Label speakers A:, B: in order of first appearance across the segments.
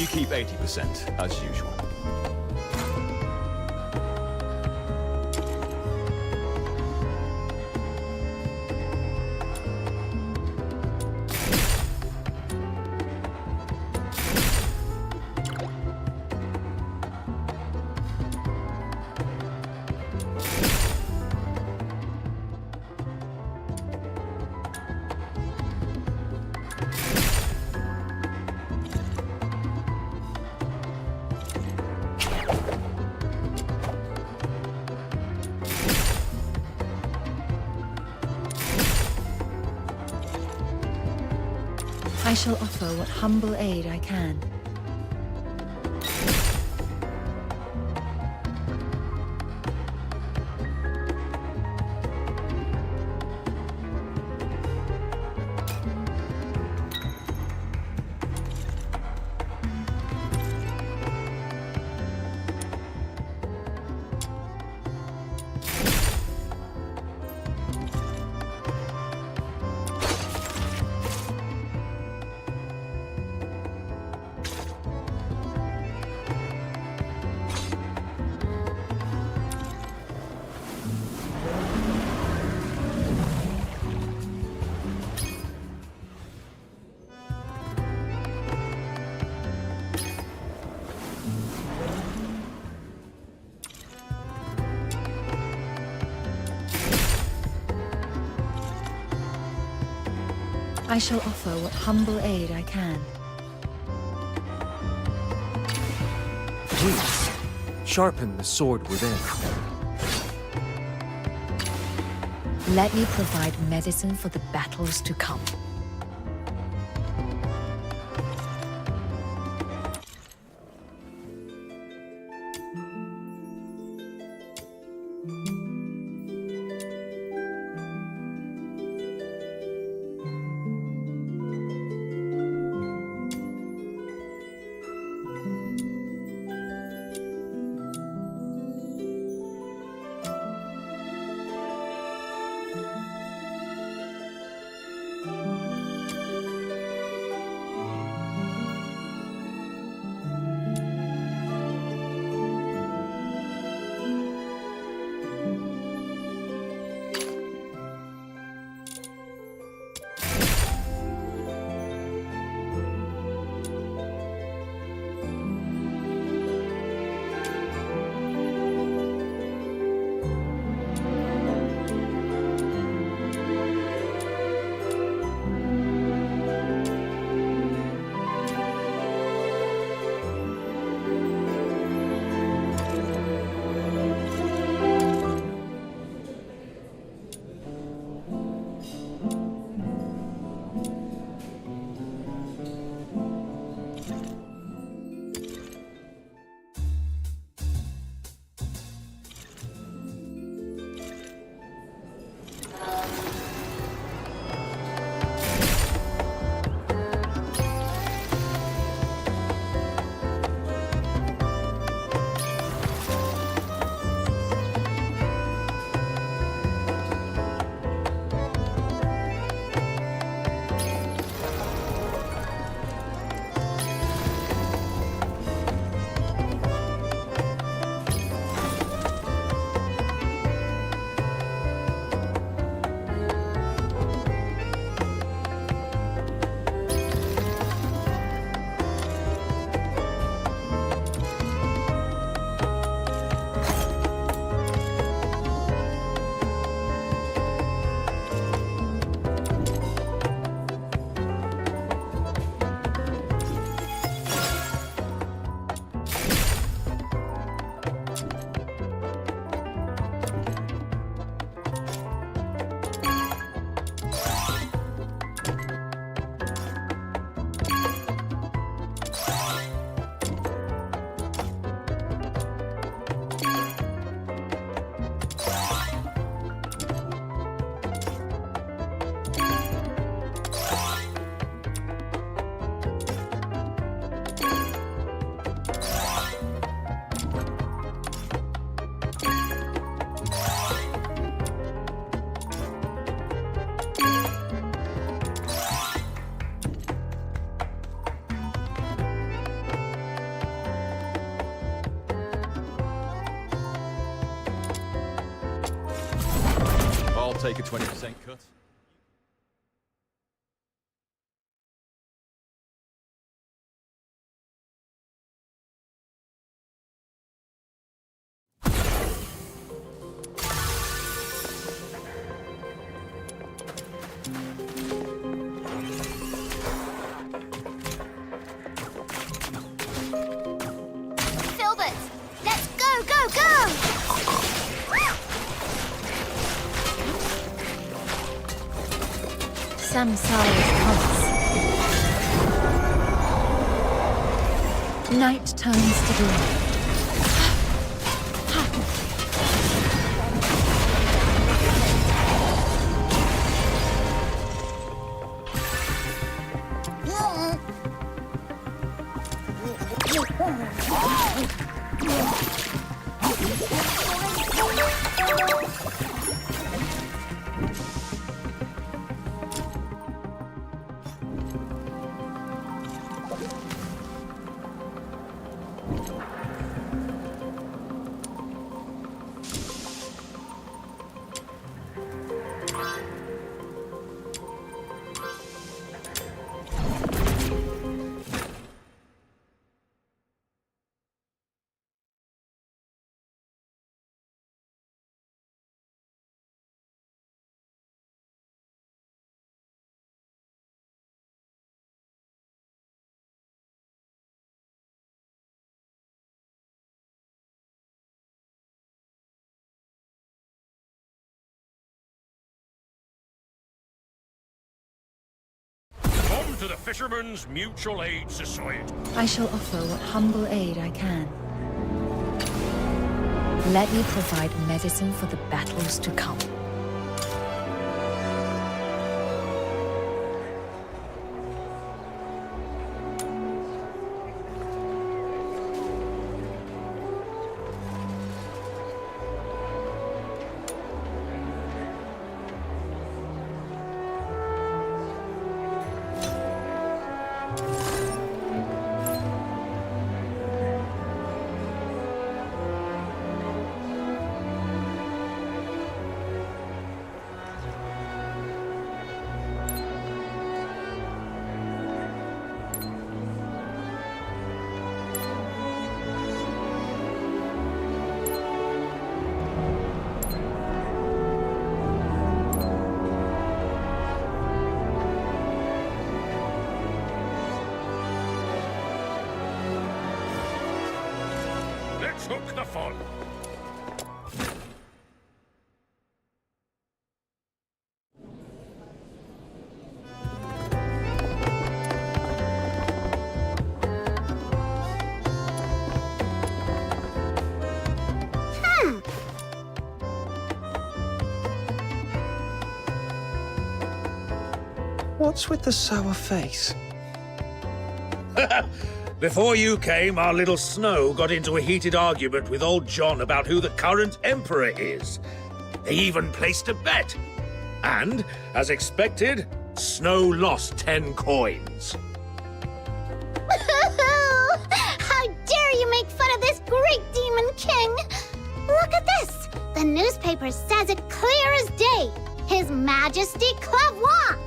A: You keep 80%, as usual.
B: I shall offer what humble aid I can. I shall offer what humble aid I can.
C: Please, sharpen the sword within.
B: Let me provide medicine for the battles to come.
A: take a 20% cut?
D: Filbert, let's go, go, go!
B: Samsara's pulse. Night turns to day.
E: Come to the Fishermen's Mutual Aid Society.
B: I shall offer what humble aid I can. Let me provide medicine for the battles to come.
E: Let's hook the fun.
C: What's with the sour face?
F: Before you came, our little Snow got into a heated argument with old John about who the current emperor is. They even placed a bet. And, as expected, Snow lost 10 coins.
D: How dare you make fun of this great demon king! Look at this! The newspaper says it clear as day. His Majesty Clavois!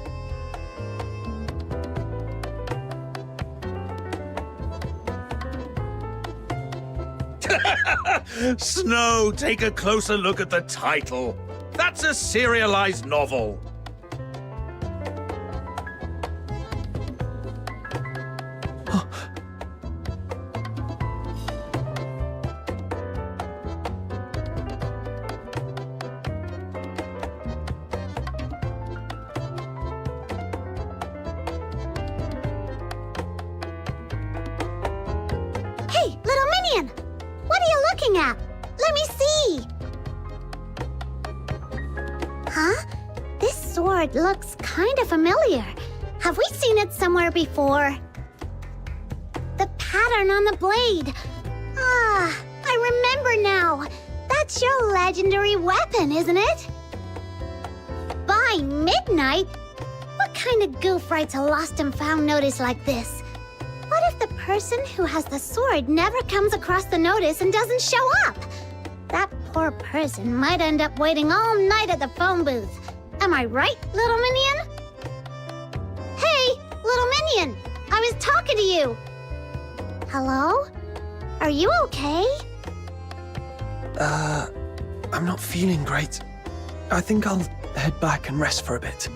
F: Snow, take a closer look at the title. That's a serialized novel.
D: Hey, little minion! What are you looking at? Let me see! Huh? This sword looks kind of familiar. Have we seen it somewhere before? The pattern on the blade. Ah, I remember now. That's your legendary weapon, isn't it? By midnight? What kind of goof writes a lost and found notice like this? What if the person who has the sword never comes across the notice and doesn't show up? That poor person might end up waiting all night at the phone booth. Am I right, little minion? Hey, little minion! I was talking to you! Hello? Are you okay?
C: I'm not feeling great. I think I'll head back and rest for a bit.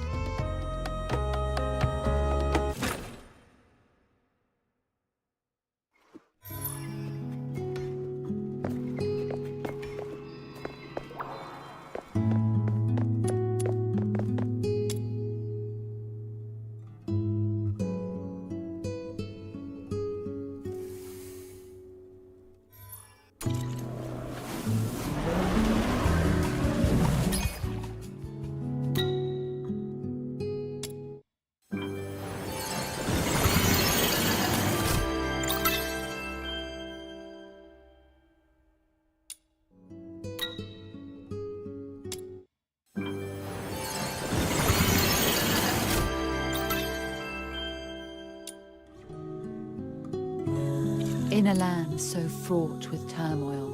B: In a land so fraught with turmoil,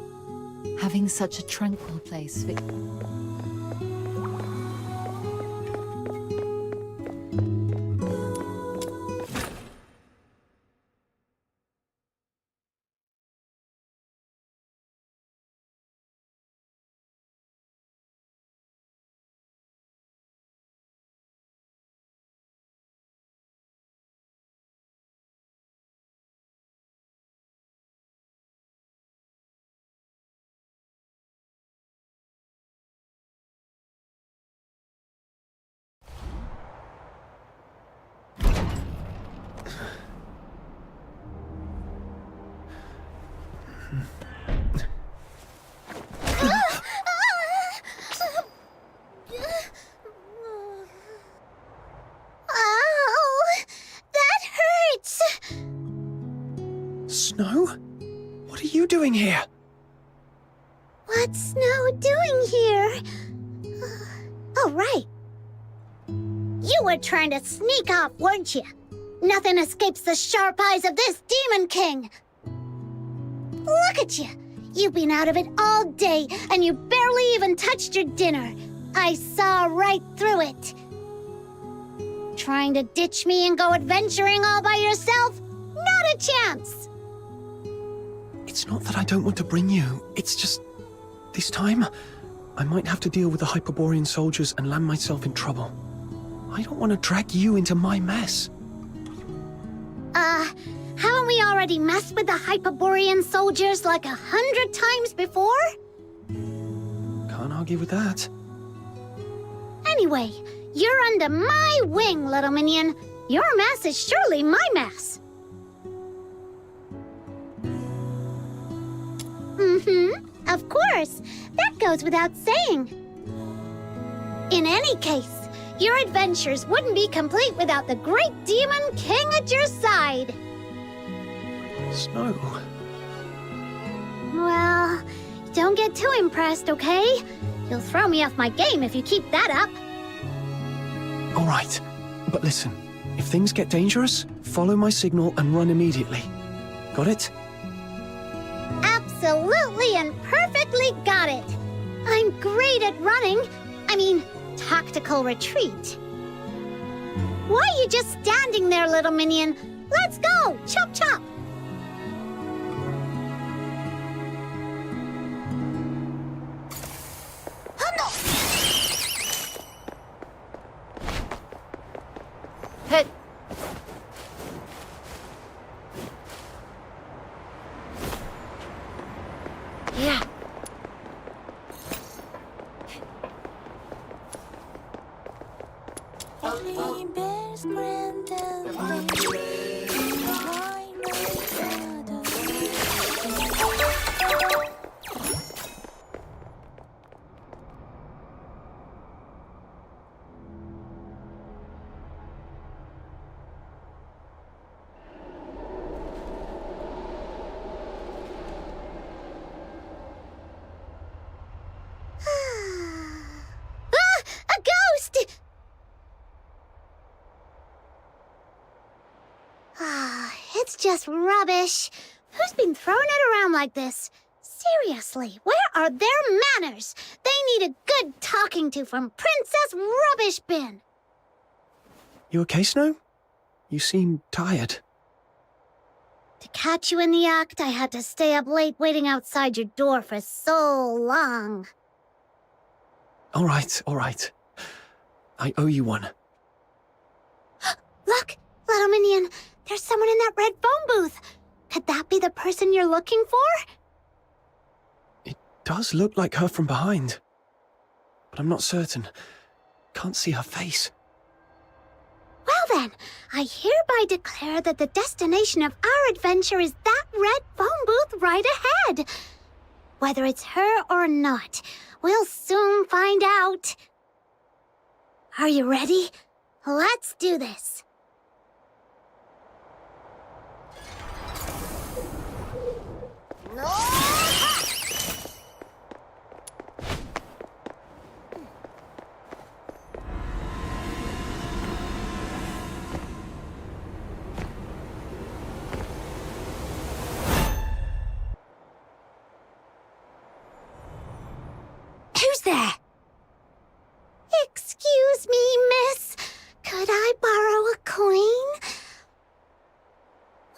B: having such a tranquil place for...
D: Oh, that hurts!
C: Snow? What are you doing here?
D: What's Snow doing here? Oh, right. You were trying to sneak off, weren't you? Nothing escapes the sharp eyes of this Demon King. Look at you. You've been out of it all day, and you barely even touched your dinner. I saw right through it. Trying to ditch me and go adventuring all by yourself? Not a chance!
C: It's not that I don't want to bring you. It's just... this time, I might have to deal with the Hyperborean soldiers and land myself in trouble. I don't want to drag you into my mess.
D: Haven't we already messed with the Hyperborean soldiers like 100 times before?
C: Can't argue with that.
D: Anyway, you're under my wing, little minion. Your mess is surely my mess. Mm-hmm, of course. That goes without saying. In any case, your adventures wouldn't be complete without the great Demon King at your side.
C: Snow.
D: Well, don't get too impressed, okay? You'll throw me off my game if you keep that up.
C: All right. But listen, if things get dangerous, follow my signal and run immediately. Got it?
D: Absolutely and perfectly got it. I'm great at running. I mean, tactical retreat. Why are you just standing there, little minion? Let's go! Chop chop!
B: Hit! Yeah.
D: A ghost! It's just rubbish. Who's been throwing it around like this? Seriously, where are their manners? They need a good talking to from Princess Rubbish Bin.
C: You okay, Snow? You seem tired.
D: To catch you in the act, I had to stay up late waiting outside your door for so long.
C: All right. I owe you one.
D: Look, little minion, there's someone in that red phone booth. Could that be the person you're looking for?
C: It does look like her from behind, but I'm not certain. Can't see her face.
D: Well then, I hereby declare that the destination of our adventure is that red phone booth right ahead. Whether it's her or not, we'll soon find out. Are you ready? Let's do this.
G: Who's there?
D: Excuse me, miss. Could I borrow a coin?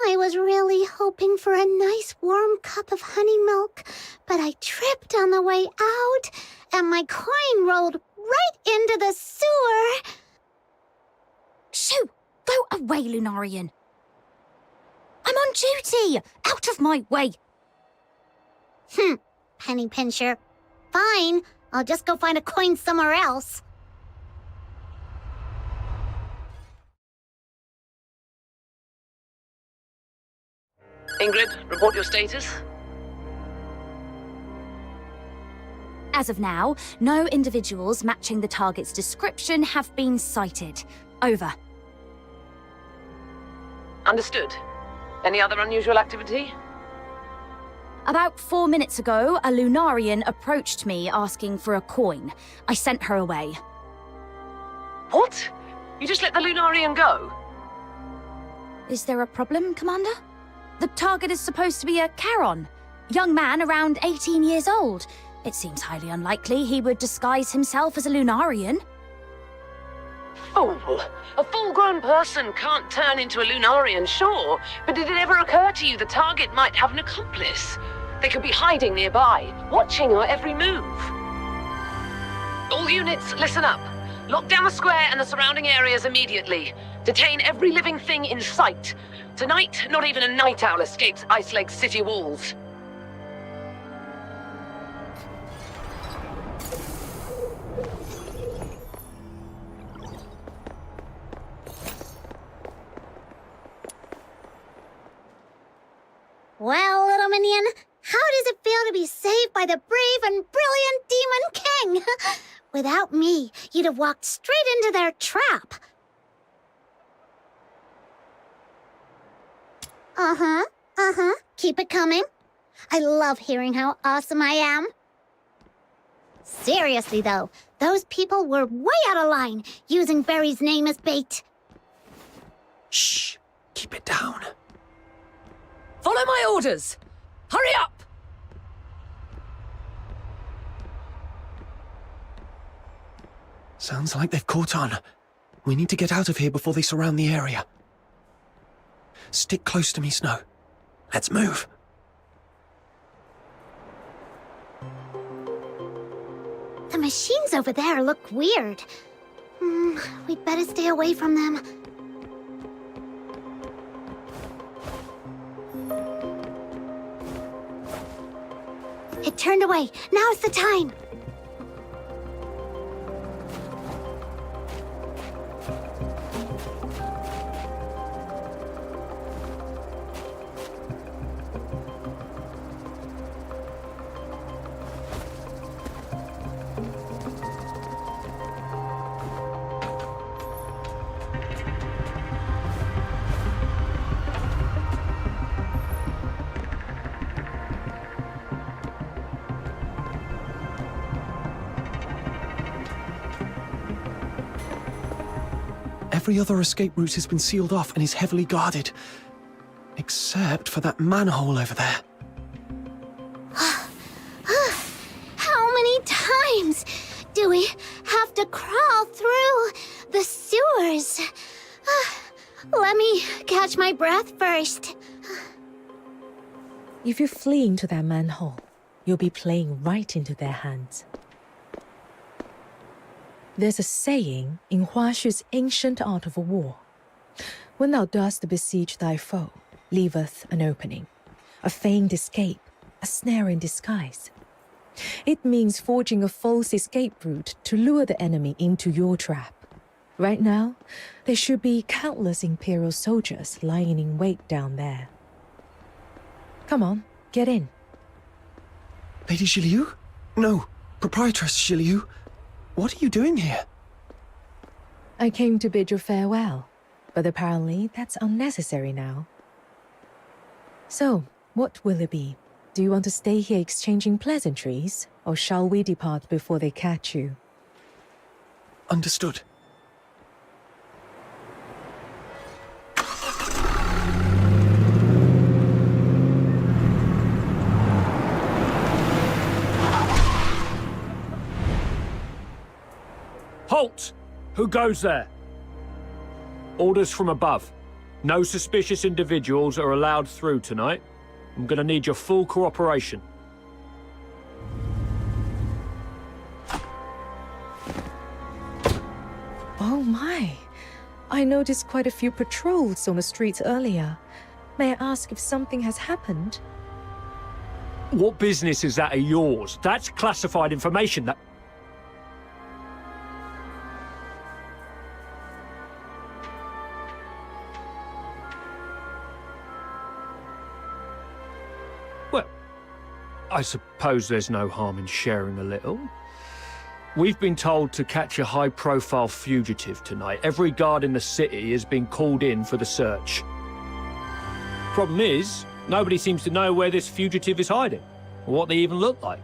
D: I was really hoping for a nice warm cup of honey milk, but I tripped on the way out, and my coin rolled right into the sewer.
G: Shoo! Go away, Lunarian. I'm on duty! Out of my way!
D: Penny pincher. Fine, I'll just go find a coin somewhere else.
H: Ingrid, report your status.
G: As of now, no individuals matching the target's description have been sighted. Over.
H: Understood. Any other unusual activity?
G: About 4 minutes ago, a Lunarian approached me asking for a coin. I sent her away.
H: What? You just let the Lunarian go?
G: Is there a problem, Commander? The target is supposed to be a Charon. Young man around 18 years old. It seems highly unlikely he would disguise himself as a Lunarian.
H: Fool! A full-grown person can't turn into a Lunarian, sure, but did it ever occur to you the target might have an accomplice? They could be hiding nearby, watching our every move. All units, listen up. Lock down the square and the surrounding areas immediately. Detain every living thing in sight. Tonight, not even a night owl escapes Ice Lake's city walls.
D: Well, little minion, how does it feel to be saved by the brave and brilliant Demon King? Without me, you'd have walked straight into their trap. Keep it coming. I love hearing how awesome I am. Seriously, though, those people were way out of line, using Barry's name as bait.
C: Shh! Keep it down.
H: Follow my orders! Hurry up!
C: Sounds like they've caught on. We need to get out of here before they surround the area. Stick close to me, Snow. Let's move.
D: The machines over there look weird. We'd better stay away from them. It turned away. Now's the time.
C: Every other escape route has been sealed off and is heavily guarded. Except for that manhole over there.
D: do we have to crawl through the sewers? Let me catch my breath first.
I: If you flee into that manhole, you'll be playing right into their hands. There's a saying in Huaxu's ancient art of war. When thou dost besiege thy foe, leaveth an opening, a feigned escape, a snare in disguise. It means forging a false escape route to lure the enemy into your trap. Right now, there should be countless Imperial soldiers lying in wait down there. Come on, get in.
C: Lady Zhiliu? No, Proprietress Zhiliu. What are you doing here?
I: I came to bid you farewell, but apparently that's unnecessary now. So, what will it be? Do you want to stay here exchanging pleasantries, or shall we depart before they catch you?
C: Understood.
E: Halt! Who goes there? Orders from above. No suspicious individuals are allowed through tonight. I'm gonna need your full cooperation.
I: Oh my! I noticed quite a few patrols on the streets earlier. May I ask if something has happened?
E: What business is that of yours? That's classified information that... Well, I suppose there's no harm in sharing a little. We've been told to catch a high-profile fugitive tonight. Every guard in the city has been called in for the search. Problem is, nobody seems to know where this fugitive is hiding, or what they even look like.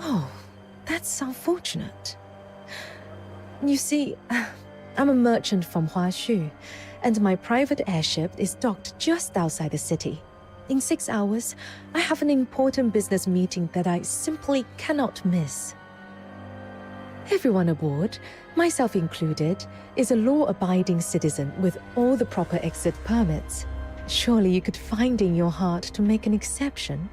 I: Oh, that's unfortunate. You see, I'm a merchant from Huaxu, and my private airship is docked just outside the city. In 6 hours, I have an important business meeting that I simply cannot miss. Everyone aboard, myself included, is a law-abiding citizen with all the proper exit permits. Surely you could find in your heart to make an exception.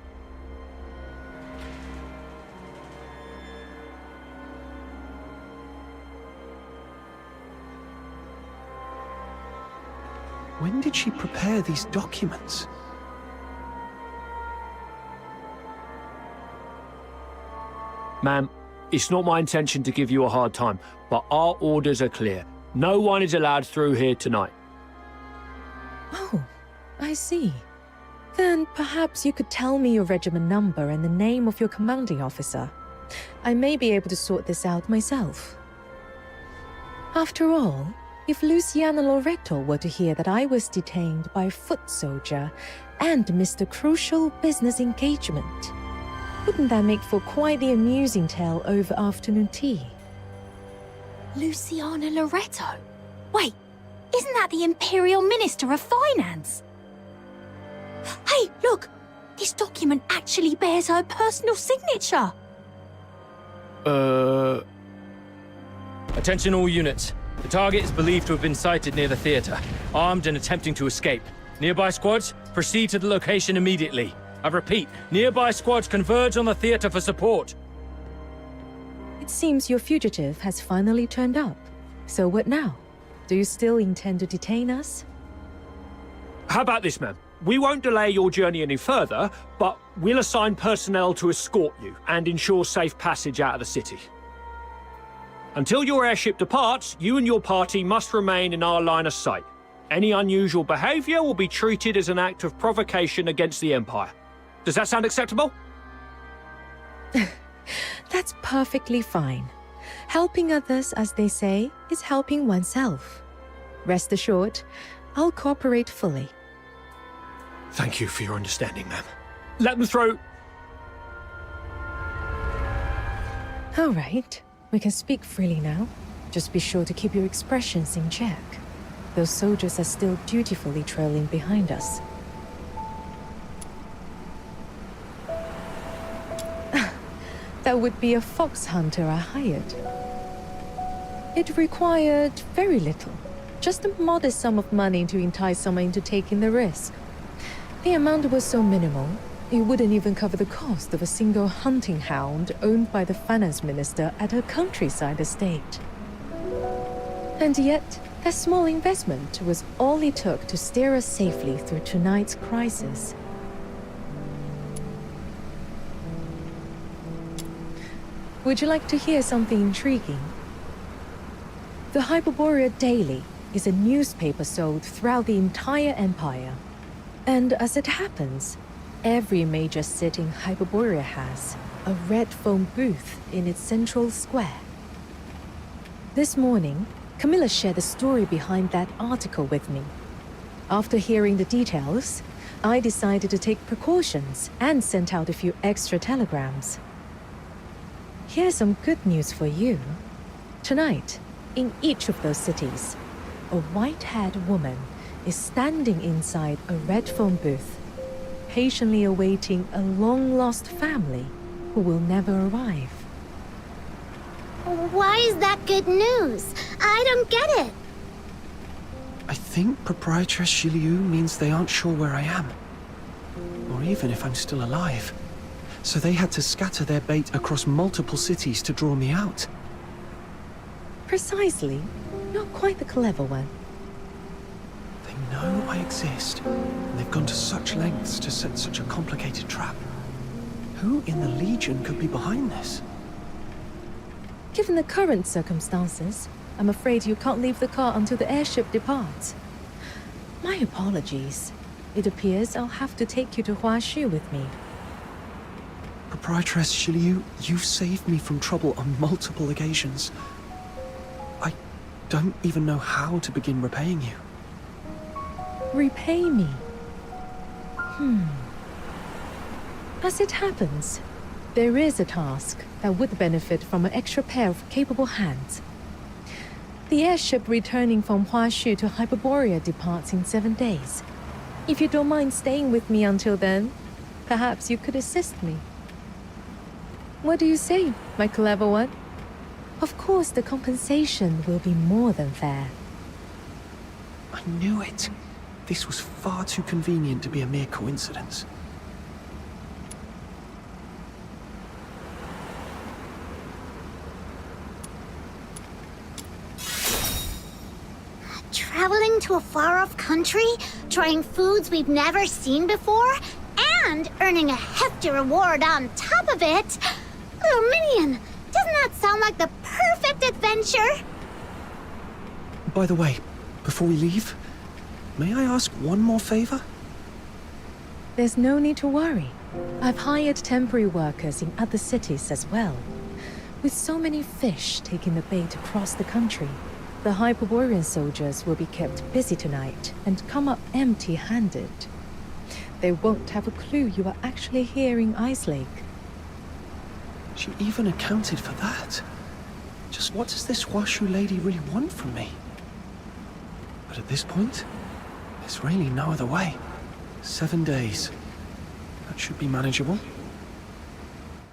C: When did she prepare these documents?
E: Ma'am, it's not my intention to give you a hard time, but our orders are clear. No one is allowed through here tonight.
I: Oh, I see. Then perhaps you could tell me your regiment number and the name of your commanding officer. I may be able to sort this out myself. After all, if Luciana Loreto were to hear that I was detained by a foot soldier and missed a crucial business engagement, wouldn't that make for quite the amusing tale over afternoon tea?
G: Luciana Loreto? Wait, isn't that the Imperial Minister of Finance? Hey, look! This document actually bears her personal signature!
J: Attention all units. The target is believed to have been sighted near the theater, armed and attempting to escape. Nearby squads, proceed to the location immediately. I repeat, nearby squads converge on the theater for support.
I: It seems your fugitive has finally turned up. So what now? Do you still intend to detain us?
E: How about this, ma'am? We won't delay your journey any further, but we'll assign personnel to escort you and ensure safe passage out of the city. Until your airship departs, you and your party must remain in our line of sight. Any unusual behavior will be treated as an act of provocation against the Empire. Does that sound acceptable?
I: That's perfectly fine. Helping others, as they say, is helping oneself. Rest assured, I'll cooperate fully.
E: Thank you for your understanding, ma'am. Let them through.
I: All right, we can speak freely now. Just be sure to keep your expressions in check. Those soldiers are still dutifully trailing behind us. That would be a fox hunter I hired. It required very little, just a modest sum of money to entice someone into taking the risk. The amount was so minimal, it wouldn't even cover the cost of a single hunting hound owned by the finance minister at her countryside estate. And yet, that small investment was all it took to steer us safely through tonight's crisis. Would you like to hear something intriguing? The Hyperborea Daily is a newspaper sold throughout the entire empire. And as it happens, every major city in Hyperborea has a red foam booth in its central square. This morning, Camilla shared the story behind that article with me. After hearing the details, I decided to take precautions and sent out a few extra telegrams. Here's some good news for you. Tonight, in each of those cities, a white-haired woman is standing inside a red foam booth, patiently awaiting a long-lost family who will never arrive.
D: Why is that good news? I don't get it.
C: I think Proprietress Shiliu means they aren't sure where I am. Or even if I'm still alive. So they had to scatter their bait across multiple cities to draw me out.
I: Precisely. Not quite the clever one.
C: They know I exist, and they've gone to such lengths to set such a complicated trap. Who in the Legion could be behind this?
I: Given the current circumstances, I'm afraid you can't leave the car until the airship departs. My apologies. It appears I'll have to take you to Huaxu with me.
C: Proprietress Shiliu, you've saved me from trouble on multiple occasions. I don't even know how to begin repaying you.
I: Repay me? As it happens, there is a task that would benefit from an extra pair of capable hands. The airship returning from Huaxu to Hyperborea departs in 7 days. If you don't mind staying with me until then, perhaps you could assist me. What do you say, my clever one? Of course, the compensation will be more than fair.
C: I knew it. This was far too convenient to be a mere coincidence.
D: Traveling to a far-off country, trying foods we've never seen before, and earning a hefty reward on top of it. Little Minion, doesn't that sound like the perfect adventure?
C: By the way, before we leave, may I ask one more favor?
I: There's no need to worry. I've hired temporary workers in other cities as well. With so many fish taking the bait across the country, the Hyperborean soldiers will be kept busy tonight and come up empty-handed. They won't have a clue you are actually here in Ice Lake.
C: She even accounted for that. Just what does this Huaxu lady really want from me? But at this point, there's really no other way. 7 days. That should be manageable.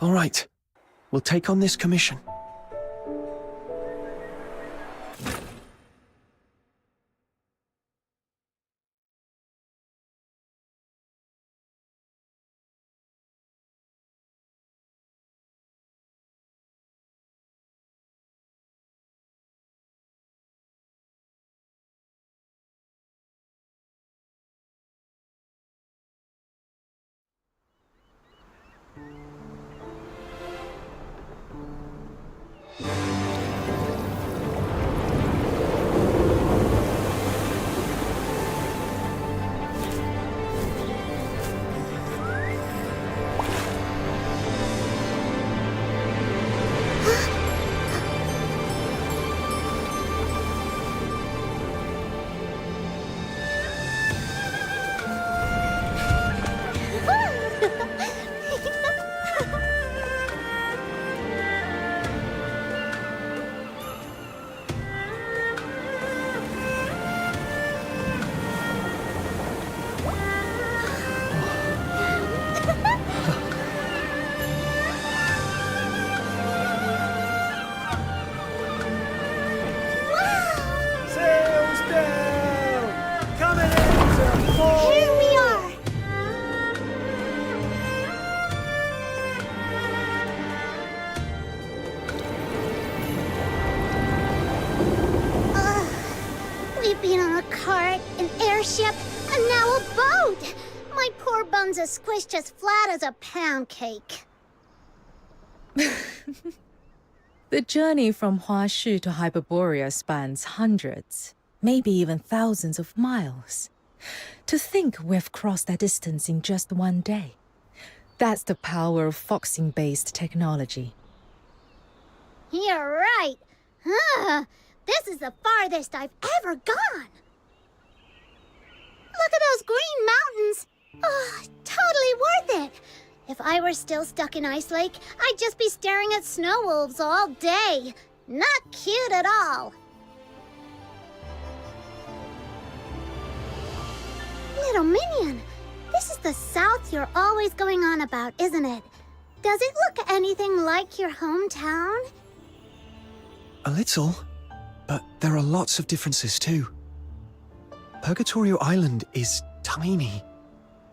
C: All right, we'll take on this commission.
D: We've been on a cart, an airship, and now a boat! My poor buns are squished as flat as a pound cake.
I: The journey from Huaxu to Hyperborea spans hundreds, maybe even thousands of miles. To think we've crossed that distance in just one day. That's the power of foxing-based technology.
D: You're right. This is the farthest I've ever gone. Look at those green mountains. Oh, totally worth it. If I were still stuck in Ice Lake, I'd just be staring at snow wolves all day. Not cute at all. Little Minion, this is the South you're always going on about, isn't it? Does it look anything like your hometown?
C: A little, but there are lots of differences too. Purgatorio Island is tiny.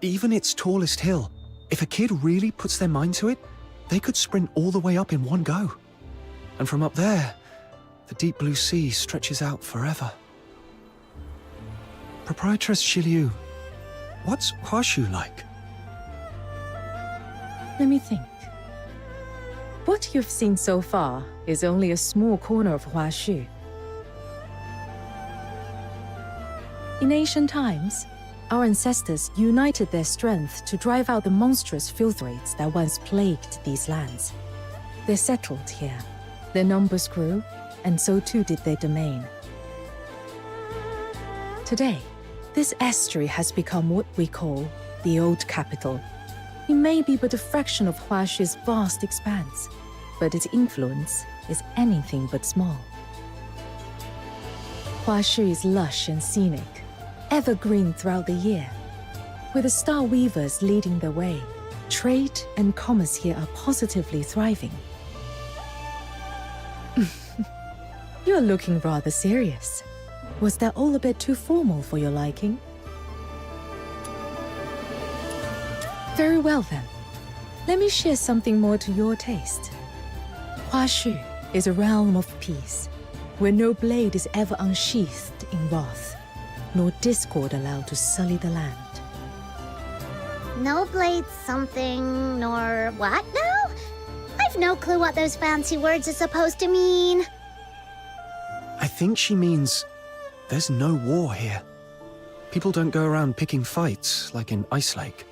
C: Even its tallest hill, if a kid really puts their mind to it, they could sprint all the way up in one go. And from up there, the deep blue sea stretches out forever. Proprietress Shiliu, what's Huaxu like?
I: Let me think. What you've seen so far is only a small corner of Huaxu. In ancient times, our ancestors united their strength to drive out the monstrous filth raids that once plagued these lands. They settled here. Their numbers grew, and so too did their domain. Today, this estuary has become what we call the Old Capital. It may be but a fraction of Huaxu's vast expanse, but its influence is anything but small. Huaxu is lush and scenic, evergreen throughout the year. With the Star Weavers leading the way, trade and commerce here are positively thriving. You're looking rather serious. Was that all a bit too formal for your liking? Very well then. Let me share something more to your taste. Huaxu is a realm of peace, where no blade is ever unsheathed in wrath, nor discord allowed to sully the land.
D: No blade something, nor what now? I've no clue what those fancy words are supposed to mean.
C: I think she means there's no war here. People don't go around picking fights like in Ice Lake.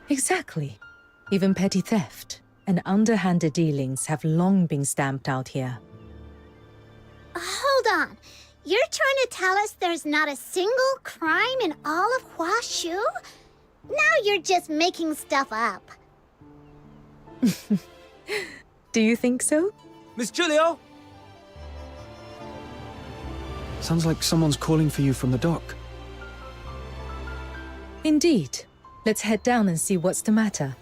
I: Exactly. Even petty theft and underhanded dealings have long been stamped out here.
D: Hold on. You're trying to tell us there's not a single crime in all of Huaxu? Now you're just making stuff up.
I: Do you think so?
K: Miss Julio?
C: Sounds like someone's calling for you from the dock.
I: Indeed. Let's head down and see what's the matter.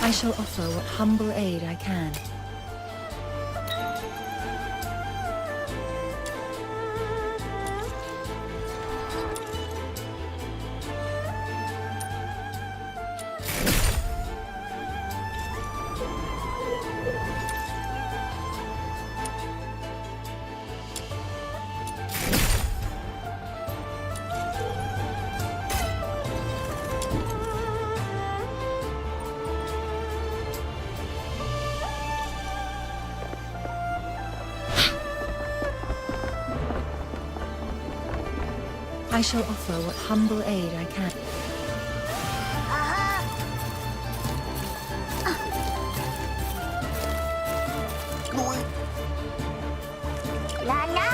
B: I shall offer what humble aid I can. I shall offer what humble aid I can.
D: La la!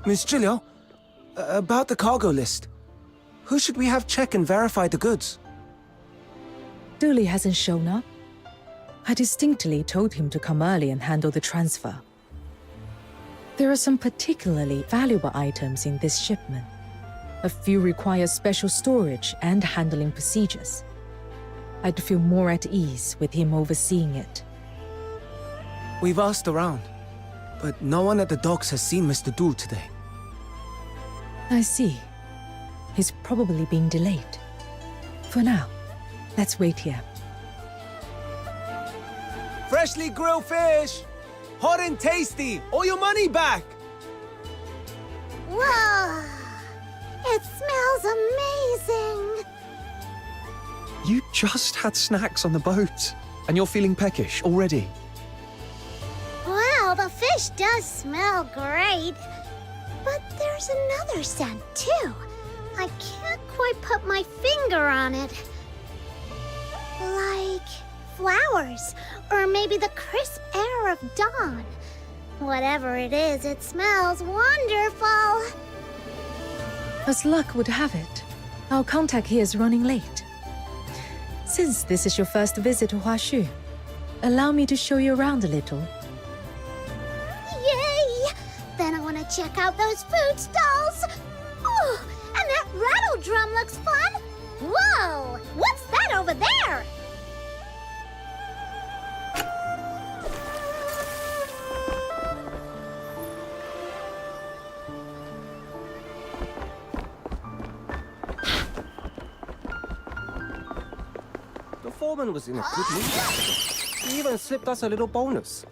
C: Miss Julio, about the cargo list. Who should we have check and verify the goods?
I: Dooley hasn't shown up. I distinctly told him to come early and handle the transfer. There are some particularly valuable items in this shipment. A few require special storage and handling procedures. I'd feel more at ease with him overseeing it.
C: We've asked around, but no one at the docks has seen Mr. Dool today.
I: I see. He's probably being delayed. For now, let's wait here.
C: Freshly grilled fish! Hot and tasty! All your money back!
D: Whoa! It smells amazing!
C: You just had snacks on the boat, and you're feeling peckish already.
D: Wow, the fish does smell great. But there's another scent, too. I can't quite put my finger on it. Like flowers, or maybe the crisp air of dawn. Whatever it is, it smells wonderful.
I: As luck would have it, our contact here is running late. Since this is your first visit to Huaxu, allow me to show you around a little.
D: Yay! Then I want to check out those food stalls. Oh, and that rattle drum looks fun. Whoa! What's that over there?
K: The foreman was in a good mood. He even slipped us a little bonus.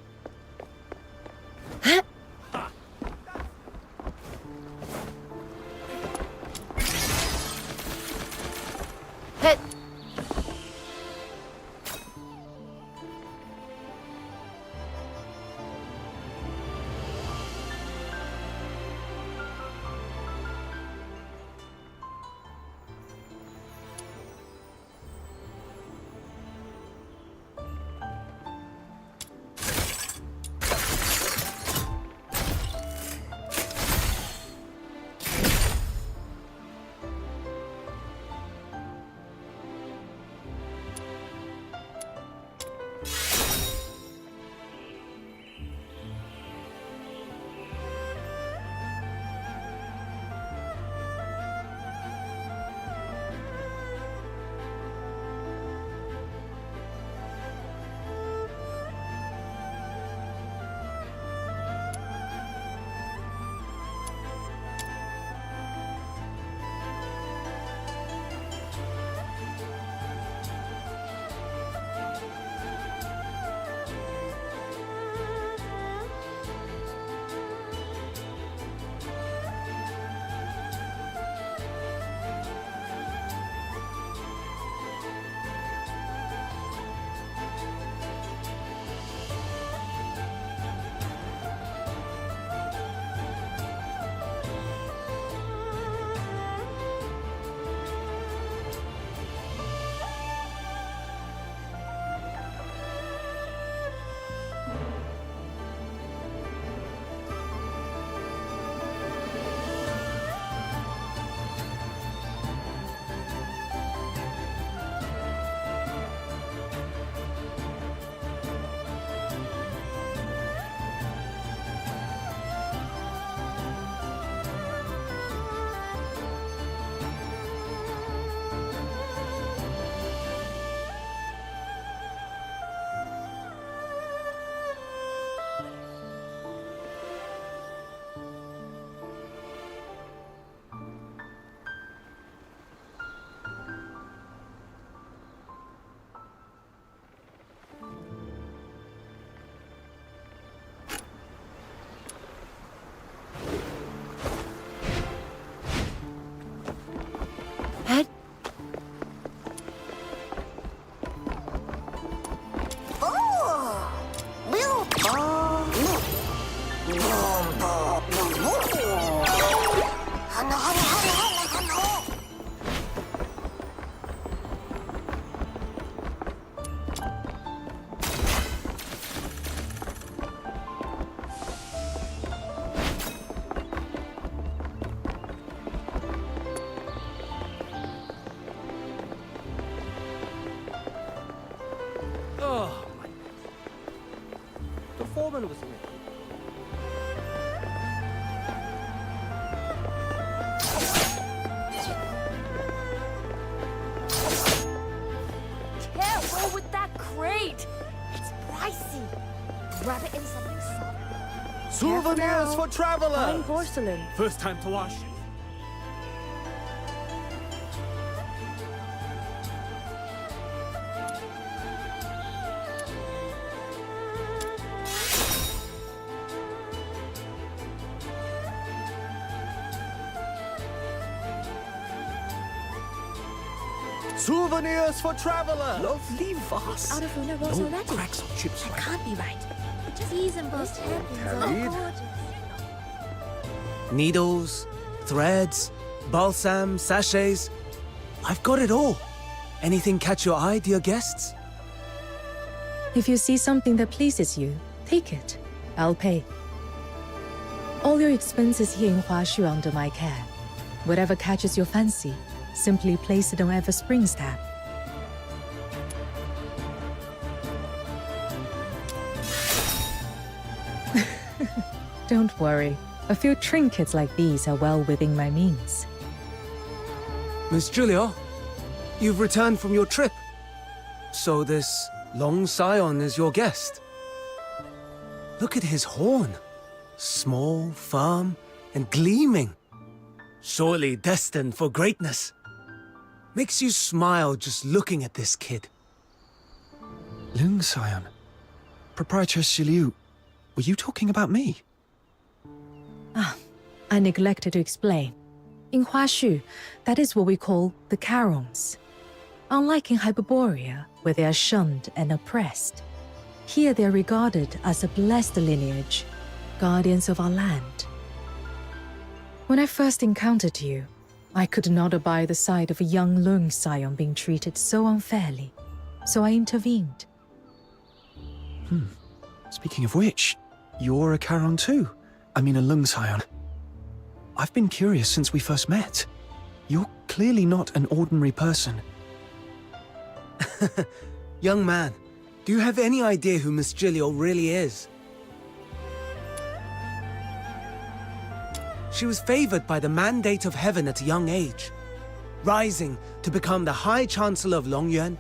K: foreman was in it.
G: Careful with that crate! It's pricey. Wrap it in something soft.
K: Souvenirs for
G: Fine
K: travelers!
G: porcelain.
A: First time to Huaxu.
K: Souvenirs for travelers!
C: Lovely vase.
G: Out of Luna Rose
C: No
G: already.
C: cracks or chips
G: That
C: like
G: can't be right.
D: These embossed hairpins are
K: Carried.
D: gorgeous.
L: Needles, threads, balsam, sachets. I've got it all. Anything catch your eye, dear guests?
I: If you see something that pleases you, take it. I'll pay. All your expenses here in Huaxu under my care. Whatever catches your fancy, simply place it on Ever Springs tab. Don't worry. A few trinkets like these are well within my means.
L: Miss Julia, you've returned from your trip. So this long scion is your guest. Look at his horn. Small, firm, and gleaming. Surely destined for greatness. Makes you smile just looking at this kid.
C: Lung Scion. Proprietor Shiliu, were you talking about me?
I: I neglected to explain. In Huaxu, that is what we call the Carons. Unlike in Hyperborea, where they are shunned and oppressed, here they are regarded as a blessed lineage, guardians of our land. When I first encountered you, I could not abide the sight of a young Lung Scion being treated so unfairly, so I intervened.
C: Speaking of which, you're a Charon too. I mean a Lung Scion. I've been curious since we first met. You're clearly not an ordinary person.
L: Young man, do you have any idea who Miss Gilio really is? She was favored by the mandate of heaven at a young age, rising to become the High Chancellor of Longyuan.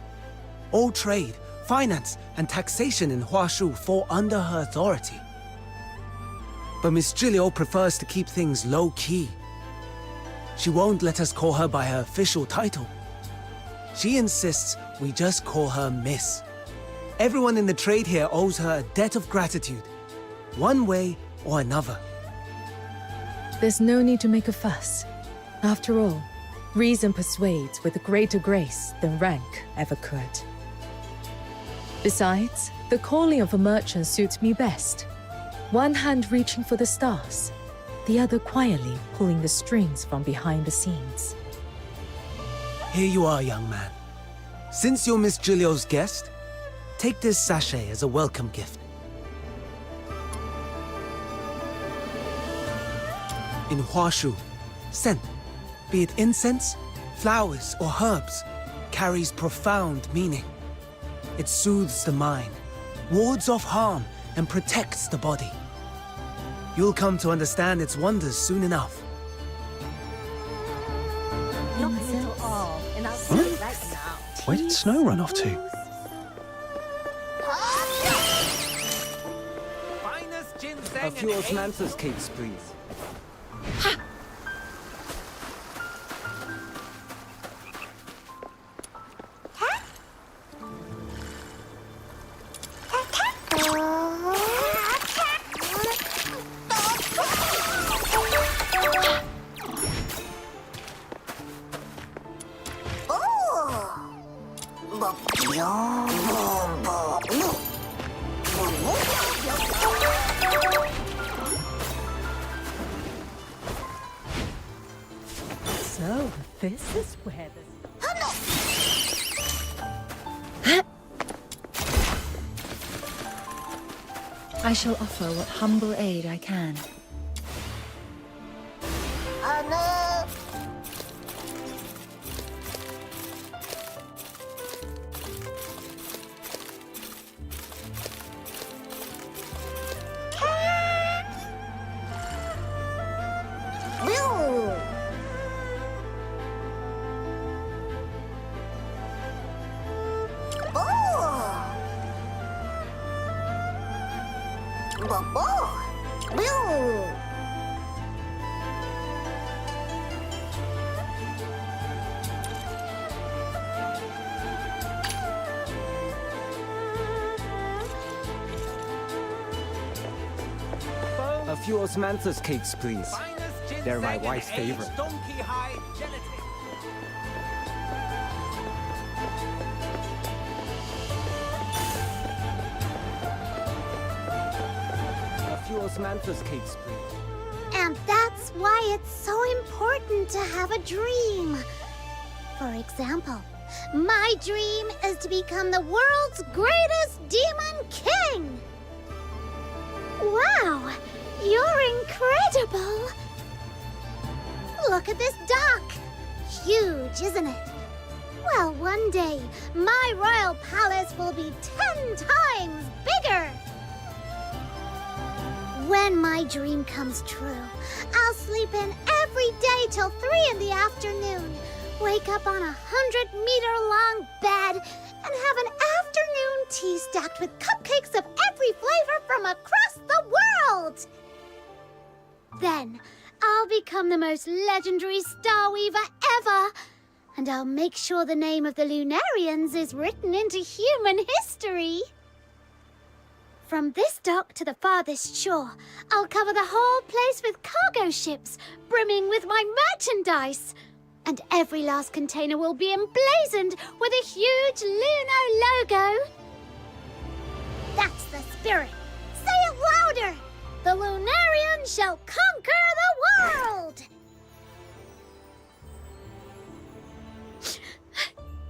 L: All trade, finance, and taxation in Huaxu fall under her authority. But Miss Gilio prefers to keep things low-key. She won't let us call her by her official title. She insists we just call her Miss. Everyone in the trade here owes her a debt of gratitude, one way or another.
I: There's no need to make a fuss. After all, reason persuades with greater grace than rank ever could. Besides, the calling of a merchant suits me best. One hand reaching for the stars, the other quietly pulling the strings from behind the scenes.
L: Here you are, young man. Since you're Miss Gilio's guest, take this sachet as a welcome gift. In Huaxu, scent, be it incense, flowers, or herbs, carries profound meaning. It soothes the mind, wards off harm, and protects the body. You'll come to understand its wonders soon enough.
C: Where did Snow run off to?
K: A few osmanthus cakes, please.
I: So, this is where the...
B: I shall offer what humble aid I can.
K: A few osmanthus cakes, please. They're my wife's favorite. A few osmanthus cakes, please.
D: And that's why it's so important to have a dream. For example, my dream is to become the world's greatest demon king. Wow, you're incredible. Look at this dock. Huge, isn't it? Well, one day, my royal palace will be 10 times bigger. When my dream comes true, I'll sleep in every day till 3 in the afternoon, wake up on a 100-meter-long bed, and have an afternoon tea stacked with cupcakes of every flavor from across the world. Then, I'll become the most legendary Star Weaver ever, and I'll make sure the name of the Lunarians is written into human history. From this dock to the farthest shore, I'll cover the whole place with cargo ships, brimming with my merchandise. And every last container will be emblazoned with a huge Luno logo. That's the spirit. Say it louder. The Lunarians shall conquer the world!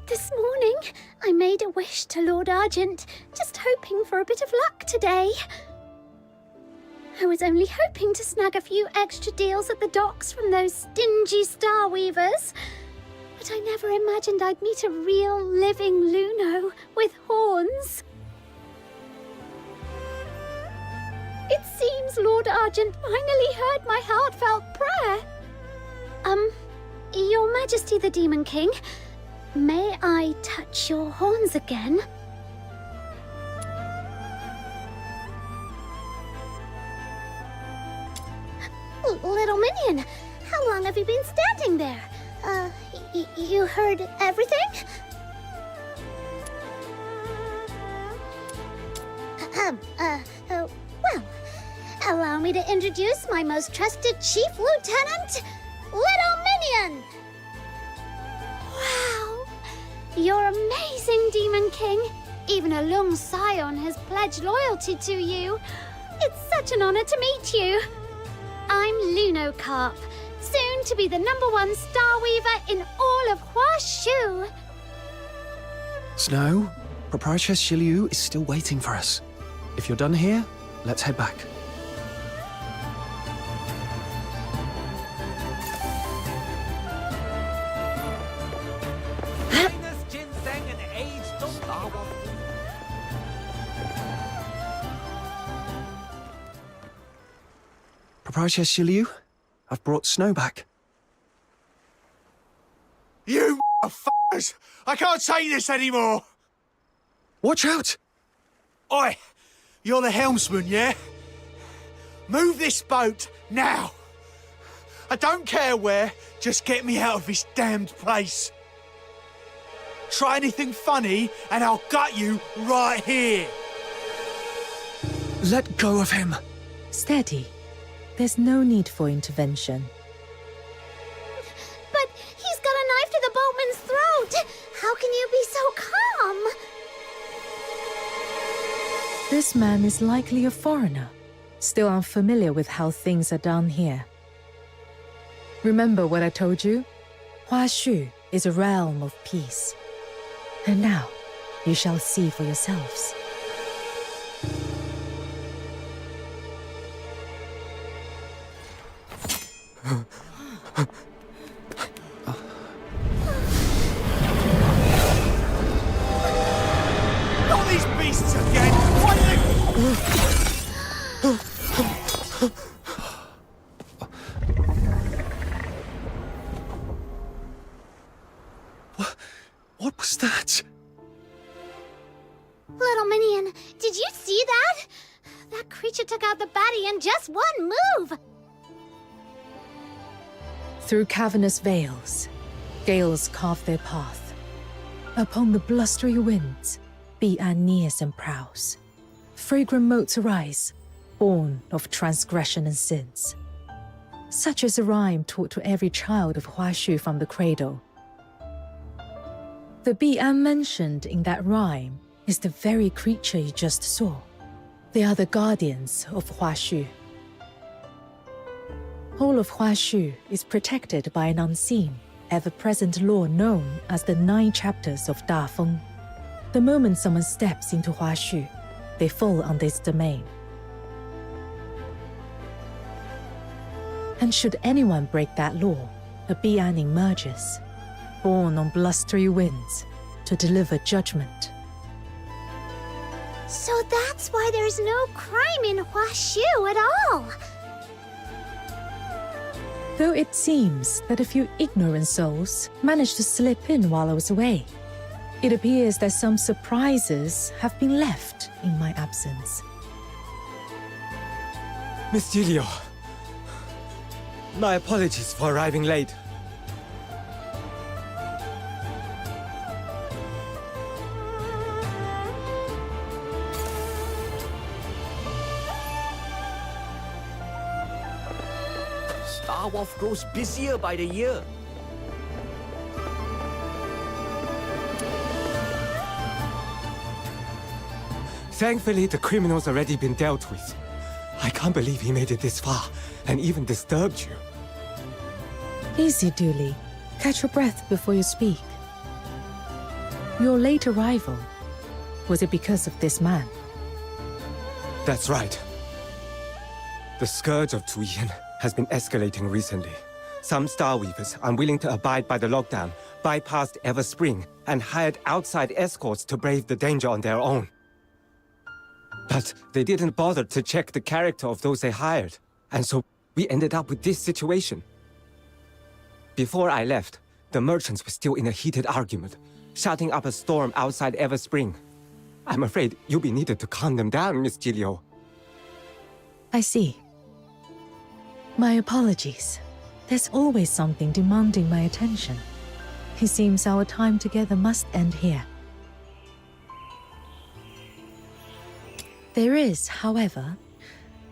D: This morning, I made a wish to Lord Argent, just hoping for a bit of luck today. I was only hoping to snag a few extra deals at the docks from those stingy Star Weavers. But I never imagined I'd meet a real living Luno with horns. It seems Lord Argent finally heard my heartfelt prayer. Your Majesty the Demon King, may I touch your horns again? Little Minion, how long have you been standing there? You heard everything? Well, allow me to introduce my most trusted Chief Lieutenant, Little Minion! Wow! You're amazing, Demon King. Even a Lung Scion has pledged loyalty to you. It's such an honor to meet you. I'm Luno Carp, soon to be the #1 Star Weaver in all of Huaxu.
C: Snow, Proprietress Shiliu is still waiting for us. If you're done here, let's head back. Proprietress Shiliu, I've brought Snow back.
M: You f***ers! I can't take this anymore!
C: Watch out!
M: Oi! You're the helmsman, yeah? Move this boat, now! I don't care where, just get me out of this damned place. Try anything funny, and I'll gut you right here!
C: Let go of him!
I: Steady. There's no need for intervention.
D: But he's got a knife to the boatman's throat! How can you be so calm?
I: This man is likely a foreigner, still unfamiliar with how things are done here. Remember what I told you? Huaxu is a realm of peace. And now, you shall see for yourselves.
M: Not these beasts again! Why do they...
C: What was that?
D: Little Minion, did you see that? That creature took out the baddie in just one move!
I: Through cavernous veils, gales carve their path. Upon the blustery winds, Bi-An nears and prowls. Fragrant motes arise, born of transgression and sins. Such is a rhyme taught to every child of Huaxu from the cradle. The Bi-An mentioned in that rhyme is the very creature you just saw. They are the guardians of Huaxu. All of Huaxu is protected by an unseen, ever-present law known as the 9 chapters of Dafeng. The moment someone steps into Huaxu, they fall under its domain. And should anyone break that law, a Bi-An emerges, born on blustery winds, to deliver judgment.
D: So that's why there's no crime in Huaxu at all!
I: Though it seems that a few ignorant souls managed to slip in while I was away, it appears that some surprises have been left in my absence.
L: Miss Gilio, my apologies for arriving late.
K: Star Wars grows busier by the year.
L: Thankfully, the criminal's already been dealt with. I can't believe he made it this far, and even disturbed you.
I: Easy, Dooley. Catch your breath before you speak. Your late arrival, was it because of this man?
L: That's right. The scourge of Duet has been escalating recently. Some Starweavers, unwilling to abide by the lockdown, bypassed Everspring and hired outside escorts to brave the danger on their own. But they didn't bother to check the character of those they hired, and so we ended up with this situation. Before I left, the merchants were still in a heated argument, shouting up a storm outside Everspring. I'm afraid you'll be needed to calm them down, Miss Gilio.
I: I see. My apologies. There's always something demanding my attention. It seems our time together must end here. There is, however,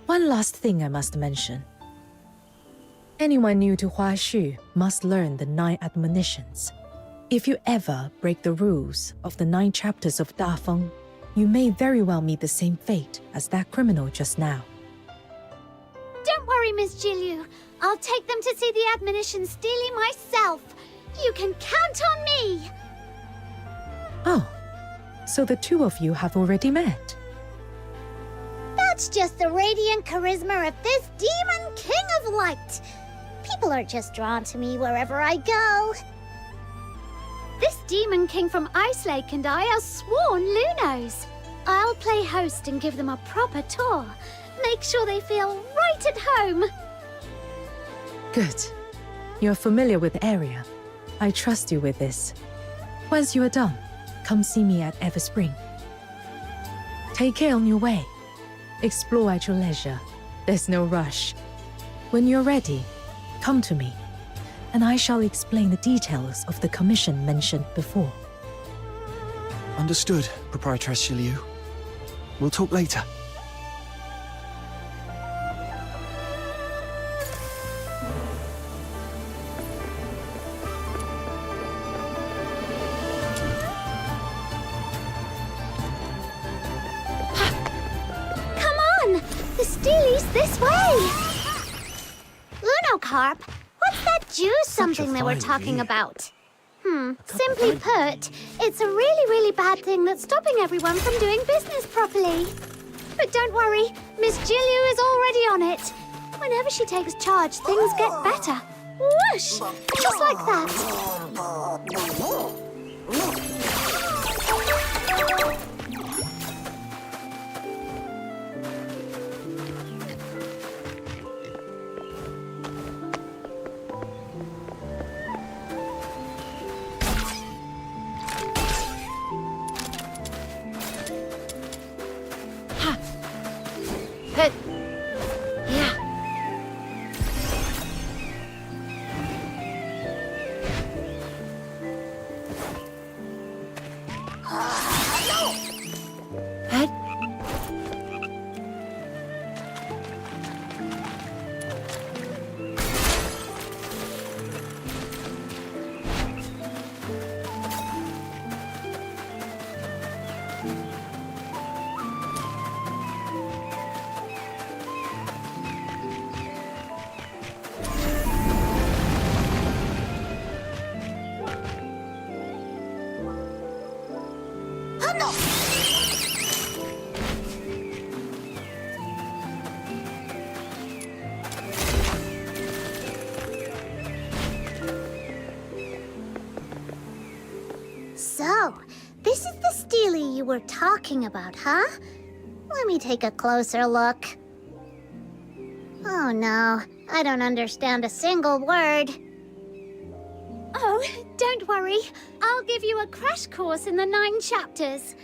I: one last thing I must mention. Anyone new to Huaxu must learn the 9 admonitions. If you ever break the rules of the 9 chapters of Dafeng, you may very well meet the same fate as that criminal just now.
D: Don't worry, Miss Jilyu. I'll take them to see the admonitions daily myself. You can count on me!
I: Oh, so the two of you have already met?
D: That's just the radiant charisma of this demon king of light. People are just drawn to me wherever I go. This demon king from Ice Lake and I are sworn Lunos. I'll play host and give them a proper tour. Make sure they feel right at home.
I: Good. You're familiar with the area. I trust you with this. Once you are done, come see me at Everspring. Take care on your way. Explore at your leisure. There's no rush. When you're ready, come to me, and I shall explain the details of the commission mentioned before.
C: Understood, Proprietress Shiliu. We'll talk later.
D: The Steely's this way! Lunocarp, what's that juice something they were talking about? Simply put, it's a really bad thing that's stopping everyone from doing business properly. But don't worry, Miss Jilyu is already on it. Whenever she takes charge, things get better. Whoosh! Just like that. were talking about, huh? Let me take a closer look. Oh no, I don't understand a single word.
N: Oh, don't worry. I'll give you a crash course in the 9 chapters.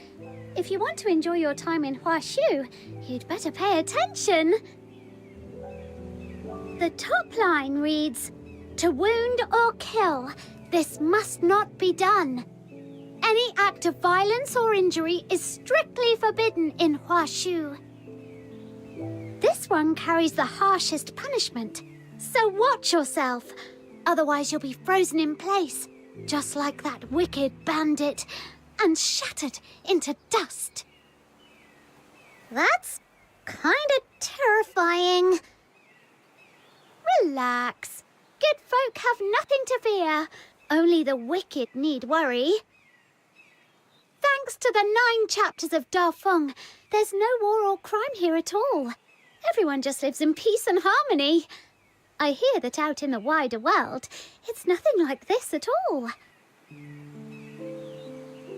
N: If you want to enjoy your time in Huaxu, you'd better pay attention. The top line reads, "To wound or kill, this must not be done. Any act of violence or injury is strictly forbidden in Huaxu." This one carries the harshest punishment, so watch yourself. Otherwise you'll be frozen in place, just like that wicked bandit, and shattered into dust.
D: That's kinda terrifying.
N: Relax. Good folk have nothing to fear. Only the wicked need worry. Thanks to the 9 chapters of Dafeng, there's no war or crime here at all. Everyone just lives in peace and harmony. I hear that out in the wider world, it's nothing like this at all.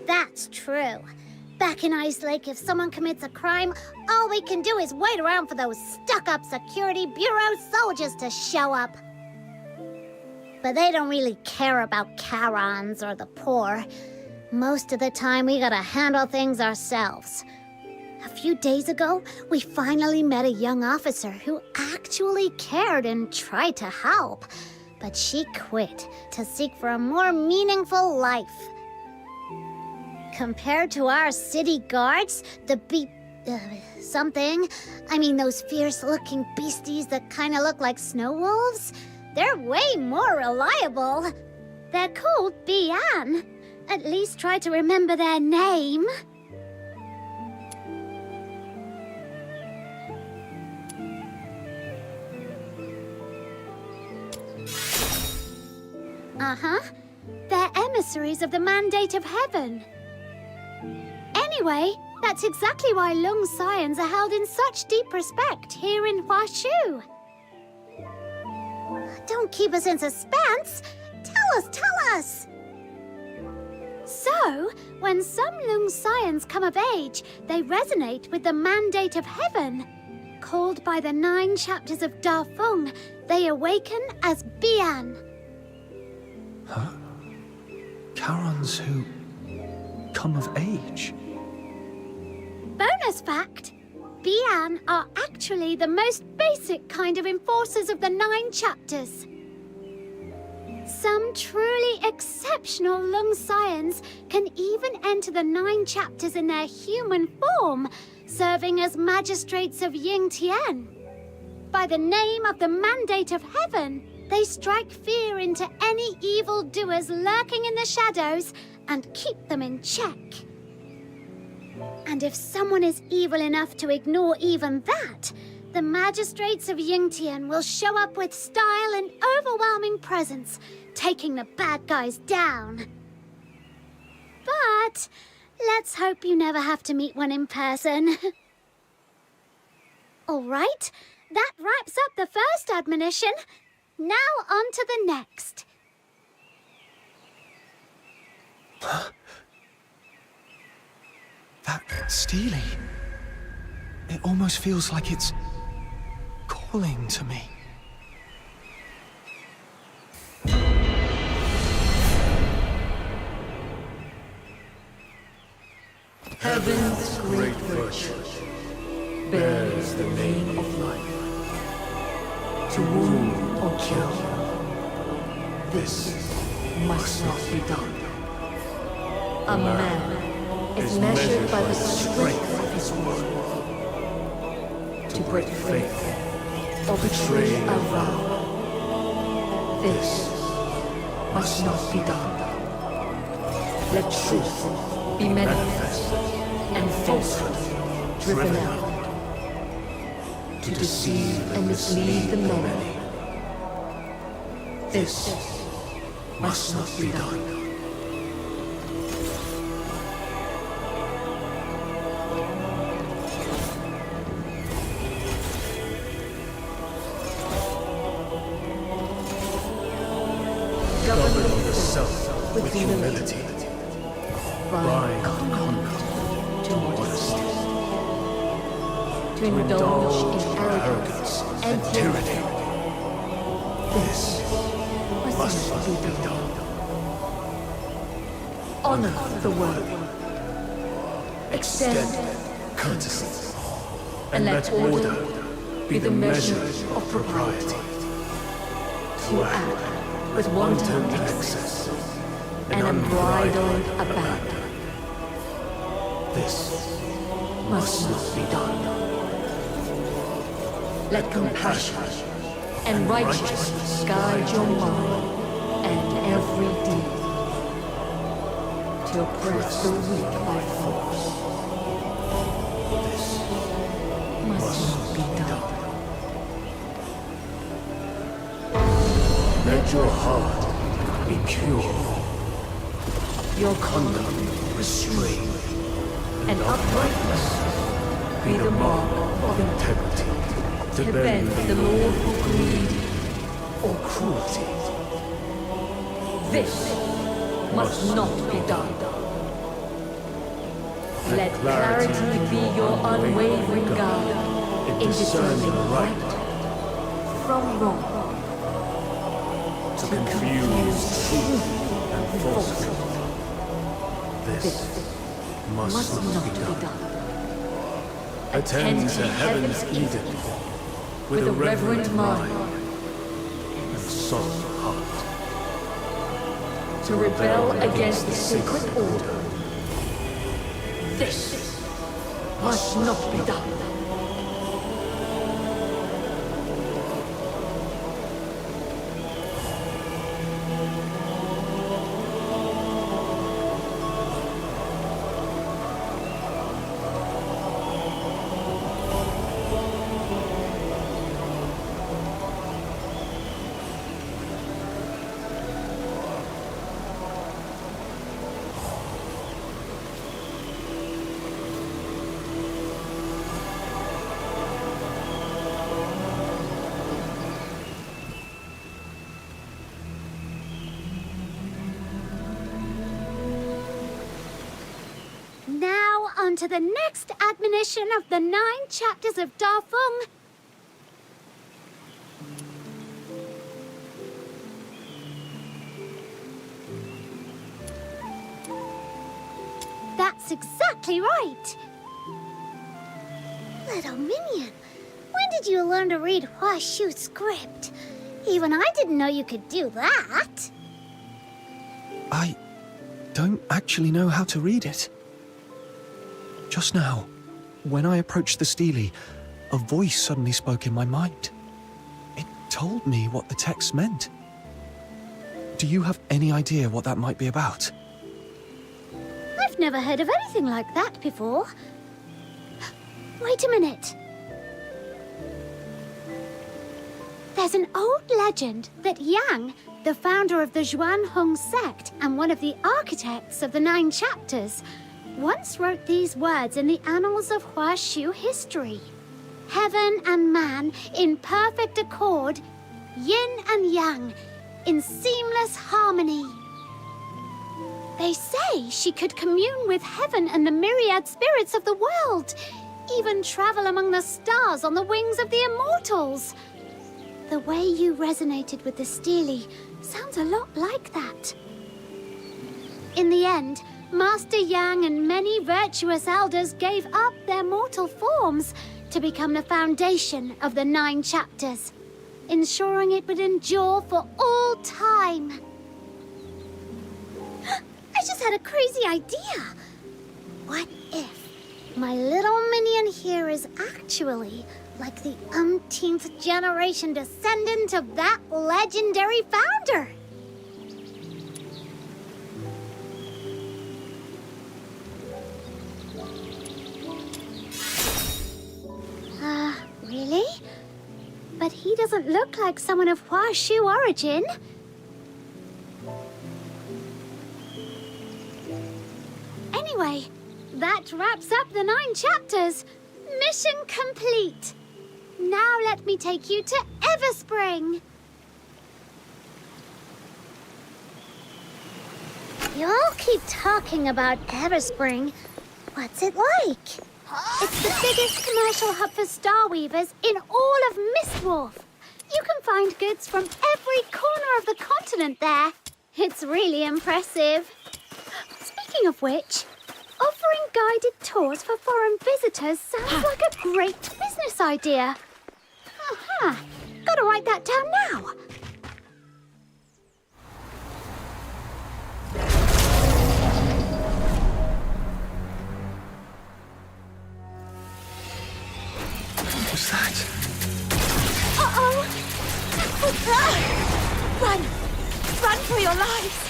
D: That's true. Back in Ice Lake, if someone commits a crime, all we can do is wait around for those stuck-up Security Bureau soldiers to show up. But they don't really care about Karons or the poor. Most of the time, we gotta handle things ourselves. A few days ago, we finally met a young officer who actually cared and tried to help. But she quit to seek for a more meaningful life. Compared to our city guards, the those fierce-looking beasties that kind of look like snow wolves, they're way more reliable.
N: They're called Bian. At least try to remember their name. Uh-huh. They're emissaries of the Mandate of Heaven. Anyway, that's exactly why Lung Scions are held in such deep respect here in Huaxu.
D: Don't keep us in suspense. Tell us!
N: So, when some Lung Scions come of age, they resonate with the Mandate of Heaven. Called by the 9 chapters of Dafeng, they awaken as Bian.
C: Huh? Karons who come of age?
N: Bonus fact, Bian are actually the most basic kind of enforcers of the 9 chapters. Some truly exceptional Lung Scions can even enter the 9 chapters in their human form, serving as magistrates of Ying Tian. By the name of the Mandate of Heaven, they strike fear into any evildoers lurking in the shadows and keep them in check. And if someone is evil enough to ignore even that, the magistrates of Yingtian will show up with style and overwhelming presence, taking the bad guys down. But let's hope you never have to meet one in person. All right, that wraps up the first admonition. Now on to the next.
C: That Steely. It almost feels like it's calling to me.
O: Heaven's great virtue bears the name of life. To wound or kill, this must not be done.
I: A man is measured by the strength of his word. To break faith or betray a vow, this must not be done. Let truth be manifest and falsehood driven out. To deceive and mislead the many, this must not be done.
O: Govern yourself with humility. By conduct, to indulge in arrogance and tyranny. This must be done. Honor the worthy. Extend courtesy. And let order be the measure of propriety. To act with wanton excess and unbridled abandon. This must not be done. Let compassion and righteousness guide your mind and every deed to oppress the weak by force. This must not be done. Let your heart be pure, your conduct restrained, and uprightness be the mark of integrity to bend the law of greed or cruelty. This must not be done. Let clarity be your unwavering guide in discerning right from wrong. To confuse truth and falsehood. This must not be done. Attend to heaven's edict with a reverent mind and soft heart. To rebel against the sacred order. This must not be done.
N: On to the next admonition of the 9 chapters of Dafeng. That's exactly right. Little minion, when did you learn to read Huaxu script? Even I didn't know you could do that.
C: I don't actually know how to read it. Just now, when I approached the stele, a voice suddenly spoke in my mind. It told me what the text meant. Do you have any idea what that might be about?
N: I've never heard of anything like that before. Wait a minute. There's an old legend that Yang, the founder of the Zhuanhong sect and one of the architects of the 9 chapters, once wrote these words in the annals of Huaxu history. Heaven and man in perfect accord, yin and yang, in seamless harmony. They say she could commune with heaven and the myriad spirits of the world, even travel among the stars on the wings of the immortals. The way you resonated with the stele sounds a lot like that. In the end, Master Yang and many virtuous elders gave up their mortal forms to become the foundation of the 9 chapters, ensuring it would endure for all time. I just had a crazy idea. What if my little minion here is actually like the umpteenth generation descendant of that legendary founder? Really? But he doesn't look like someone of Huaxu origin. Anyway, that wraps up the 9 chapters. Mission complete. Now let me take you to Everspring. You all keep talking about Everspring. What's it like? It's the big biggest commercial hub for Star Weavers in all of Mistwolf. You can find goods from every corner of the continent there. It's really impressive. Speaking of which, offering guided tours for foreign visitors sounds like a great business idea. Aha! Gotta write that down now.
C: What was that?
N: Uh-oh!
G: Run! Run for your lives!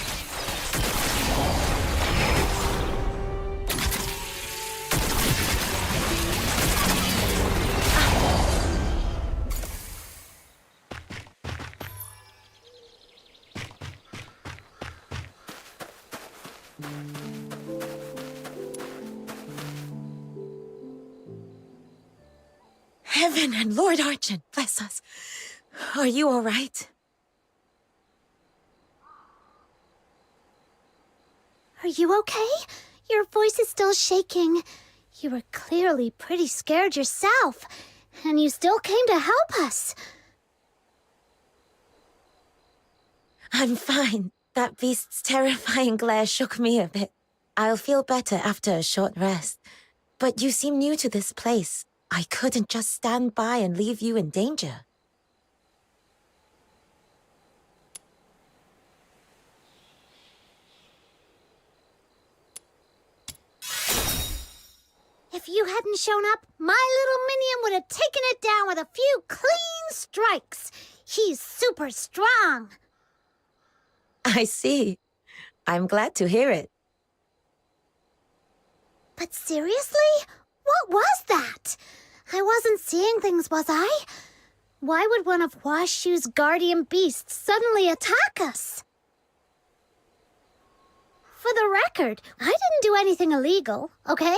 I: Heaven and Lord Archon, bless us. Are you all right?
N: Are you okay? Your voice is still shaking. You were clearly pretty scared yourself, and you still came to help us.
I: I'm fine. That beast's terrifying glare shook me a bit. I'll feel better after a short rest. But you seem new to this place. I couldn't just stand by and leave you in danger.
N: If you hadn't shown up, my little minion would have taken it down with a few clean strikes. He's super strong.
I: I see. I'm glad to hear it.
N: But seriously? What was that? I wasn't seeing things, was I? Why would one of Huaxu's guardian beasts suddenly attack us? For the record, I didn't do anything illegal, okay?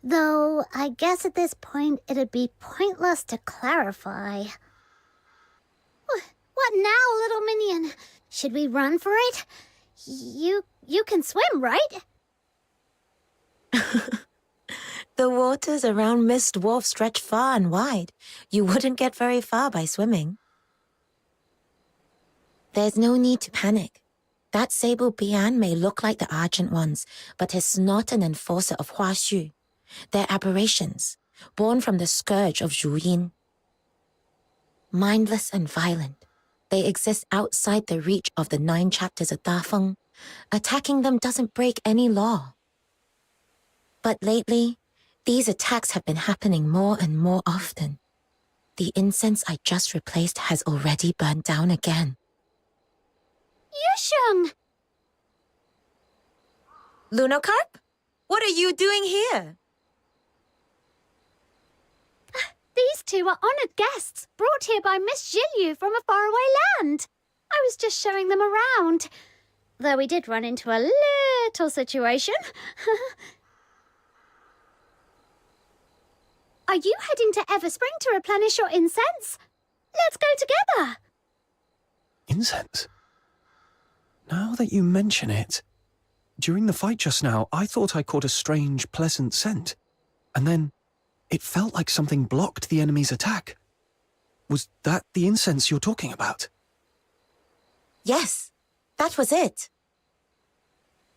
N: Though, I guess at this point it'd be pointless to clarify. What now, little minion? Should we run for it? You can swim, right?
I: The waters around Mistwolf stretch far and wide. You wouldn't get very far by swimming. There's no need to panic. That sable Bian may look like the Argent ones, but is not an enforcer of Huaxu. They're aberrations, born from the scourge of Zhuyin. Mindless and violent, they exist outside the reach of the 9 chapters of Dafeng. Attacking them doesn't break any law. But lately, these attacks have been happening more and more often. The incense I just replaced has already burned down again.
N: Yusheng!
I: Lunocarp? What are you doing here?
N: These two are honored guests, brought here by Miss Zhilyu from a faraway land. I was just showing them around. Though we did run into a little situation. Are you heading to Everspring to replenish your incense? Let's go together.
C: Incense? Now that you mention it, during the fight just now, I thought I caught a strange, pleasant scent. And then it felt like something blocked the enemy's attack. Was that the incense you're talking about?
I: Yes, that was it.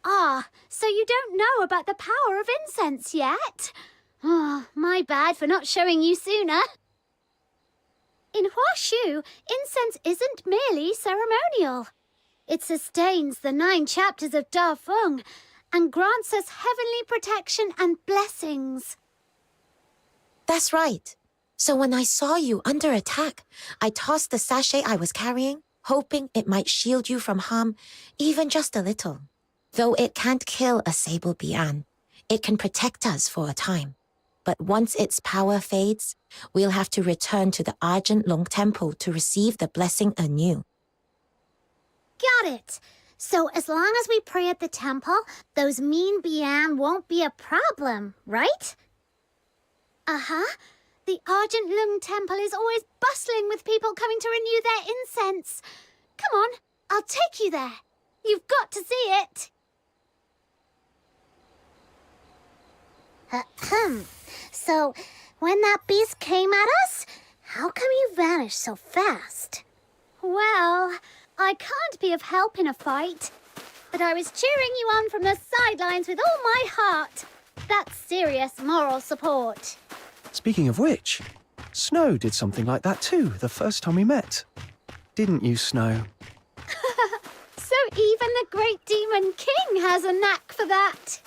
N: Ah, so you don't know about the power of incense yet? Oh, my bad for not showing you sooner. In Huaxu, incense isn't merely ceremonial. It sustains the 9 chapters of Dafeng and grants us heavenly protection and blessings.
I: That's right. So when I saw you under attack, I tossed the sachet I was carrying, hoping it might shield you from harm, even just a little. Though it can't kill a Sable Bian, it can protect us for a time. But once its power fades, we'll have to return to the Argent Long Temple to receive the blessing anew.
N: Got it. So as long as we pray at the temple, those mean Bian won't be a problem, right? Uh-huh. The Argent Lung Temple is always bustling with people coming to renew their incense. Come on, I'll take you there. You've got to see it.
D: So, When that beast came at us? How come you vanished so fast?
N: Well, I can't be of help in a fight, but I was cheering you on from the sidelines with all my heart. That's serious moral support.
C: Speaking of which, Snow did something like that too the first time we met. Didn't you, Snow?
N: So even the great demon king has a knack for that.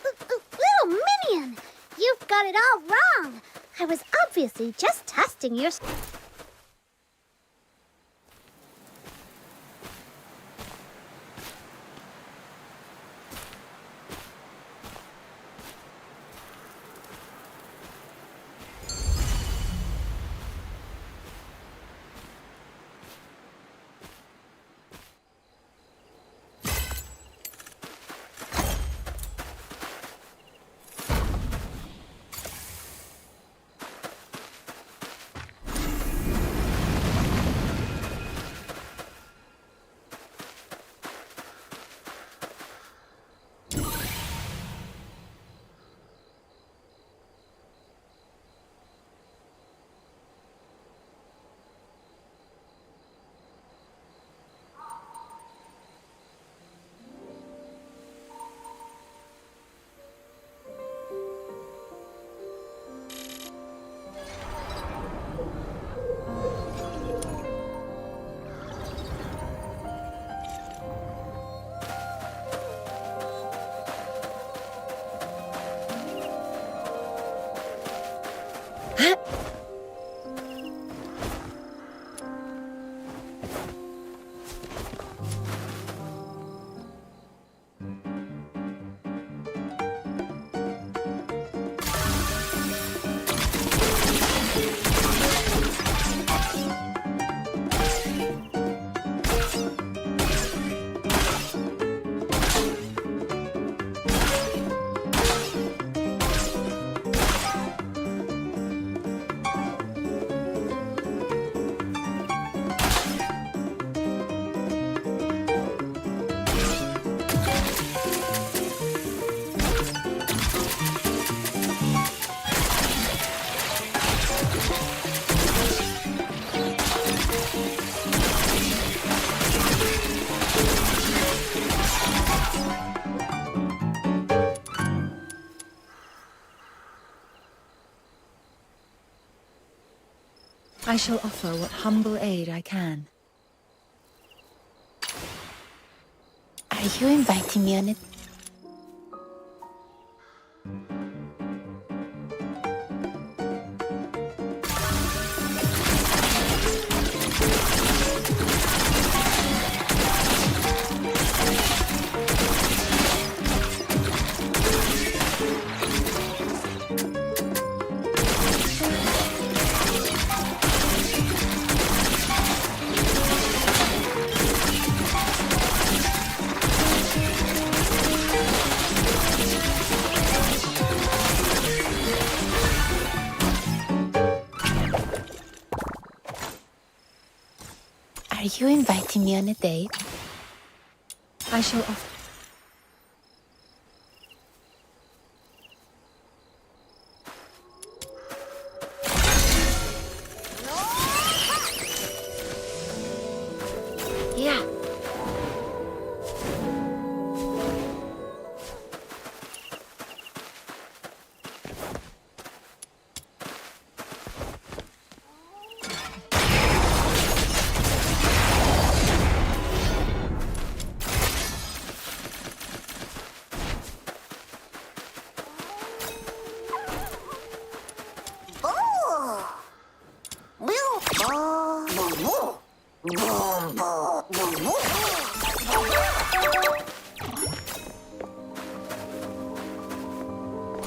D: Little minion, you've got it all wrong. I was obviously just testing your...
B: I shall offer what humble aid I can.
P: Are you inviting me on it? Are you inviting me on a date?
B: I shall offer...
N: Yeah.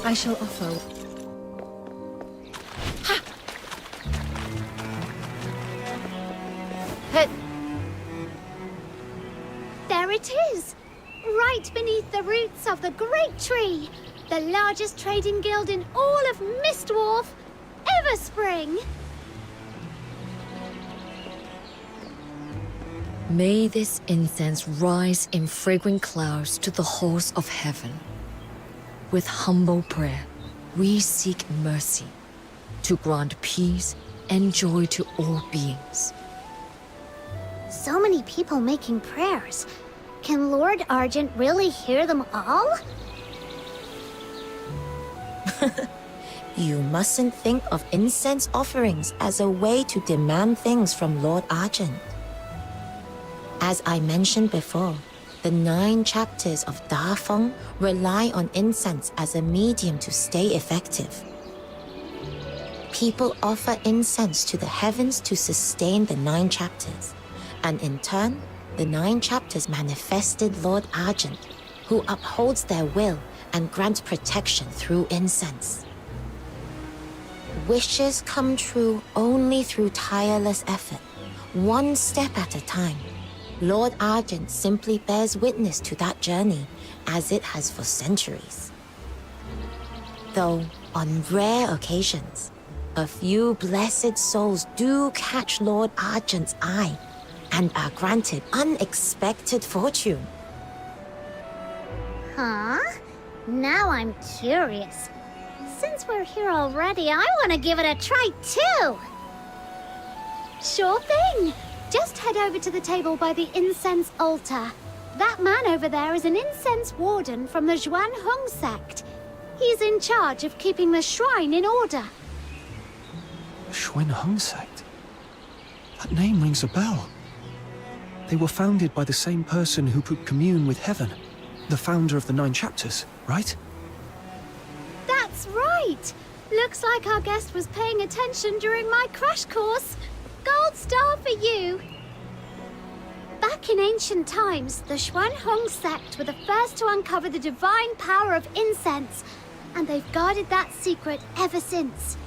B: I shall offer...
N: There it is! Right beneath the roots of the great tree! The largest trading guild in all of Mistwolf, Everspring!
I: May this incense rise in fragrant clouds to the halls of heaven. With humble prayer, we seek mercy to grant peace and joy to all beings.
D: So many people making prayers. Can Lord Argent really hear them all?
Q: You mustn't think of incense offerings as a way to demand things from Lord Argent. As I mentioned before, the 9 chapters of Da Feng rely on incense as a medium to stay effective. People offer incense to the heavens to sustain the 9 chapters, and in turn, the 9 chapters manifested Lord Argent, who upholds their will and grants protection through incense. Wishes come true only through tireless effort, one step at a time. Lord Argent simply bears witness to that journey, as it has for centuries. Though, on rare occasions, a few blessed souls do catch Lord Argent's eye and are granted unexpected fortune.
D: Huh? Now I'm curious. Since we're here already, I want to give it a try too!
N: Sure thing! Just head over to the table by the incense altar. That man over there is an incense warden from the Zhuan Hong sect. He's in charge of keeping the shrine in order.
C: Xuan Hung sect? That name rings a bell. They were founded by the same person who could commune with heaven, the founder of the 9 chapters, right?
N: That's right! Looks like our guest was paying attention during my crash course. Gold star for you! Back in ancient times, the Xuan Hong sect were the first to uncover the divine power of incense, and they've guarded that secret ever since.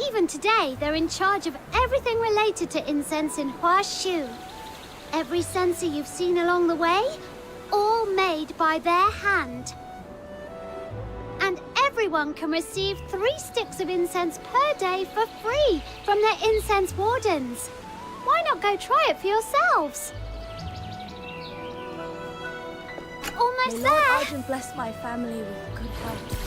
N: Even today, they're in charge of everything related to incense in Huaxu. Every censer you've seen along the way, all made by their hand. And everyone can receive 3 sticks of incense per day for free from their incense wardens. Why not go try it for yourselves? Almost
G: May
N: there!
G: Lord Argent bless my family with good health.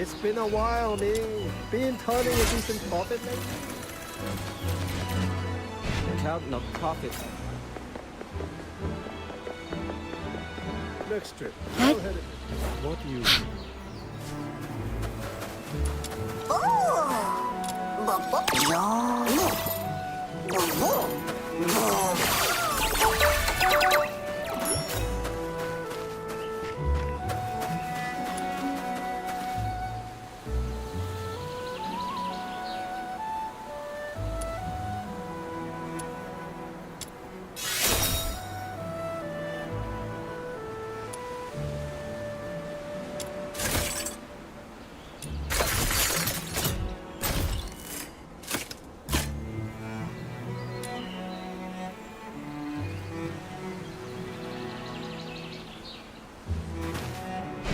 K: It's been a while, me. Been turning a decent profit lately? Count not profit. Next trip. What do you think?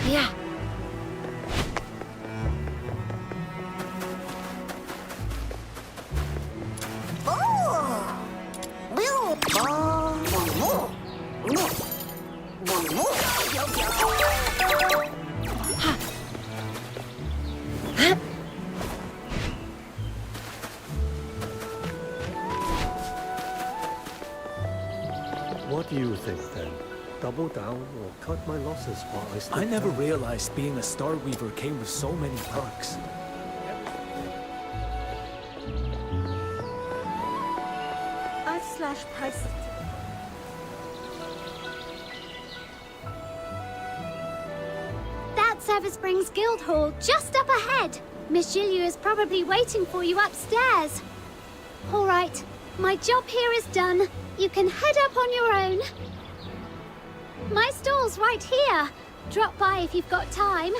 N: Yeah.
K: What do you think then? Double down or cut my losses while I still
R: I never
K: can?
R: realized being a Star Weaver came with so many perks.
G: /price.
N: That Service Springs Guild Hall, just up ahead. Miss Jilliu is probably waiting for you upstairs. All right, my job here is done. You can head up on your own. My stall's right here. Drop by if you've got time.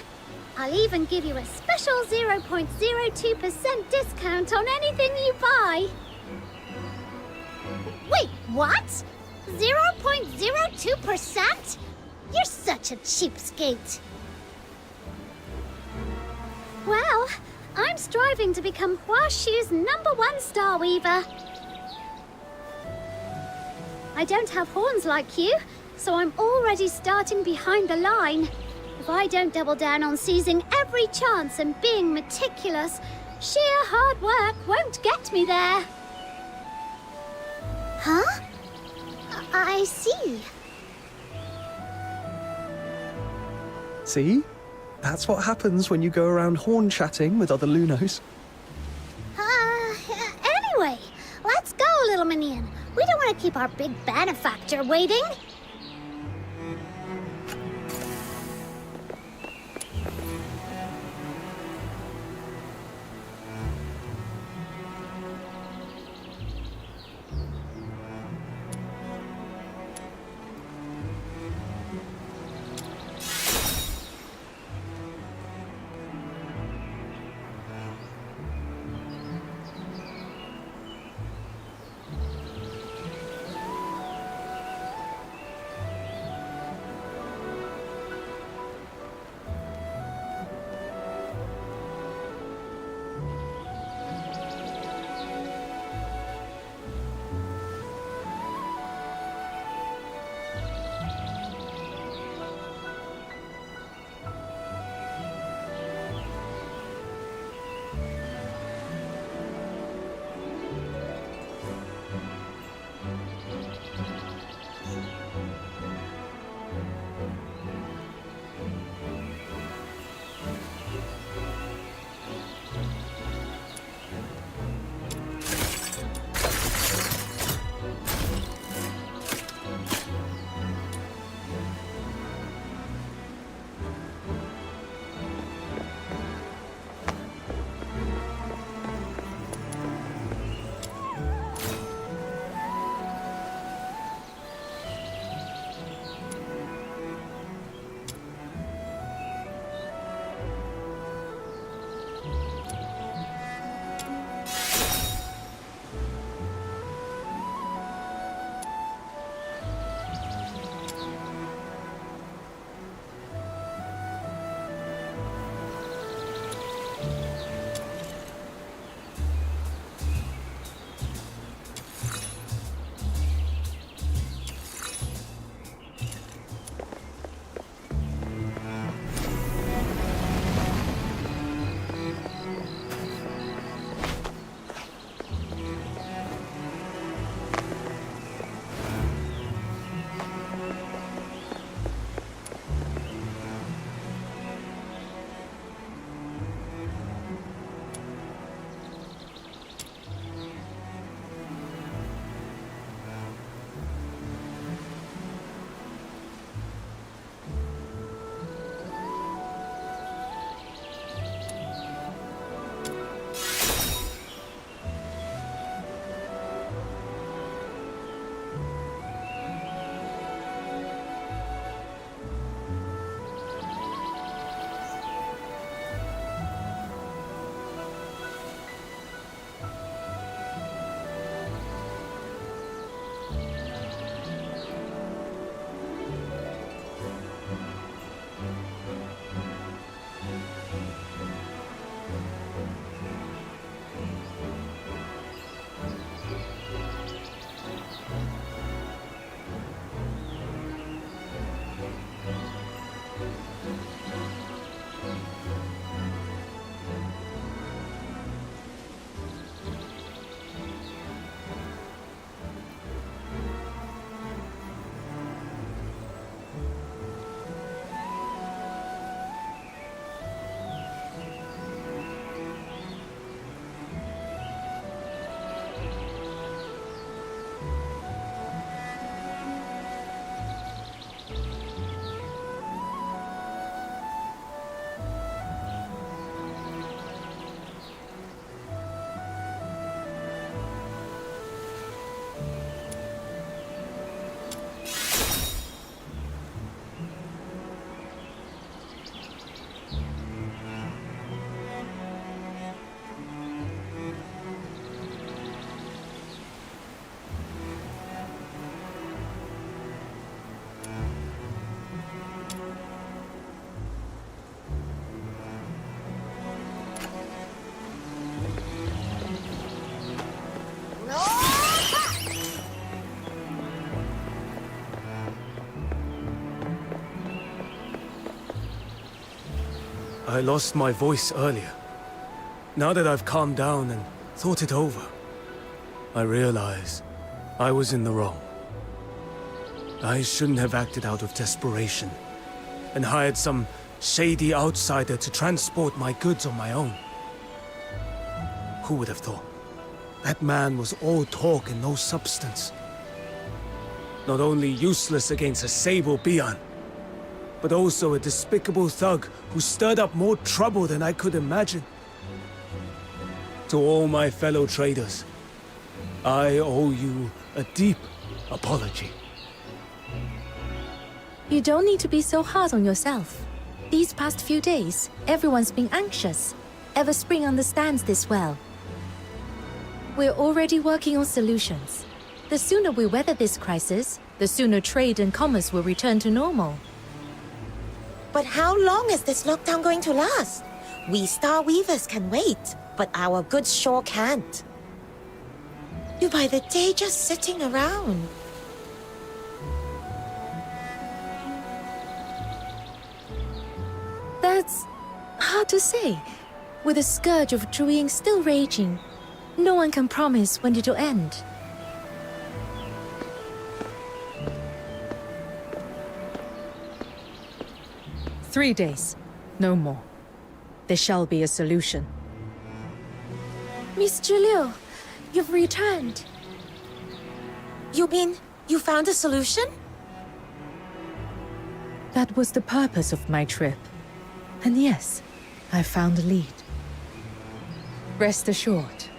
N: I'll even give you a special 0.02% discount on anything you buy.
D: Wait, what? 0.02%? You're such a cheapskate.
N: Well, I'm striving to become Huaxu's #1 star weaver. I don't have horns like you, so I'm already starting behind the line. If I don't double down on seizing every chance and being meticulous, sheer hard work won't get me there.
D: Huh? I see.
C: See? That's what happens when you go around horn chatting with other Lunos.
D: Anyway, let's go, little minion. We don't want to keep our big benefactor waiting.
L: I lost my voice earlier. Now that I've calmed down and thought it over, I realize I was in the wrong. I shouldn't have acted out of desperation and hired some shady outsider to transport my goods on my own. Who would have thought? That man was all talk and no substance. Not only useless against a sable Bian, but also a despicable thug who stirred up more trouble than I could imagine. To all my fellow traders, I owe you a deep apology.
I: You don't need to be so hard on yourself. These past few days, everyone's been anxious. Everspring understands this well. We're already working on solutions. The sooner we weather this crisis, the sooner trade and commerce will return to normal.
Q: But how long is this lockdown going to last? We Star Weavers can wait, but our goods sure can't. You by the day just sitting around.
I: That's hard to say. With the scourge of Zhuying still raging, no one can promise when it'll end. "3 days, no more. There shall be a solution."
G: Miss Julio, you've returned.
Q: You mean you found a solution?
I: That was the purpose of my trip. And yes, I found a lead. Rest assured,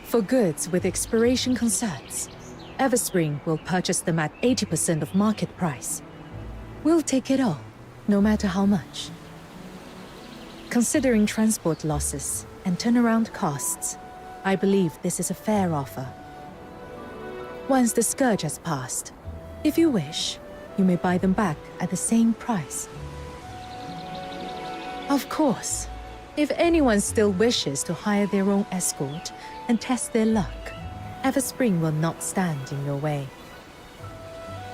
I: for goods with expiration concerns, Everspring will purchase them at 80% of market price. We'll take it all, no matter how much. Considering transport losses and turnaround costs, I believe this is a fair offer. Once the scourge has passed, if you wish, you may buy them back at the same price. Of course, if anyone still wishes to hire their own escort and test their luck, Everspring will not stand in your way.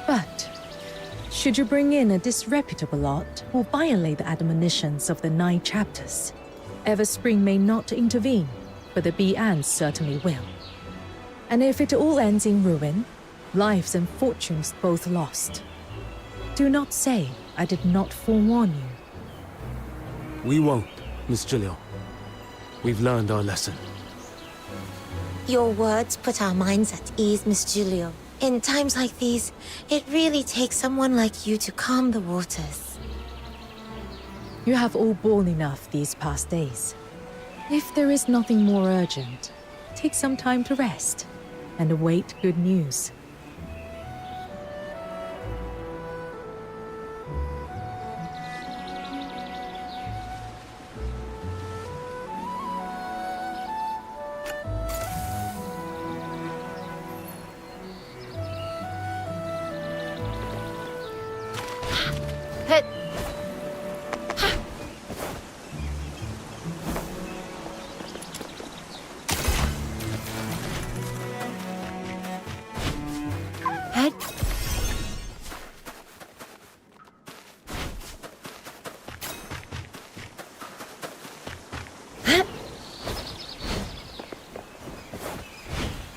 I: But should you bring in a disreputable lot or violate the admonitions of the 9 chapters, Everspring may not intervene, but the Bian certainly will. And if it all ends in ruin, lives and fortunes both lost, do not say I did not forewarn you.
L: We won't, Miss Julio. We've learned our lesson.
Q: Your words put our minds at ease, Miss Julio. In times like these, it really takes someone like you to calm the waters.
I: You have all borne enough these past days. If there is nothing more urgent, take some time to rest and await good news.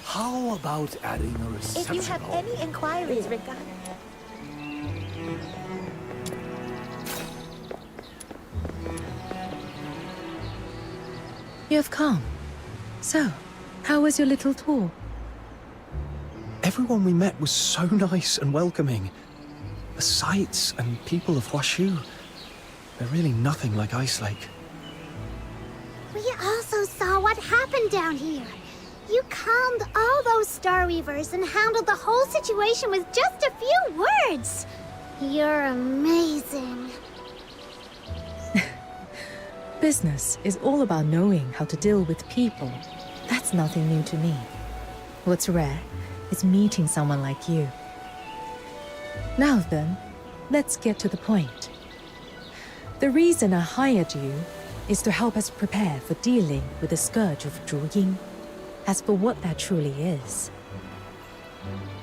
O: How about adding a reception?
Q: If you have any inquiries regarding...
I: You have come. So, how was your little tour?
C: Everyone we met was so nice and welcoming. The sights and people of Huaxu, they're really nothing like Ice Lake.
N: We also saw what happened down here. You calmed all those Star Weavers and handled the whole situation with just a few words. You're amazing.
I: Business is all about knowing how to deal with people. That's nothing new to me. What's rare is meeting someone like you. Now then, let's get to the point. The reason I hired you is to help us prepare for dealing with the scourge of Zhuying. As for what that truly is...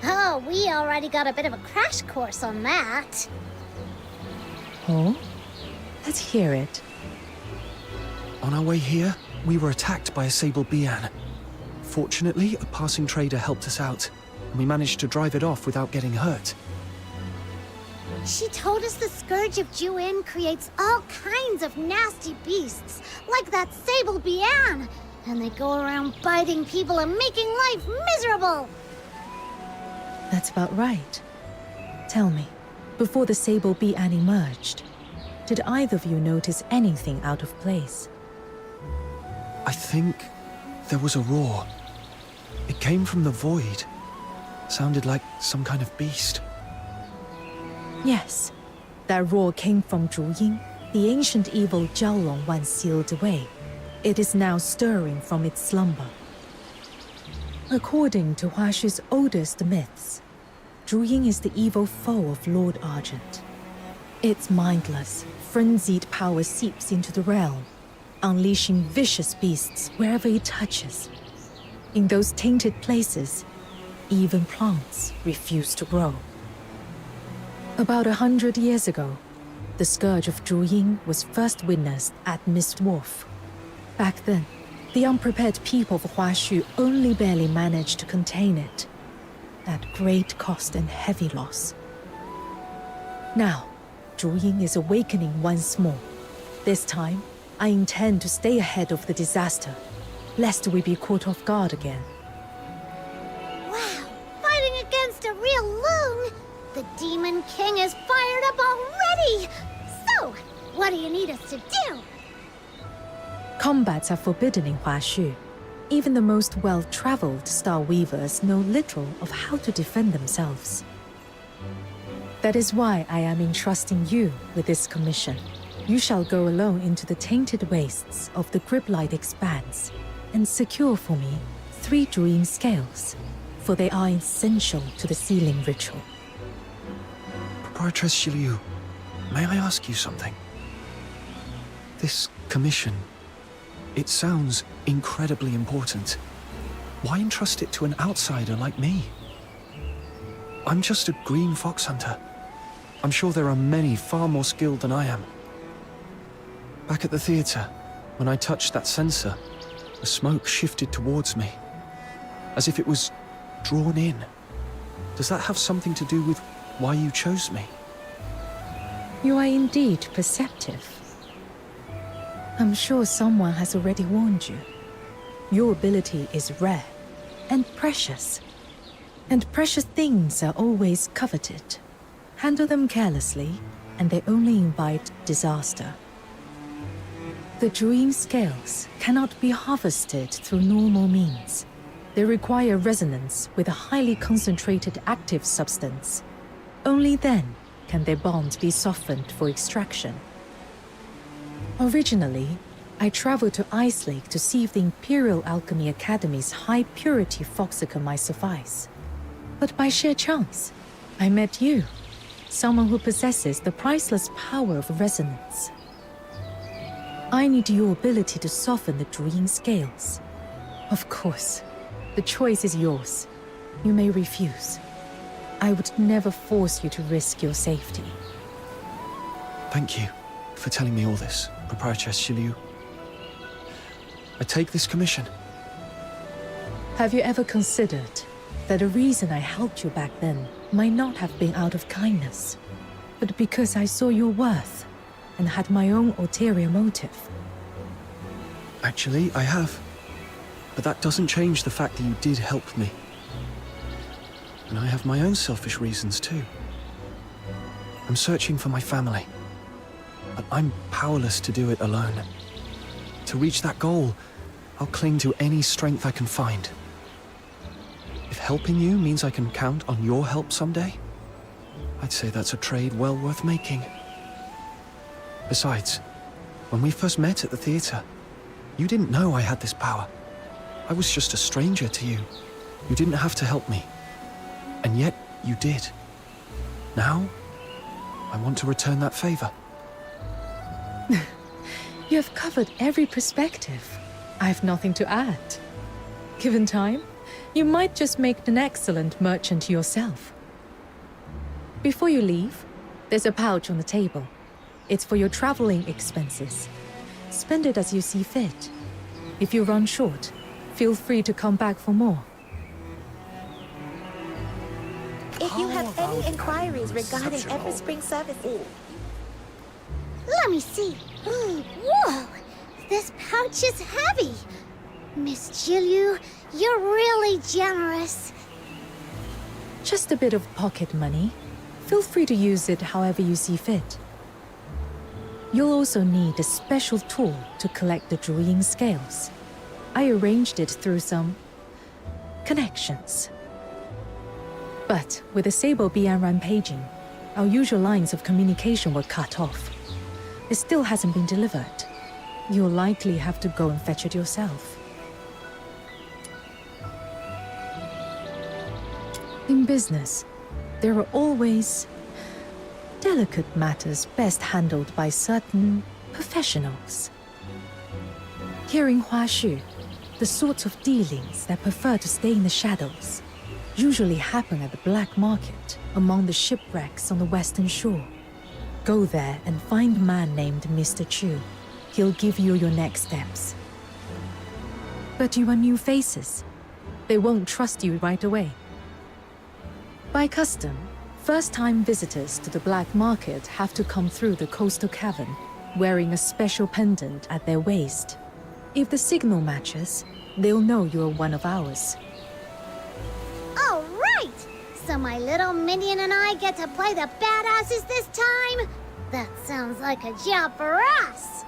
N: Oh, we already got a bit of a crash course on that.
I: Oh? Let's hear it.
C: On our way here, we were attacked by a sable Bian. Fortunately, a passing trader helped us out, and we managed to drive it off without getting hurt.
D: She told us the Scourge of Duet creates all kinds of nasty beasts, like that sable Bian, and they go around biting people and making life miserable.
I: That's about right. Tell me, before the sable Bian emerged, did either of you notice anything out of place?
C: I think there was a roar. It came from the void. Sounded like some kind of beast.
I: Yes, that roar came from Zhu, the ancient evil Zhaolong once sealed away. It is now stirring from its slumber. According to Huaxu's oldest myths, Zhu is the evil foe of Lord Argent. Its mindless, frenzied power seeps into the realm, unleashing vicious beasts wherever it touches. In those tainted places, even plants refuse to grow. About 100 years ago, the scourge of Zhu was first witnessed at Mist Wolf. Back then, the unprepared people of Huaxu only barely managed to contain it, at great cost and heavy loss. Now, Zhu is awakening once more. This time, I intend to stay ahead of the disaster, lest we be caught off guard again.
D: Wow, fighting against a real loon! The Demon King is fired up already! So, what do you need us to do?
I: Combats are forbidden in Huaxu. Even the most well-traveled Star Weavers know little of how to defend themselves. That is why I am entrusting you with this commission. You shall go alone into the tainted wastes of the Griblight Expanse and secure for me 3 Zhu scales, for they are essential to the sealing ritual.
C: Proprietress Xiliu, may I ask you something? This commission, it sounds incredibly important. Why entrust it to an outsider like me? I'm just a green fox hunter. I'm sure there are many far more skilled than I am. Back at the theater, when I touched that sensor, the smoke shifted towards me, as if it was drawn in. Does that have something to do with why you chose me?
I: You are indeed perceptive. I'm sure someone has already warned you. Your ability is rare and precious. And precious things are always coveted. Handle them carelessly, and they only invite disaster. The Zhu scales cannot be harvested through normal means. They require resonance with a highly concentrated active substance. Only then can their bonds be softened for extraction. Originally, I traveled to Ice Lake to see if the Imperial Alchemy Academy's high-purity foxicum might suffice. But by sheer chance, I met you, someone who possesses the priceless power of resonance. I need your ability to soften the Zhu scales. Of course, the choice is yours. You may refuse. I would never force you to risk your safety.
C: Thank you for telling me all this, Proprietress Xiliu. I take this commission.
I: Have you ever considered that the reason I helped you back then might not have been out of kindness, but because I saw your worth and had my own ulterior motive?
C: Actually, I have. But that doesn't change the fact that you did help me. And I have my own selfish reasons too. I'm searching for my family. But I'm powerless to do it alone. To reach that goal, I'll cling to any strength I can find. If helping you means I can count on your help someday, I'd say that's a trade well worth making. Besides, when we first met at the theater, you didn't know I had this power. I was just a stranger to you. You didn't have to help me. And yet, you did. Now, I want to return that favor.
I: You have covered every perspective. I have nothing to add. Given time, you might just make an excellent merchant yourself. Before you leave, there's a pouch on the table. It's for your traveling expenses. spend it as you see fit. If you run short, feel free to come back for more.
Q: If you have any inquiries regarding Everspring services...
D: Let me see. Whoa! This pouch is heavy. Miss Jilyu, you're really generous.
I: Just a bit of pocket money. Feel free to use it however you see fit. You'll also need a special tool to collect the Druiding scales. I arranged it through some connections. But with the Sable Bian rampaging, our usual lines of communication were cut off. It still hasn't been delivered. You'll likely have to go and fetch it yourself. In business, there are always delicate matters best handled by certain professionals. Here in Huaxu, the sorts of dealings that prefer to stay in the shadows usually happen at the black market among the shipwrecks on the western shore. Go there and find a man named Mr. Chu. He'll give you your next steps. But you are new faces. They won't trust you right away. By custom, first-time visitors to the black market have to come through the coastal cavern, wearing a special pendant at their waist. If the signal matches, they'll know you're one of ours.
D: All right! So my little minion and I get to play the badasses this time? That sounds like a job for us!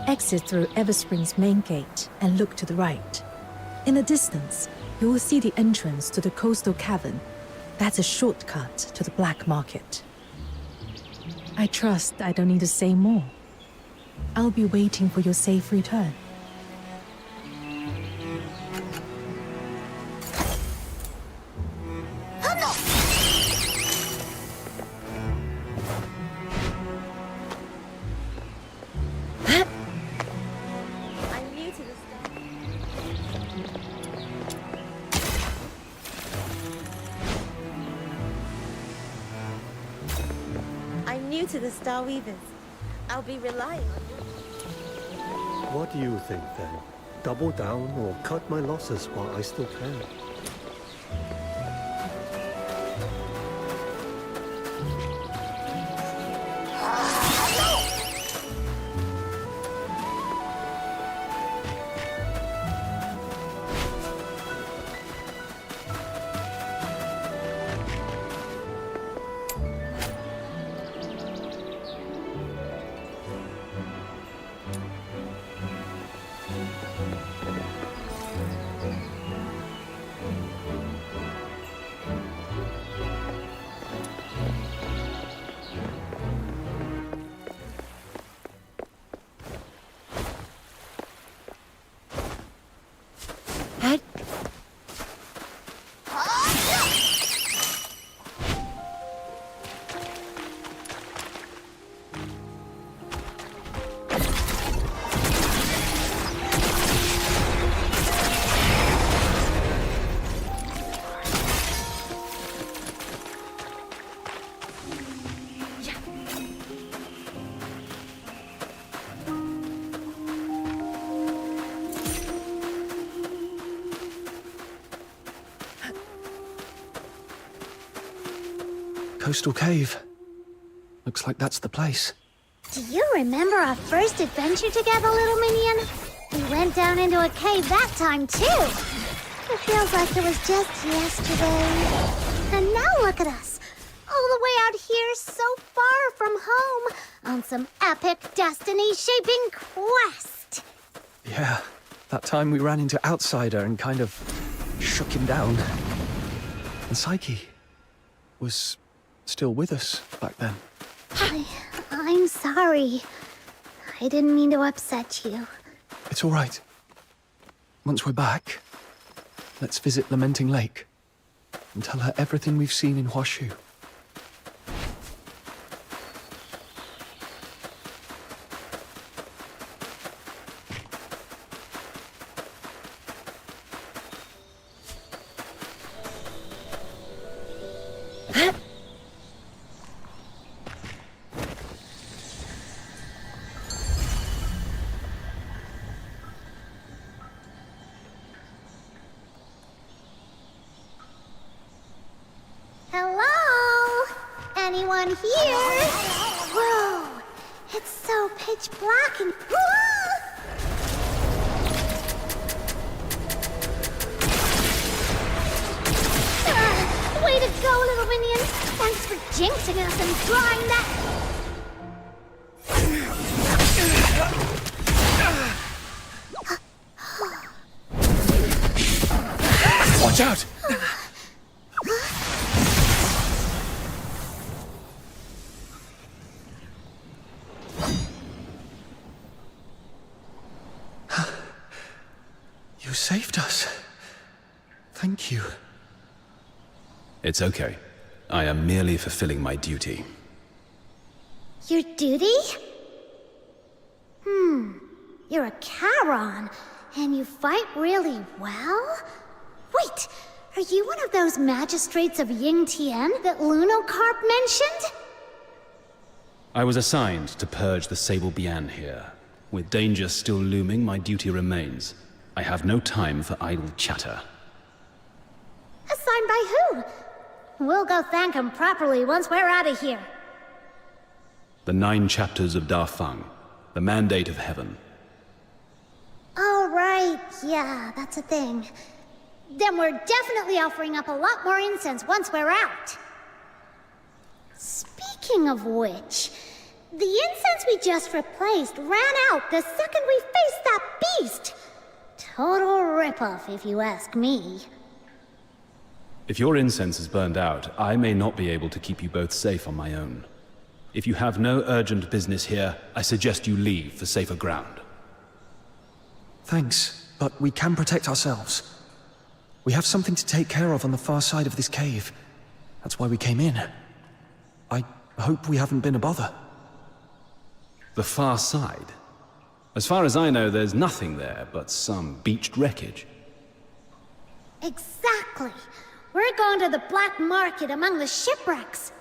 I: Exit through Everspring's main gate and look to the right. In the distance, you will see the entrance to the coastal cavern. That's a shortcut to the black market. I trust I don't need to say more. I'll be waiting for your safe return.
Q: I'm new to the Star Weavers. I'll be relying on you.
K: What do you think then? Double down or cut my losses while I still can?
C: Coastal cave. Looks like that's the place.
D: Do you remember our first adventure together, little minion? We went down into a cave that time, too. It feels like it was just yesterday. And now look at us, all the way out here so far from home, on some epic destiny-shaping quest.
C: Yeah, that time we ran into Outsider and kind of shook him down. And Psyche was still with us back then.
D: I'm sorry. I didn't mean to upset you.
C: It's all right. Once we're back, let's visit Lamenting Lake and tell her everything we've seen in Huaxu.
D: on here. Whoa, it's so pitch black and... Way to go, little minion! Thanks for jinxing us and drawing that...
C: Watch out! You saved us. Thank you.
A: It's okay. I am merely fulfilling my duty.
D: Your duty? You're a Charon, and you fight really well? Wait, are you one of those magistrates of Yingtian that Lunocarp mentioned?
A: I was assigned to purge the Sable Bian here. With danger still looming, my duty remains. I have no time for idle chatter.
D: Assigned by who? We'll go thank him properly once we're out of here.
A: The 9 chapters of Dafeng, the mandate of heaven.
D: Oh, right. Yeah, that's a thing. Then we're definitely offering up a lot more incense once we're out. Speaking of which, the incense we just replaced ran out the second we faced that beast. Total ripoff, if you ask me.
A: If your incense is burned out, I may not be able to keep you both safe on my own. If you have no urgent business here, I suggest you leave for safer ground.
C: Thanks, but we can protect ourselves. We have something to take care of on the far side of this cave. That's why we came in. I hope we haven't been a bother.
A: The far side? As far as I know, there's nothing there but some beached wreckage.
D: Exactly. We're going to the black market among the shipwrecks.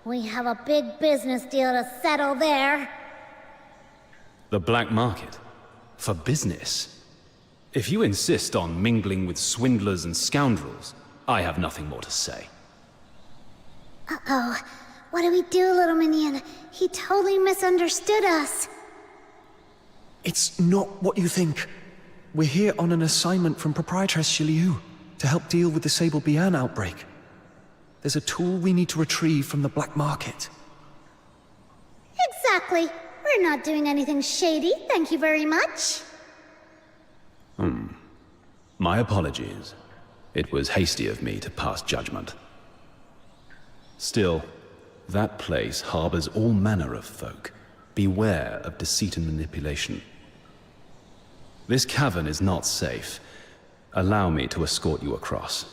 D: We have a big business deal to settle there.
A: The black market? For business? If you insist on mingling with swindlers and scoundrels, I have nothing more to say.
D: Uh-oh. What do we do, little minion? He totally misunderstood us.
C: It's not what you think. We're here on an assignment from Proprietress Shiliu to help deal with the Sable Bian outbreak. There's a tool we need to retrieve from the black market.
D: Exactly. We're not doing anything shady, thank you very much.
A: My apologies. It was hasty of me to pass judgment. Still, that place harbors all manner of folk. Beware of deceit and manipulation. This cavern is not safe. Allow me to escort you across.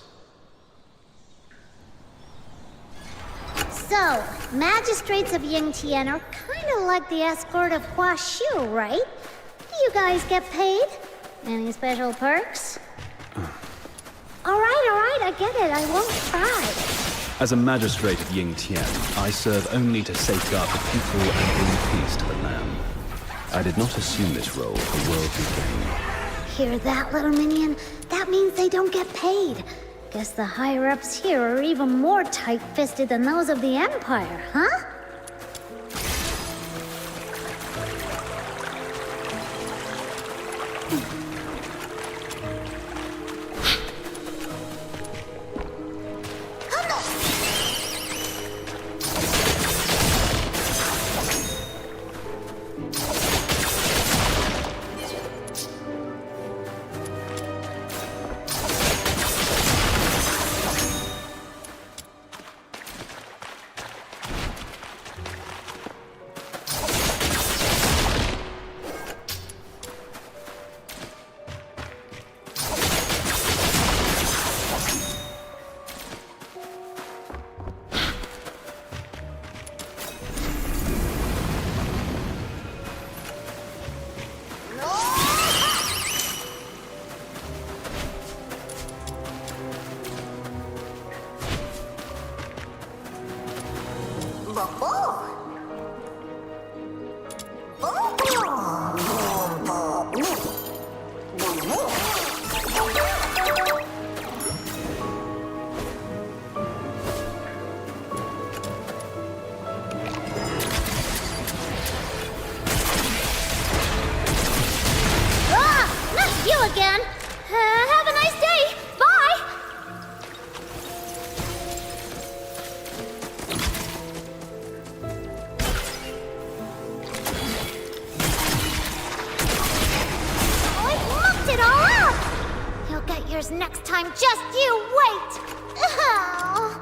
D: So, magistrates of Yingtian are kind of like the escort of Huaxu, right? Do you guys get paid? Any special perks? All right, I get it. I won't try.
A: As a magistrate of Yingtian, I serve only to safeguard the people and bring peace to the land. I did not assume this role for worldly gain.
D: Hear that, little minion? That means they don't get paid. Guess the higher-ups here are even more tight-fisted than those of the Empire, huh?
N: again. Have a nice day. Bye. I mucked it all up. You'll get yours next time. Just you wait. Oh.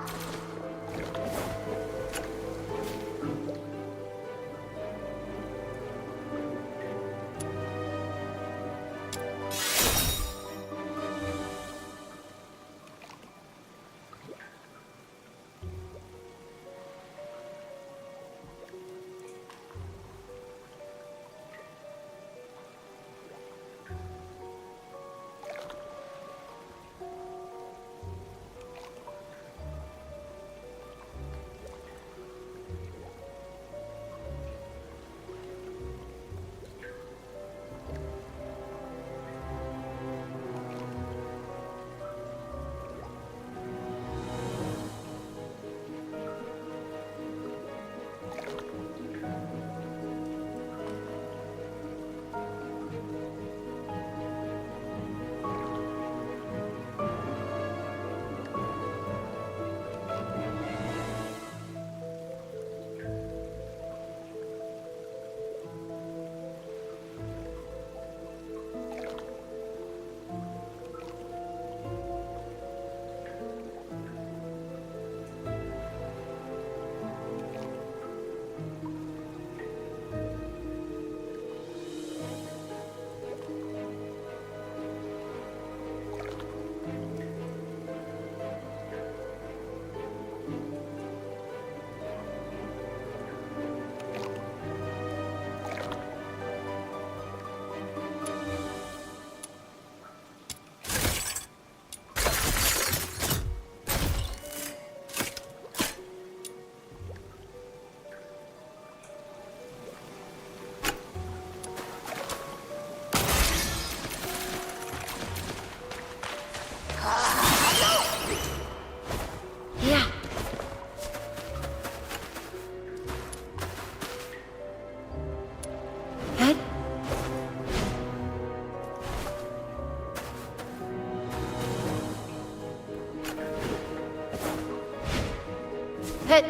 N: Hit.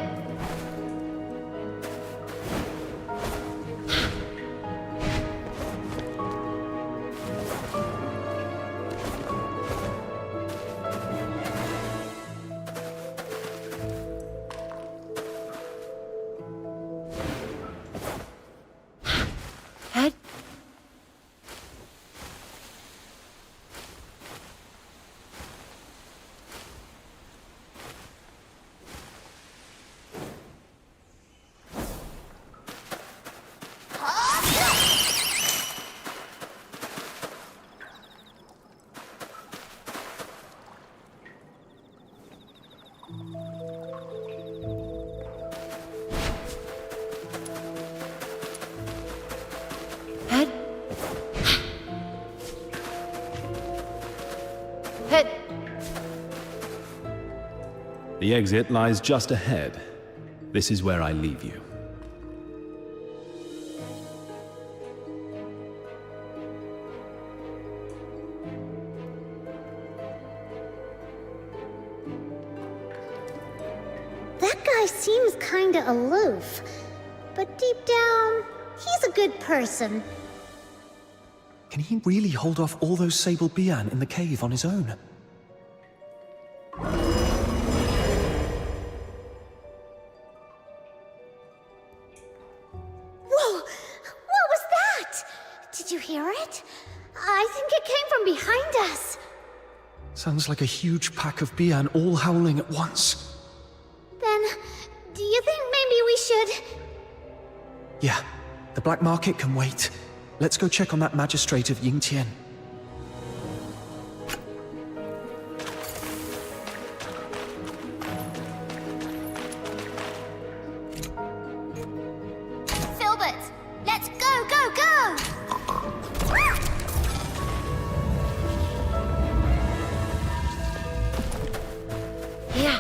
N: Head. Head. Head.
A: The exit lies just ahead. This is where I leave you.
D: That guy seems kinda aloof, but deep down, he's a good person.
C: Can he really hold off all those Sable Bian in the cave on his own?
D: Whoa! What was that? Did you hear it? I think it came from behind us.
C: Sounds like a huge pack of Bian all howling at once.
D: Then, do you think maybe we should...
C: Yeah, the black market can wait. Let's go check on that magistrate of Yingtian.
N: Filbert, let's go, go, go!
D: Yeah.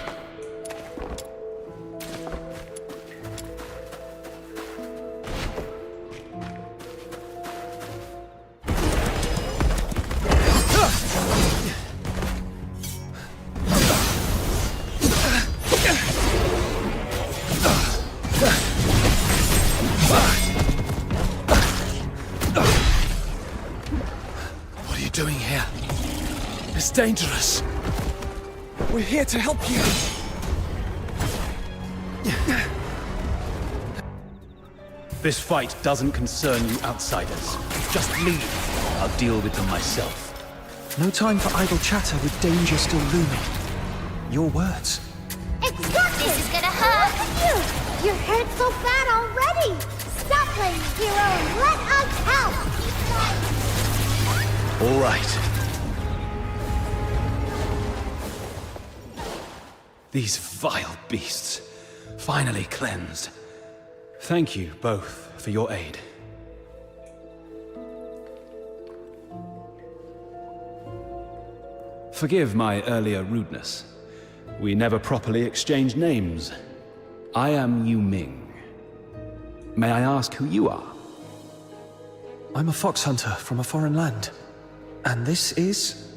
C: doing here? It's dangerous. We're here to help you.
A: This fight doesn't concern you outsiders. Just leave. I'll deal with them myself.
C: No time for idle chatter with danger still looming. Your words.
D: Exactly!
G: This is gonna hurt!
D: Look at you! You're hurt so bad already! Stop playing hero and let us help!
A: All right. These vile beasts, finally cleansed. Thank you both for your aid. Forgive my earlier rudeness. We never properly exchanged names. I am Yu Ming. May I ask who you are?
C: I'm a fox hunter from a foreign land. And this is...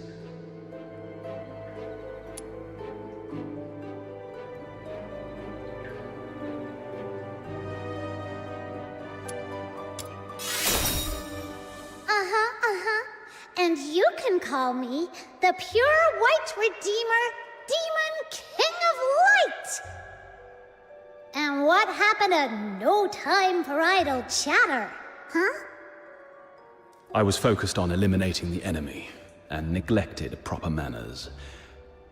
D: And you can call me the Pure White Redeemer, Demon King of Light! And what happened to no time for idle chatter, huh?
A: I was focused on eliminating the enemy and neglected proper manners.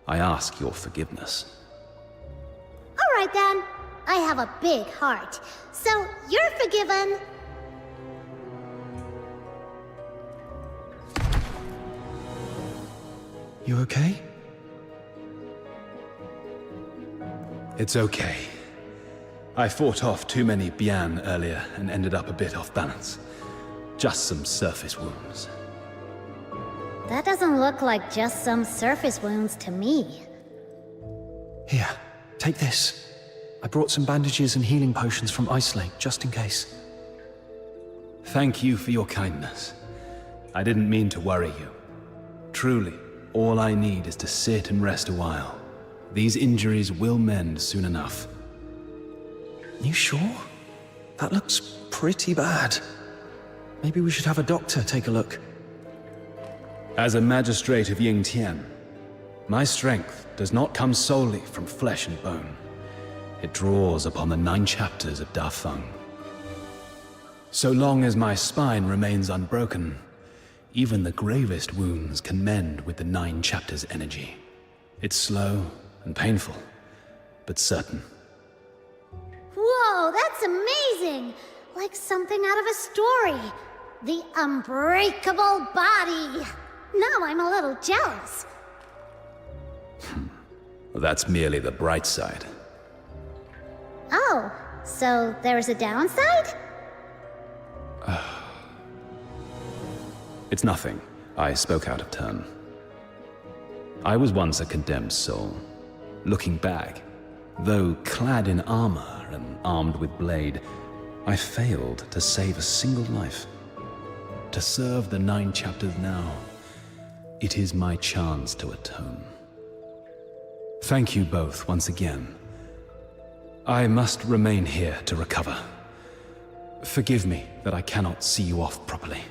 A: I ask your forgiveness.
D: All right then. I have a big heart, so you're forgiven.
C: You okay?
A: It's okay. I fought off too many Bian earlier and ended up a bit off balance. Just some surface wounds.
D: That doesn't look like just some surface wounds to me.
C: Here, take this. I brought some bandages and healing potions from Isolate, just in case.
A: Thank you for your kindness. I didn't mean to worry you. Truly, all I need is to sit and rest a while. These injuries will mend soon enough.
C: You sure? That looks pretty bad. Maybe we should have a doctor take a look.
A: As a magistrate of Yingtian, my strength does not come solely from flesh and bone. It draws upon the 9 chapters of Da Feng. So long as my spine remains unbroken, even the gravest wounds can mend with the 9 chapters' energy. It's slow and painful, but certain.
D: Whoa, that's amazing! Like something out of a story. The unbreakable body. Now I'm a little jealous.
A: That's merely the bright side.
D: Oh, so there's a downside?
A: It's nothing. I spoke out of turn. I was once a condemned soul. Looking back, though clad in armor and armed with blade, I failed to save a single life. To serve the 9 chapters now, it is my chance to atone. Thank you both once again. I must remain here to recover. Forgive me that I cannot see you off properly.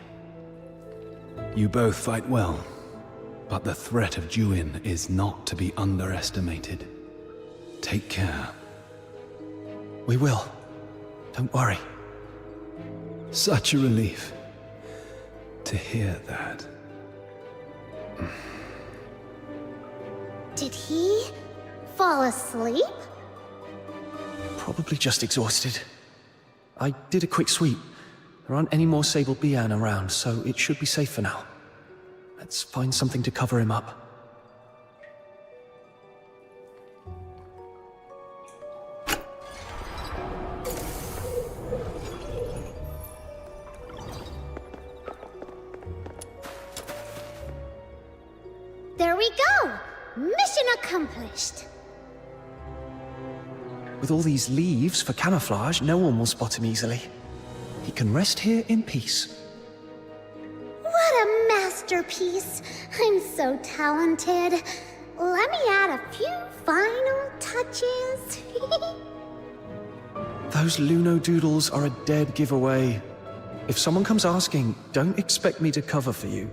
A: You both fight well, but the threat of Juin is not to be underestimated. Take care.
C: We will. Don't worry.
A: Such a relief to hear that.
D: Did he fall asleep?
C: Probably just exhausted. I did a quick sweep. There aren't any more sable Bian around, so it should be safe for now. Let's find something to cover him up.
D: There we go! Mission accomplished!
C: With all these leaves for camouflage, no one will spot him easily. He can rest here in peace.
D: What a masterpiece! I'm so talented. Let me add a few final touches.
C: Those Luno doodles are a dead giveaway. If someone comes asking, don't expect me to cover for you.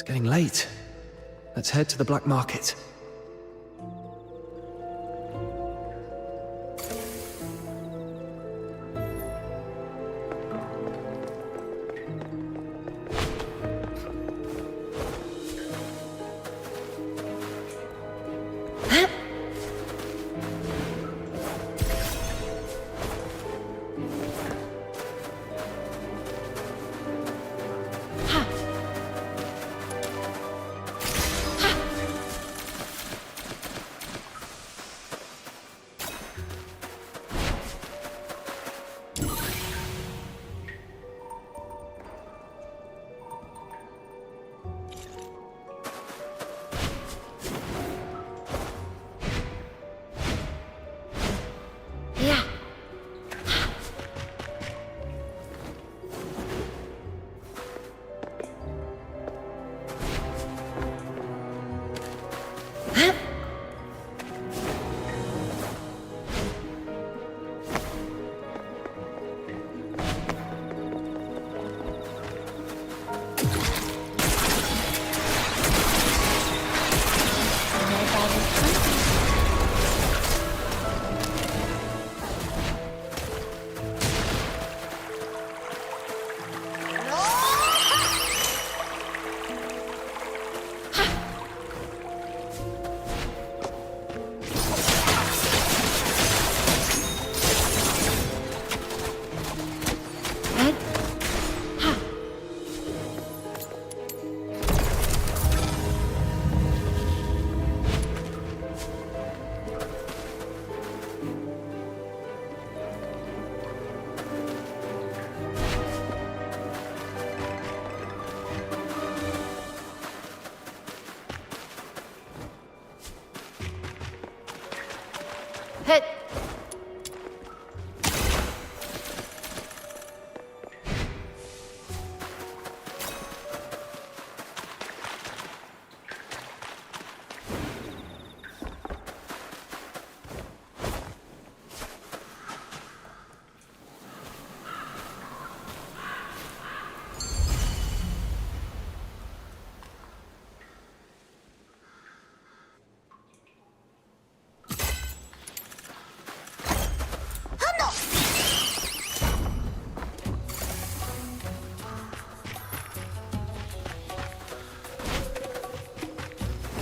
C: getting late. Let's head to the black market.
B: Hit!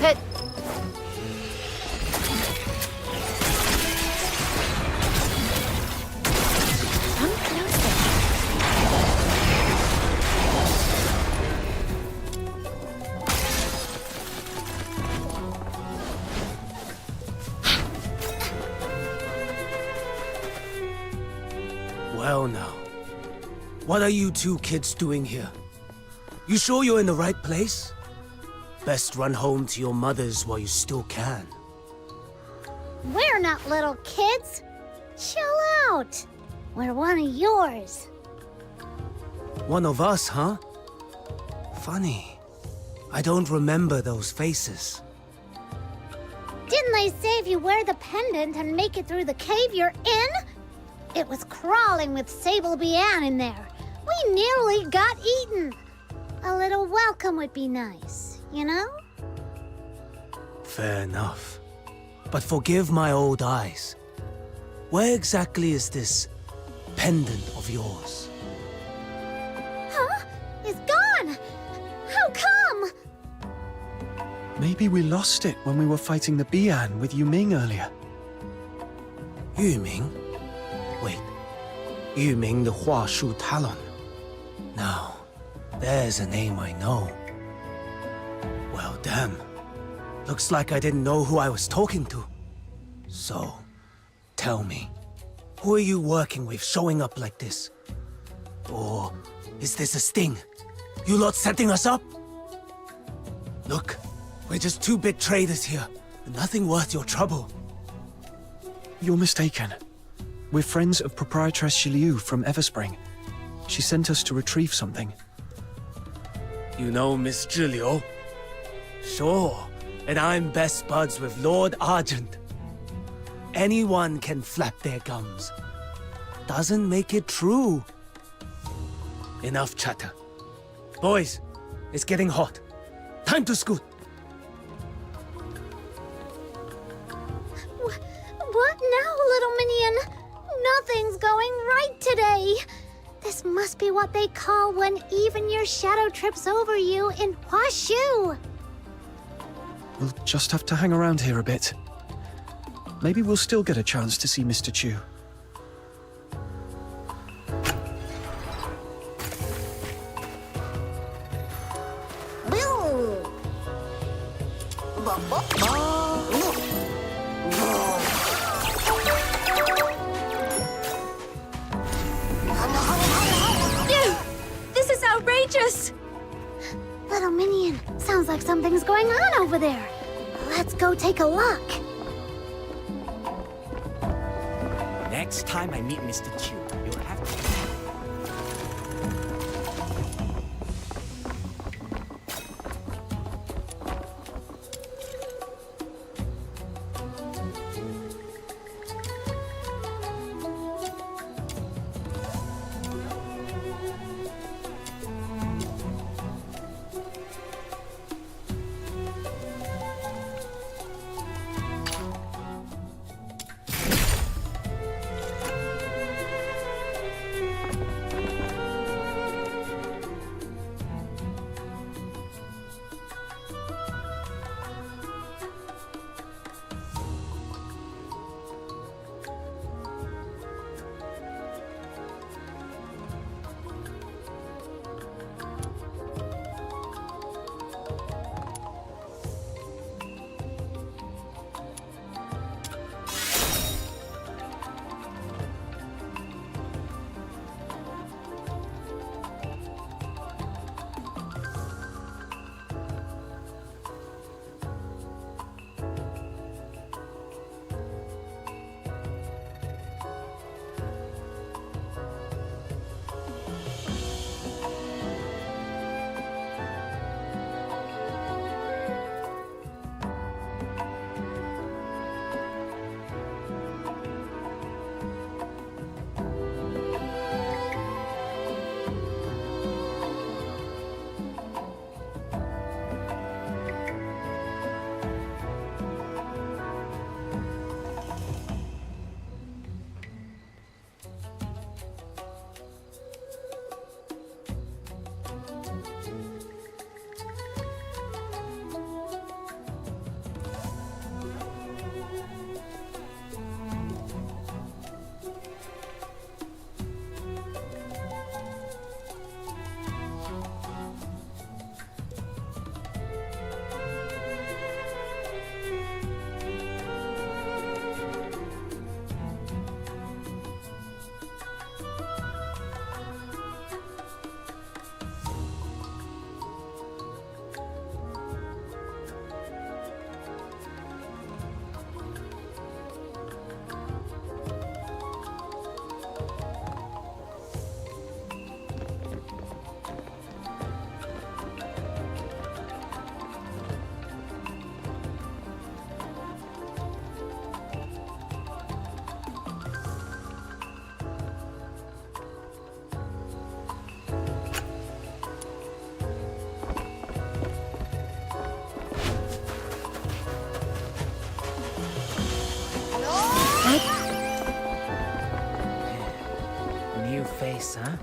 B: Hit!
G: Come closer.
L: Well now, what are you two kids doing here? You sure you're in the right place? Best run home to your mothers while you still can.
D: We're not little kids. Chill out. We're one of yours.
L: One of us, huh? Funny. I don't remember those faces.
D: Didn't they say if you wear the pendant and make it through the cave, you're in? It was crawling with Sable Bian in there. We nearly got eaten. A little welcome would be nice, you know?
L: Fair enough. But forgive my old eyes. Where exactly is this pendant of yours?
D: Huh? It's gone! How come?
C: Maybe we lost it when we were fighting the Bian with Yuming earlier.
L: Yuming? Wait. Yuming the Huaxu Talon. Now, there's a name I know. Well, damn. Looks like I didn't know who I was talking to. So, tell me, who are you working with showing up like this? Or is this a sting? You lot setting us up? Look, we're just two big traders here. Nothing worth your trouble.
C: You're mistaken. We're friends of Proprietress Shiliu from Everspring. She sent us to retrieve something.
L: You know Miss Zhiliu? Sure, and I'm best buds with Lord Argent. Anyone can flap their gums. Doesn't make it true. Enough chatter. Boys, it's getting hot. Time to scoot.
N: What now, little minion? Nothing's going right today. This must be what they call when even your shadow trips over you in Huaxu.
C: We'll just have to hang around here a bit. Maybe we'll still get a chance to see Mr. Chu.
G: This is outrageous!
N: Little minion, sounds like something's going on over there. Let's go take a look.
R: Next time I meet Mr. Chu, you'll have to...
J: New face, huh?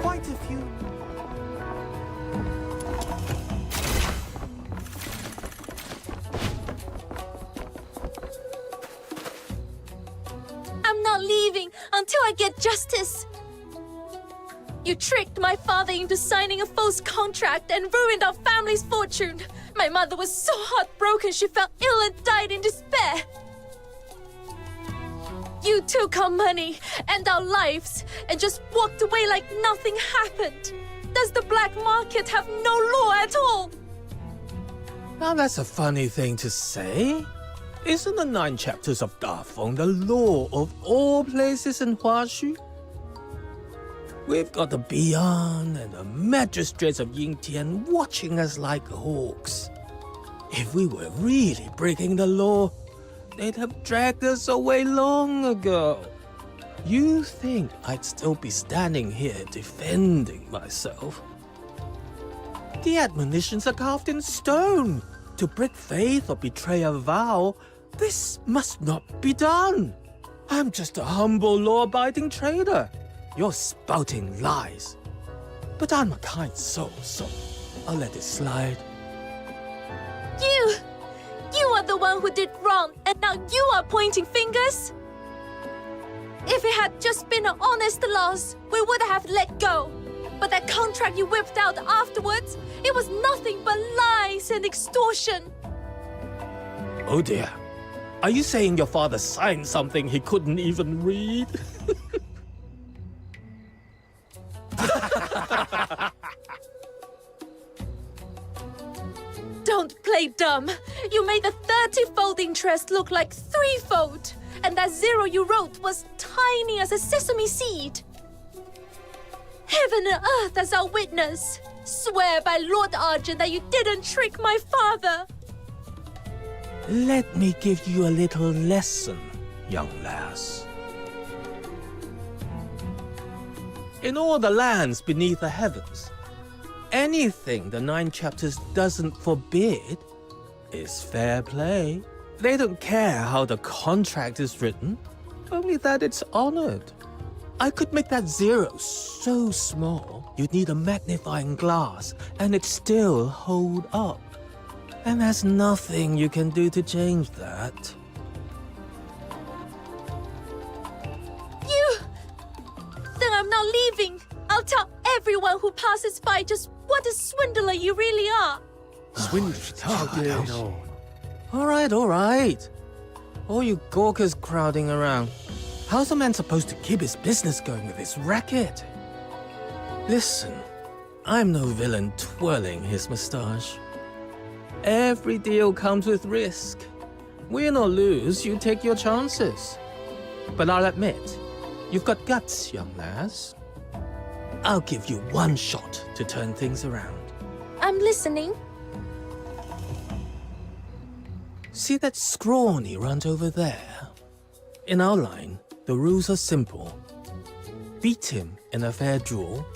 L: Quite a few.
G: I'm not leaving until I get justice. You tricked my father into signing a false contract and ruined our family's fortune. My mother was so heartbroken she fell ill and died in despair. You took our money and our lives and just walked away like nothing happened. Does the black market have no law at all?
S: Now that's a funny thing to say. Isn't the 9 chapters of Dafeng the law of all places in Huaxu? We've got the Beyond and the magistrates of Yingtian watching us like hawks. If we were really breaking the law, they'd have dragged us away long ago. You think I'd still be standing here defending myself? The admonitions are carved in stone. To break faith or betray a vow, this must not be done. I'm just a humble law-abiding trader. You're spouting lies. But I'm a kind soul, so I'll let it slide.
I: You are the one who did wrong, and now you are pointing fingers? If it had just been an honest loss, we would have let go. But that contract you whipped out afterwards, it was nothing but lies and extortion.
S: Oh dear. Are you saying your father signed something he couldn't even read?
I: Don't play dumb. You made the 30-fold interest look like 3-fold. And that zero you wrote was tiny as a sesame seed. Heaven and earth as our witness. Swear by Lord Argent that you didn't trick my father.
S: Let me give you a little lesson, young lass. In all the lands beneath the heavens, anything the 9 chapters doesn't forbid is fair play. They don't care how the contract is written, only that it's honored. I could make that zero so small, you'd need a magnifying glass, and it'd still hold up. And there's nothing you can do to change that.
I: Then I'm not leaving. I'll tell everyone who passes by just what a swindler you really are.
S: Swindler? All right. All you gawkers crowding around. How's a man supposed to keep his business going with this racket? Listen, I'm no villain twirling his moustache. Every deal comes with risk. Win or lose, you take your chances. But I'll admit, you've got guts, young lass. I'll give you one shot to turn things around.
I: I'm listening.
S: See that scrawny runt over there? In our line, the rules are simple. Beat him in a fair duel,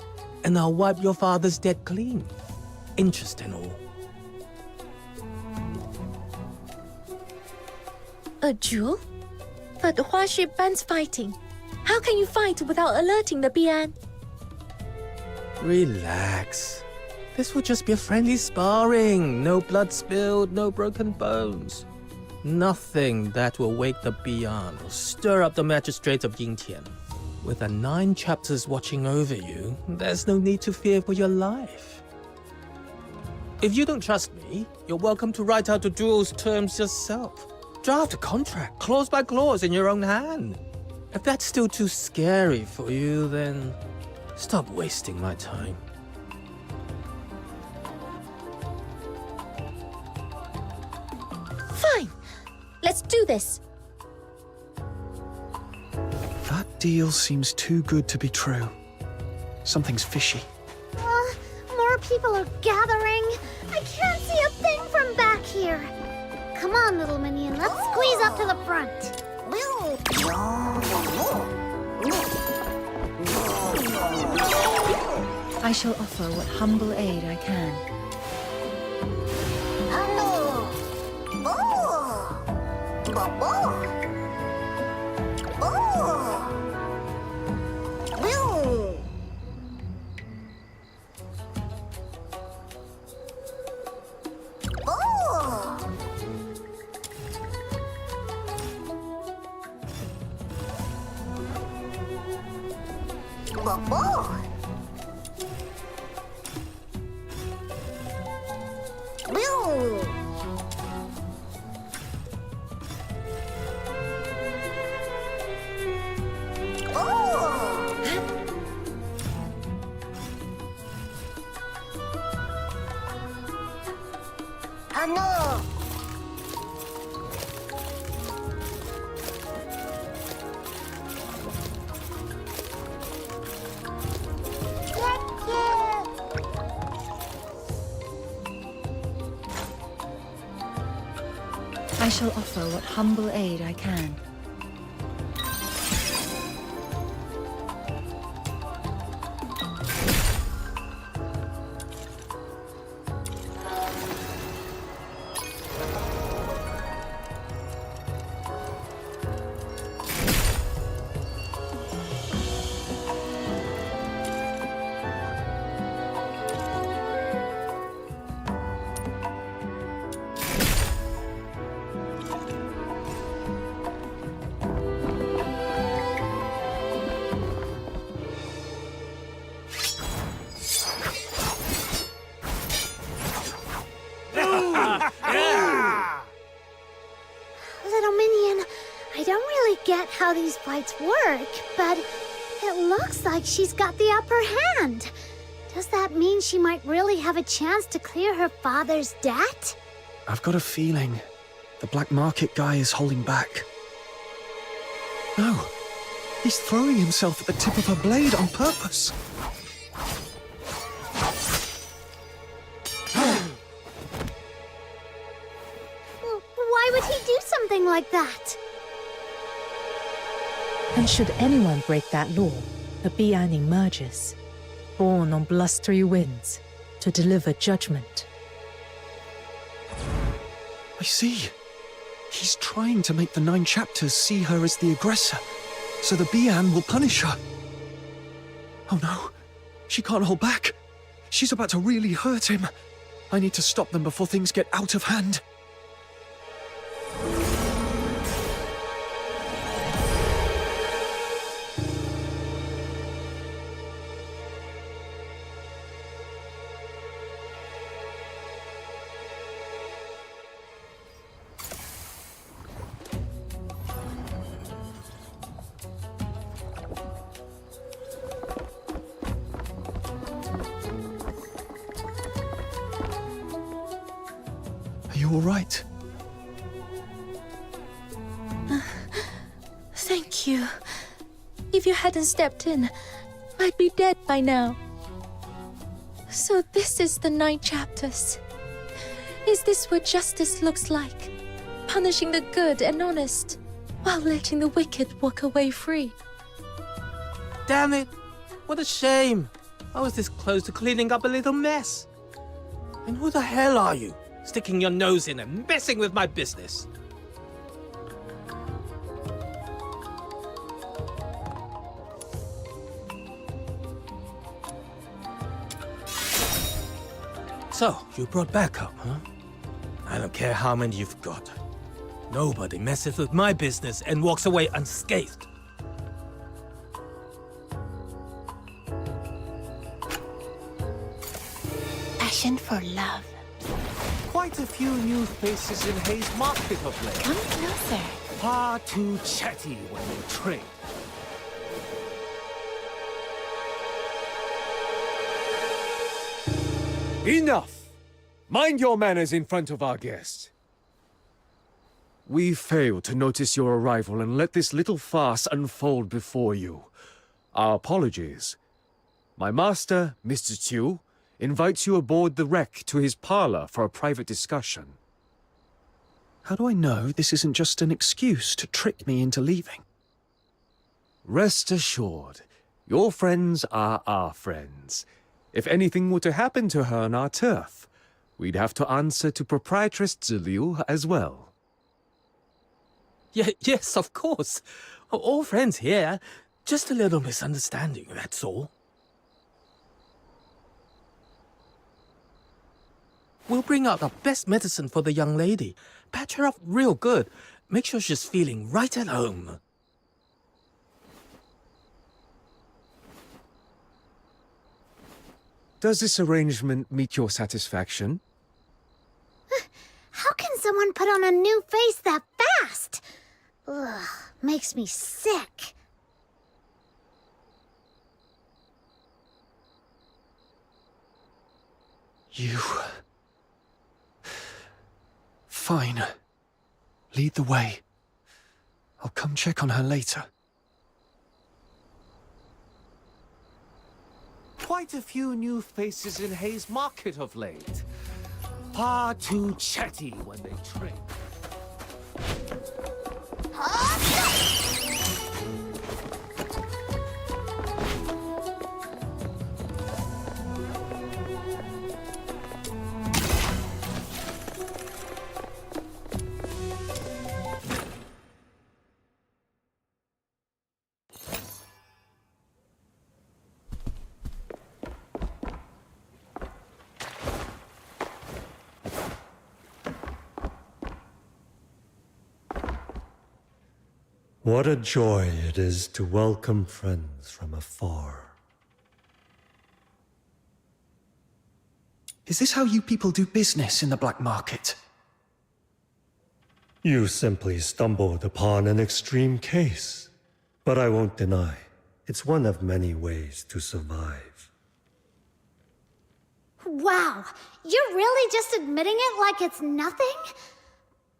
S: and I'll wipe your father's debt clean. Interest and all.
I: A duel? But Huaxu bans fighting. How can you fight without alerting the Bian?
S: Relax. This will just be a friendly sparring. No blood spilled, no broken bones. Nothing that will wake the Bian or stir up the magistrates of Yingtian. With the 9 chapters watching over you, there's no need to fear for your life. If you don't trust me, you're welcome to write out the duel's terms yourself. Draft a contract, clause by clause, in your own hand. If that's still too scary for you, then stop wasting my time.
I: Fine. Let's do this.
C: That deal seems too good to be true. Something's fishy.
N: More people are gathering. I can't see a thing from back here. Come on, little minion, let's squeeze up to the front.
B: I shall offer what humble aid I can. I shall offer what humble aid I can.
N: Little minion, I don't really get how these fights work, but it looks like she's got the upper hand. Does that mean she might really have a chance to clear her father's debt?
C: I've got a feeling the black market guy is holding back. No, he's throwing himself at the tip of her blade on purpose.
N: Why would he do something like that?
I: And should anyone break that law, the Bian emerges, born on blustery winds, to deliver judgment.
C: I see. He's trying to make the 9 chapters see her as the aggressor, so the Bian will punish her. Oh no, she can't hold back. She's about to really hurt him. I need to stop them before things get out of hand. Are you all right?
I: Thank you. If you hadn't stepped in, I'd be dead by now. So this is the 9 chapters. Is this what justice looks like? Punishing the good and honest, while letting the wicked walk away free.
S: Damn it! What a shame! I was this close to cleaning up a little mess. And who the hell are you? Sticking your nose in and messing with my business. So, you brought backup, huh? I don't care how many you've got. Nobody messes with my business and walks away unscathed.
P: Passion for love.
M: Quite a few new faces in Hayes Market of late.
P: Come closer.
M: Far too chatty when they trade. Enough! Mind your manners in front of our guest. We failed to notice your arrival and let this little farce unfold before you. Our apologies. My master, Mr. Chiu, invites you aboard the wreck to his parlor for a private discussion.
C: How do I know this isn't just an excuse to trick me into leaving?
M: Rest assured, your friends are our friends. If anything were to happen to her on our turf, we'd have to answer to Proprietress Ziliu as well.
S: Yes, of course. All friends here. Just a little misunderstanding, that's all. We'll bring out the best medicine for the young lady. Patch her up real good. Make sure she's feeling right at home.
M: Does this arrangement meet your satisfaction?
N: How can someone put on a new face that fast? Ugh, makes me sick.
C: You... Fine. Lead the way. I'll come check on her later.
M: Quite a few new faces in Hayes Market of late. Far too chatty when they trade.
K: What a joy it is to welcome friends from afar.
C: Is this how you people do business in the black market?
K: You simply stumbled upon an extreme case. But I won't deny, it's one of many ways to survive.
N: Wow, you're really just admitting it like it's nothing?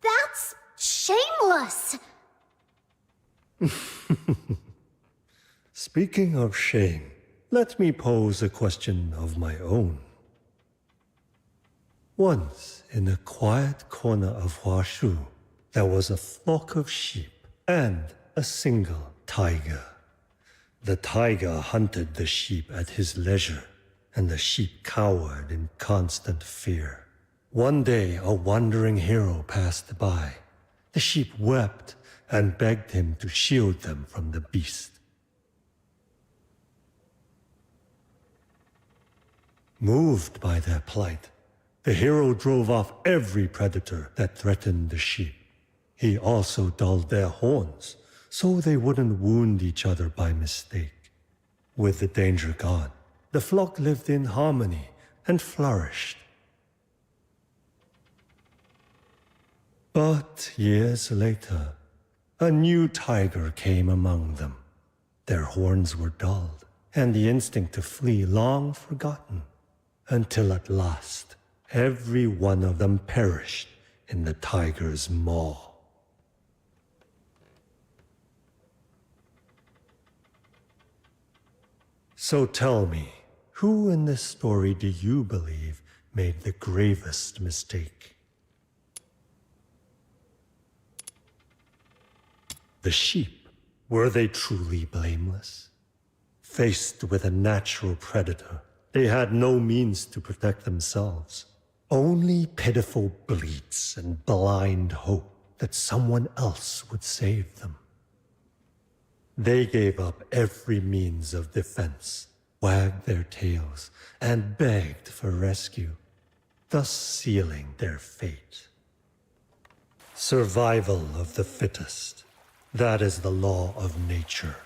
N: That's shameless!
K: Speaking of shame, let me pose a question of my own. Once, in a quiet corner of Huaxu, there was a flock of sheep and a single tiger. The tiger hunted the sheep at his leisure, and the sheep cowered in constant fear. One day, a wandering hero passed by. The sheep wept and begged him to shield them from the beast. Moved by their plight, the hero drove off every predator that threatened the sheep. He also dulled their horns, so they wouldn't wound each other by mistake. With the danger gone, the flock lived in harmony and flourished. But years later, a new tiger came among them. Their horns were dulled, and the instinct to flee long forgotten, until at last, every one of them perished in the tiger's maw. So tell me, who in this story do you believe made the gravest mistake? The sheep, were they truly blameless? Faced with a natural predator, they had no means to protect themselves. Only pitiful bleats and blind hope that someone else would save them. They gave up every means of defense, wagged their tails, and begged for rescue, thus sealing their fate. Survival of the fittest. That is the law of nature.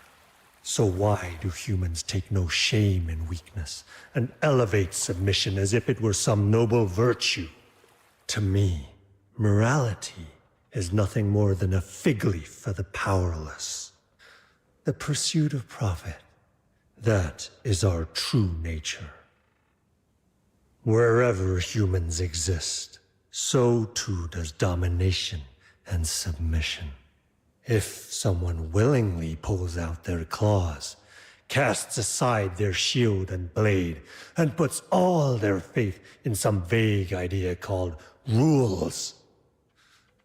K: So why do humans take no shame in weakness and elevate submission as if it were some noble virtue? To me, morality is nothing more than a fig leaf for the powerless. The pursuit of profit, that is our true nature. Wherever humans exist, so too does domination and submission. If someone willingly pulls out their claws, casts aside their shield and blade, and puts all their faith in some vague idea called rules,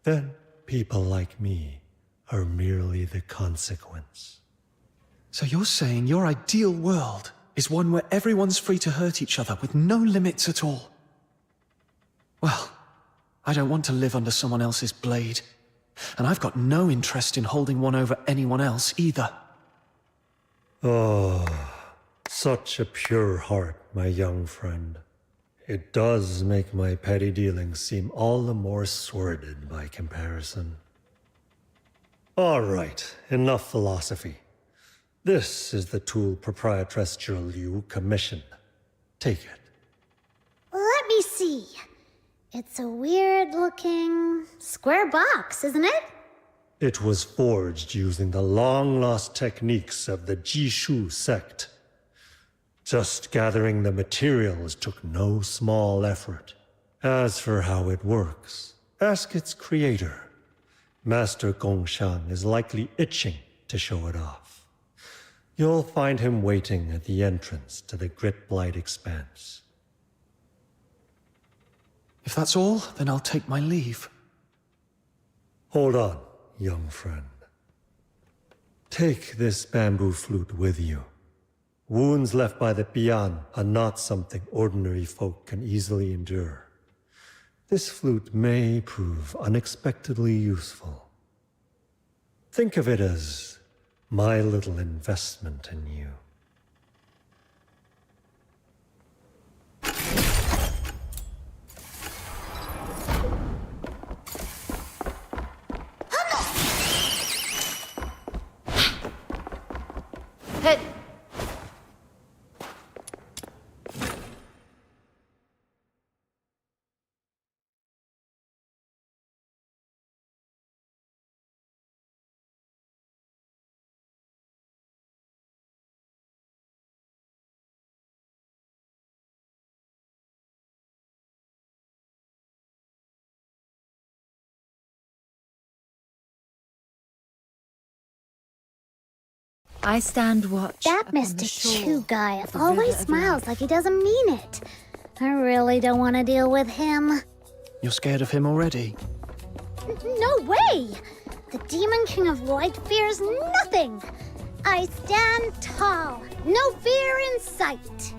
K: then people like me are merely the consequence.
C: So you're saying your ideal world is one where everyone's free to hurt each other with no limits at all? Well, I don't want to live under someone else's blade. And I've got no interest in holding one over anyone else either.
K: Oh, such a pure heart, my young friend. It does make my petty dealings seem all the more sordid by comparison. All right, enough philosophy. This is the tool Proprietress Liu commissioned. Take it.
N: Let me see. It's a weird-looking square box, isn't it?
K: It was forged using the long-lost techniques of the Jishu sect. Just gathering the materials took no small effort. As for how it works, ask its creator. Master Gongshan is likely itching to show it off. You'll find him waiting at the entrance to the Grit-Blight Expanse.
C: If that's all, then I'll take my leave.
K: Hold on, young friend. Take this bamboo flute with you. Wounds left by the Bian are not something ordinary folk can easily endure. This flute may prove unexpectedly useful. Think of it as my little investment in you.
B: Hit! I stand watch.
D: That
B: upon
D: Mr.
B: the shore
D: Chu guy
B: of the
D: always
B: river of
D: smiles
B: life.
D: like he doesn't mean it. I really don't want to deal with him.
C: You're scared of him already?
D: No way! The Demon King of Light fears nothing. I stand tall, no fear in sight.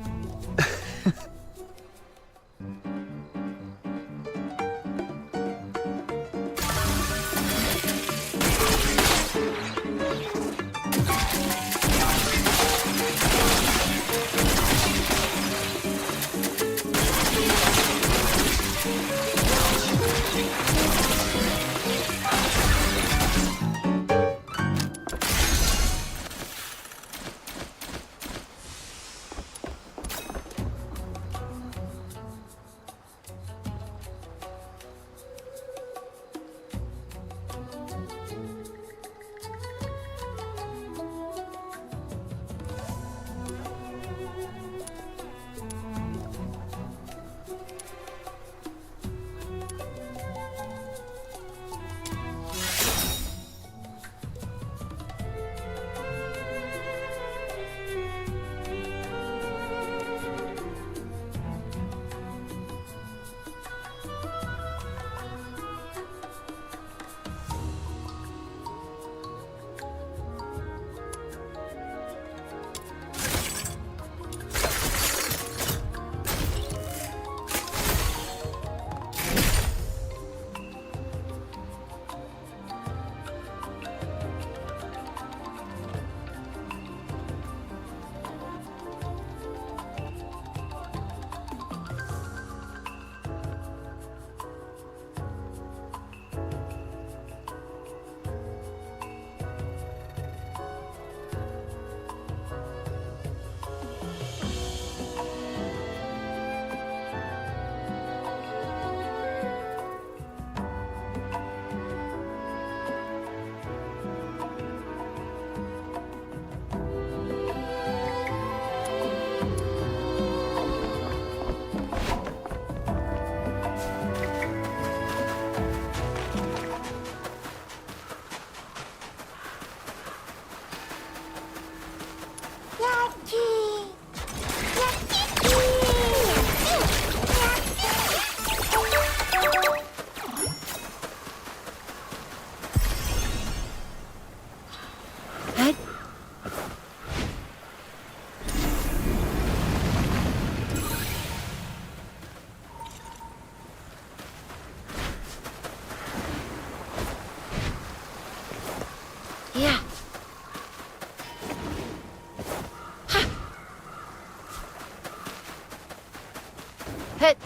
B: Yeah. Hit.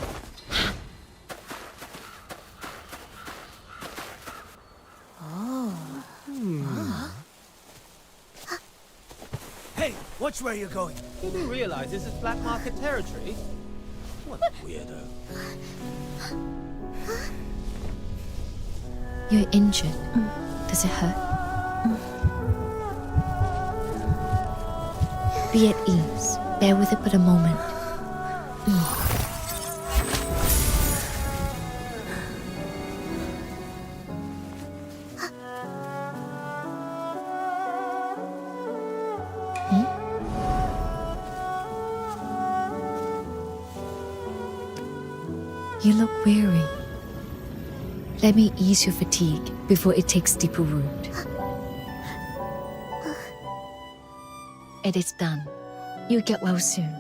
L: Hey, watch where you're going.
S: You do realize this is black market territory? What a weirdo.
B: You're injured. Does it hurt? Be at ease. Bear with it but a moment. You look weary. Let me ease your fatigue before it takes deeper root.
I: It is done. You get well soon.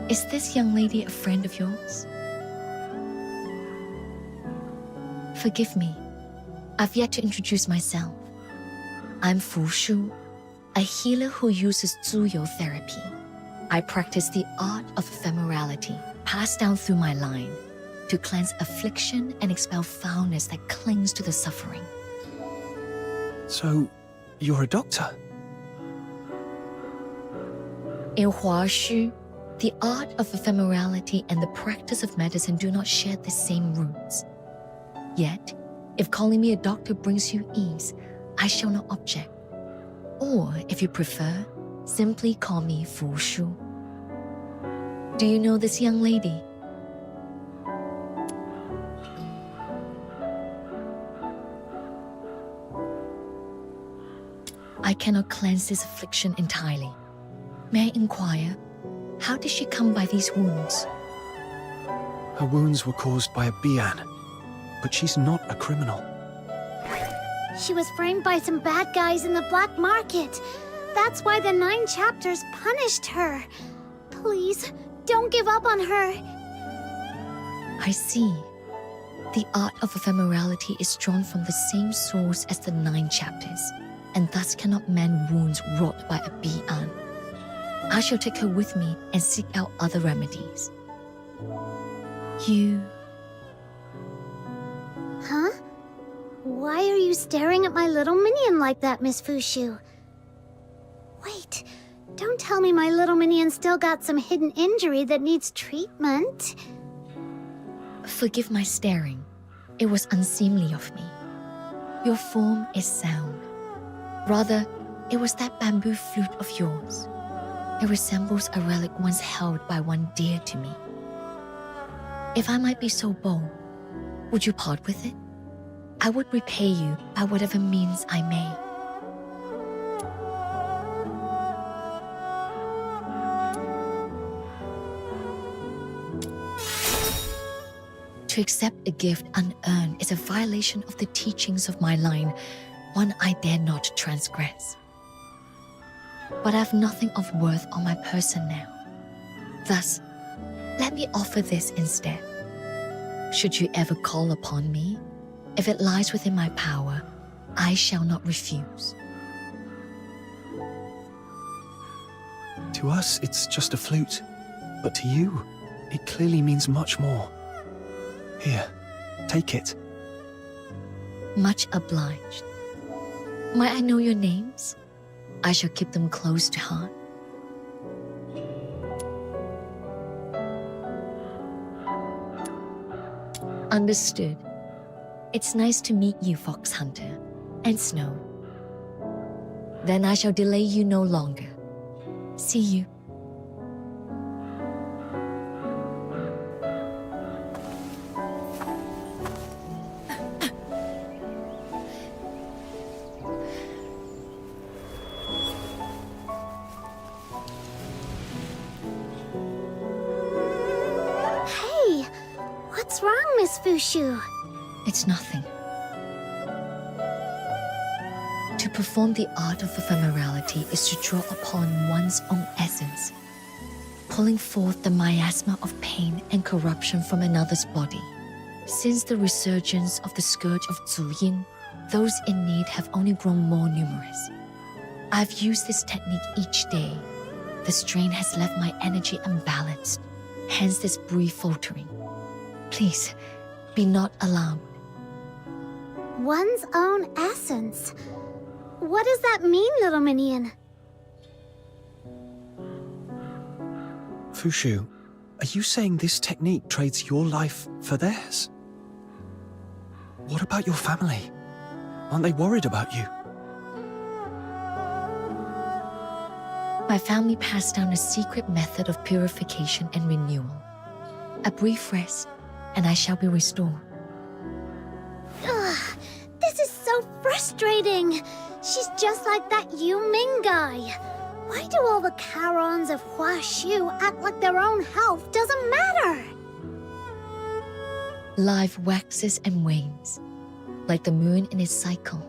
I: Is this young lady a friend of yours? Forgive me. I've yet to introduce myself. I'm Fushu, a healer who uses Zuyou therapy. I practice the art of ephemerality, passed down through my line, to cleanse affliction and expel foulness that clings to the suffering.
C: So, you're a doctor?
I: In Huaxu, the art of ephemerality and the practice of medicine do not share the same roots. Yet, if calling me a doctor brings you ease, I shall not object. Or, if you prefer, simply call me Fushu. Do you know this young lady? I cannot cleanse this affliction entirely. May I inquire, how did she come by these wounds?
C: Her wounds were caused by a Bian, but she's not a criminal.
N: She was framed by some bad guys in the black market. That's why the 9 chapters punished her. Please, don't give up on her.
I: I see. The art of ephemerality is drawn from the same source as the 9 chapters, and thus cannot mend wounds wrought by a Bian. I shall take her with me and seek out other remedies. You...
N: Huh? Why are you staring at my little minion like that, Miss Fushu? Wait, don't tell me my little minion still got some hidden injury that needs treatment.
I: Forgive my staring. It was unseemly of me. Your form is sound. Rather, it was that bamboo flute of yours. It resembles a relic once held by one dear to me. If I might be so bold, would you part with it? I would repay you by whatever means I may. To accept a gift unearned is a violation of the teachings of my line, one I dare not transgress. But I have nothing of worth on my person now. Thus, let me offer this instead. Should you ever call upon me, if it lies within my power, I shall not refuse.
C: To us, it's just a flute. But to you, it clearly means much more. Here, take it.
I: Much obliged. Might I know your names? I shall keep them close to heart. Understood. It's nice to meet you, Fox Hunter. And Snow. Then I shall delay you no longer. See you.
N: Hey, what's wrong, Miss Fushu?
I: It's nothing. To perform the art of ephemerality is to draw upon one's own essence, pulling forth the miasma of pain and corruption from another's body. Since the resurgence of the scourge of Zuyin, those in need have only grown more numerous. I've used this technique each day. The strain has left my energy unbalanced, hence this brief faltering. Please, be not alarmed.
N: One's own essence. What does that mean, little minion?
C: Fushu, are you saying this technique trades your life for theirs? What about your family? Aren't they worried about you?
I: My family passed down a secret method of purification and renewal. A brief rest, and I shall be restored.
N: Ugh, this is so frustrating. She's just like that Yu Ming guy. Why do all the Charons of Huaxu act like their own health doesn't matter?
I: Life waxes and wanes, like the moon in its cycle.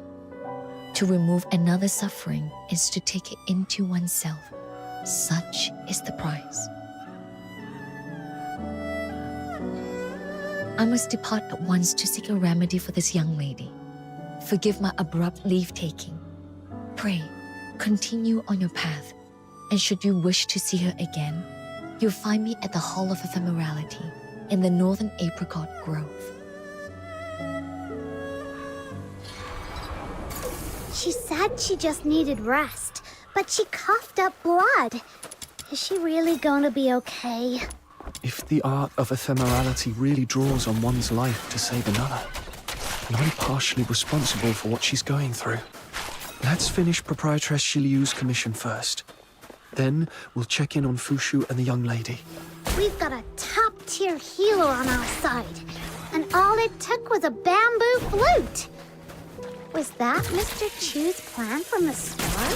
B: To remove another suffering is to take it into oneself. Such is the price. I must depart at once to seek a remedy for this young lady. Forgive my abrupt leave-taking. Pray, continue on your path, and should you wish to see her again, you'll find me at the Hall of Ephemerality in the northern apricot grove.
D: She said she just needed rest, but she coughed up blood. Is she really going to be okay?
C: If the art of ephemerality really draws on one's life to save another, then I'm partially responsible for what she's going through. Let's finish Proprietress Shiliu's commission first. Then we'll check in on Fushu and the young lady.
D: We've got a top-tier healer on our side, and all it took was a bamboo flute. Was that Mr. Chu's plan from the start?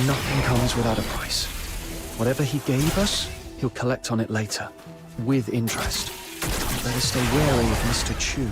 C: Nothing comes without a price. Whatever he gave us, he'll collect on it later, with interest. Better stay wary of Mr. Chu.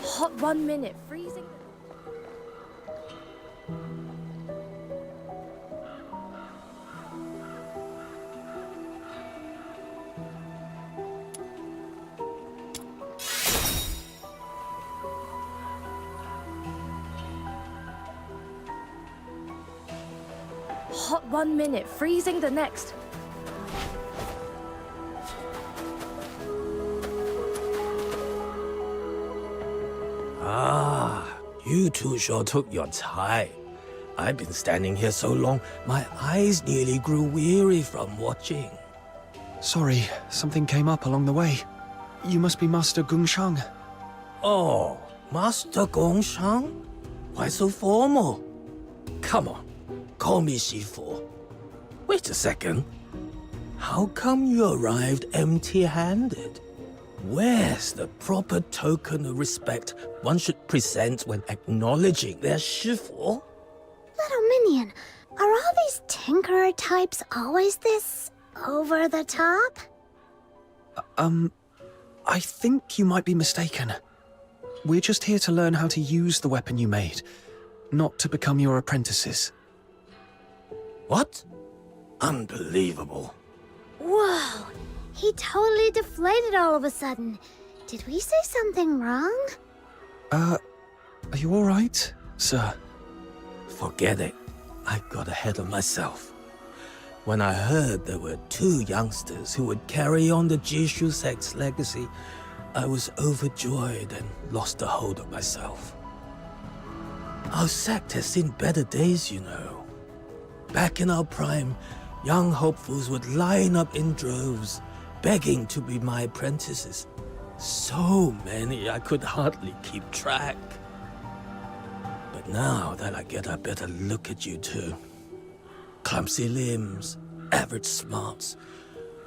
I: Hot 1 minute, freezing. Hot 1 minute, freezing the next.
S: Ah, you two sure took your time. I've been standing here so long, my eyes nearly grew weary from watching.
C: Sorry, something came up along the way. You must be Master Gongshang.
S: Oh, Master Gongshang? Why so formal? Come on, call me Shifu. Wait a second. How come you arrived empty-handed? Where's the proper token of respect one should present when acknowledging their Shifu?
D: Little Minion, are all these tinkerer types always this over the top?
C: I think you might be mistaken. We're just here to learn how to use the weapon you made, not to become your apprentices.
S: What? Unbelievable.
D: Whoa! He totally deflated all of a sudden. Did we say something wrong?
C: Are you alright, sir?
S: Forget it. I got ahead of myself. When I heard there were 2 youngsters who would carry on the Jishu sect's legacy, I was overjoyed and lost the hold of myself. Our sect has seen better days, you know. Back in our prime, young hopefuls would line up in droves, begging to be my apprentices. So many I could hardly keep track. But now that I get a better look at you two, clumsy limbs, average smarts,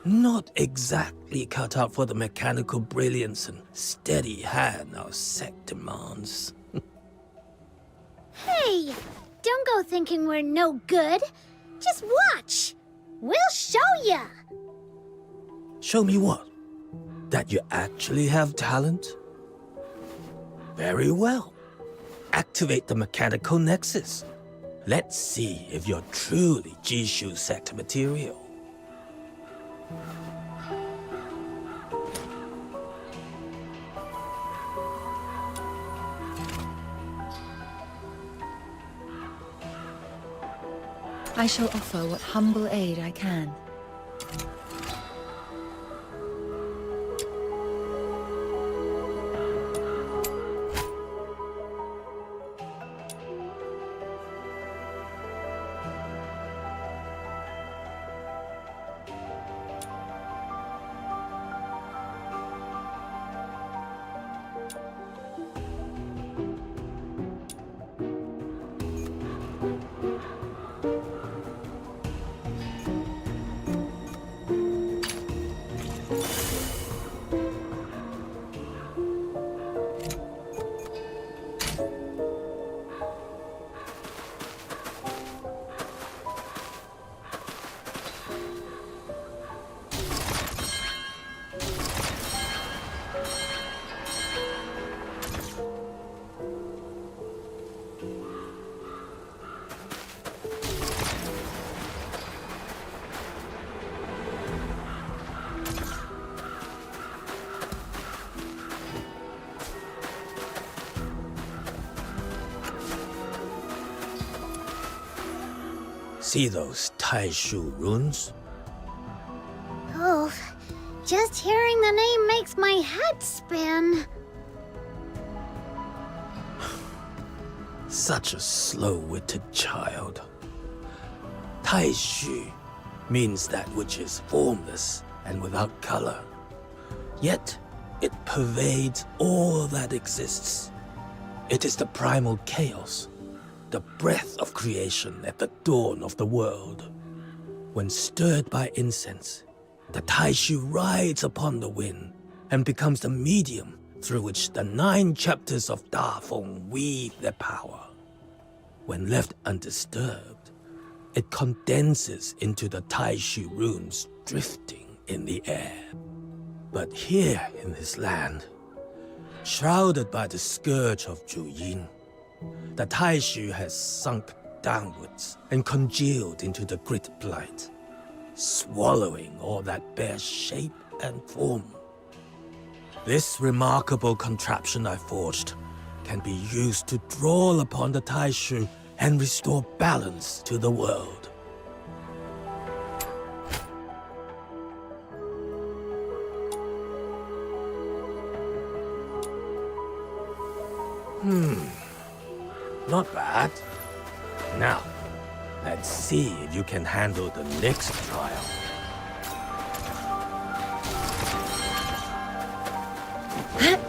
S: not exactly cut out for the mechanical brilliance and steady hand our sect demands.
N: Hey, don't go thinking we're no good. Just watch. We'll show ya.
S: Show me what? That you actually have talent? Very well. Activate the mechanical nexus. Let's see if you're truly Jishu sect material.
B: I shall offer what humble aid I can.
S: See those Taishu runes?
N: Oh, just hearing the name makes my head spin.
S: Such a slow-witted child. Taishu means that which is formless and without color. Yet, it pervades all that exists. It is the primal chaos, the breath of creation at the dawn of the world. When stirred by incense, the Taishu rides upon the wind and becomes the medium through which the 9 chapters of Dafeng weave their power. When left undisturbed, it condenses into the Taishu runes drifting in the air. But here in this land, shrouded by the scourge of Juyin, the Taishu has sunk downwards and congealed into the grit blight, swallowing all that bears shape and form. This remarkable contraption I forged can be used to draw upon the Taishu and restore balance to the world. Not bad. Now, let's see if you can handle the next trial.
B: Hit!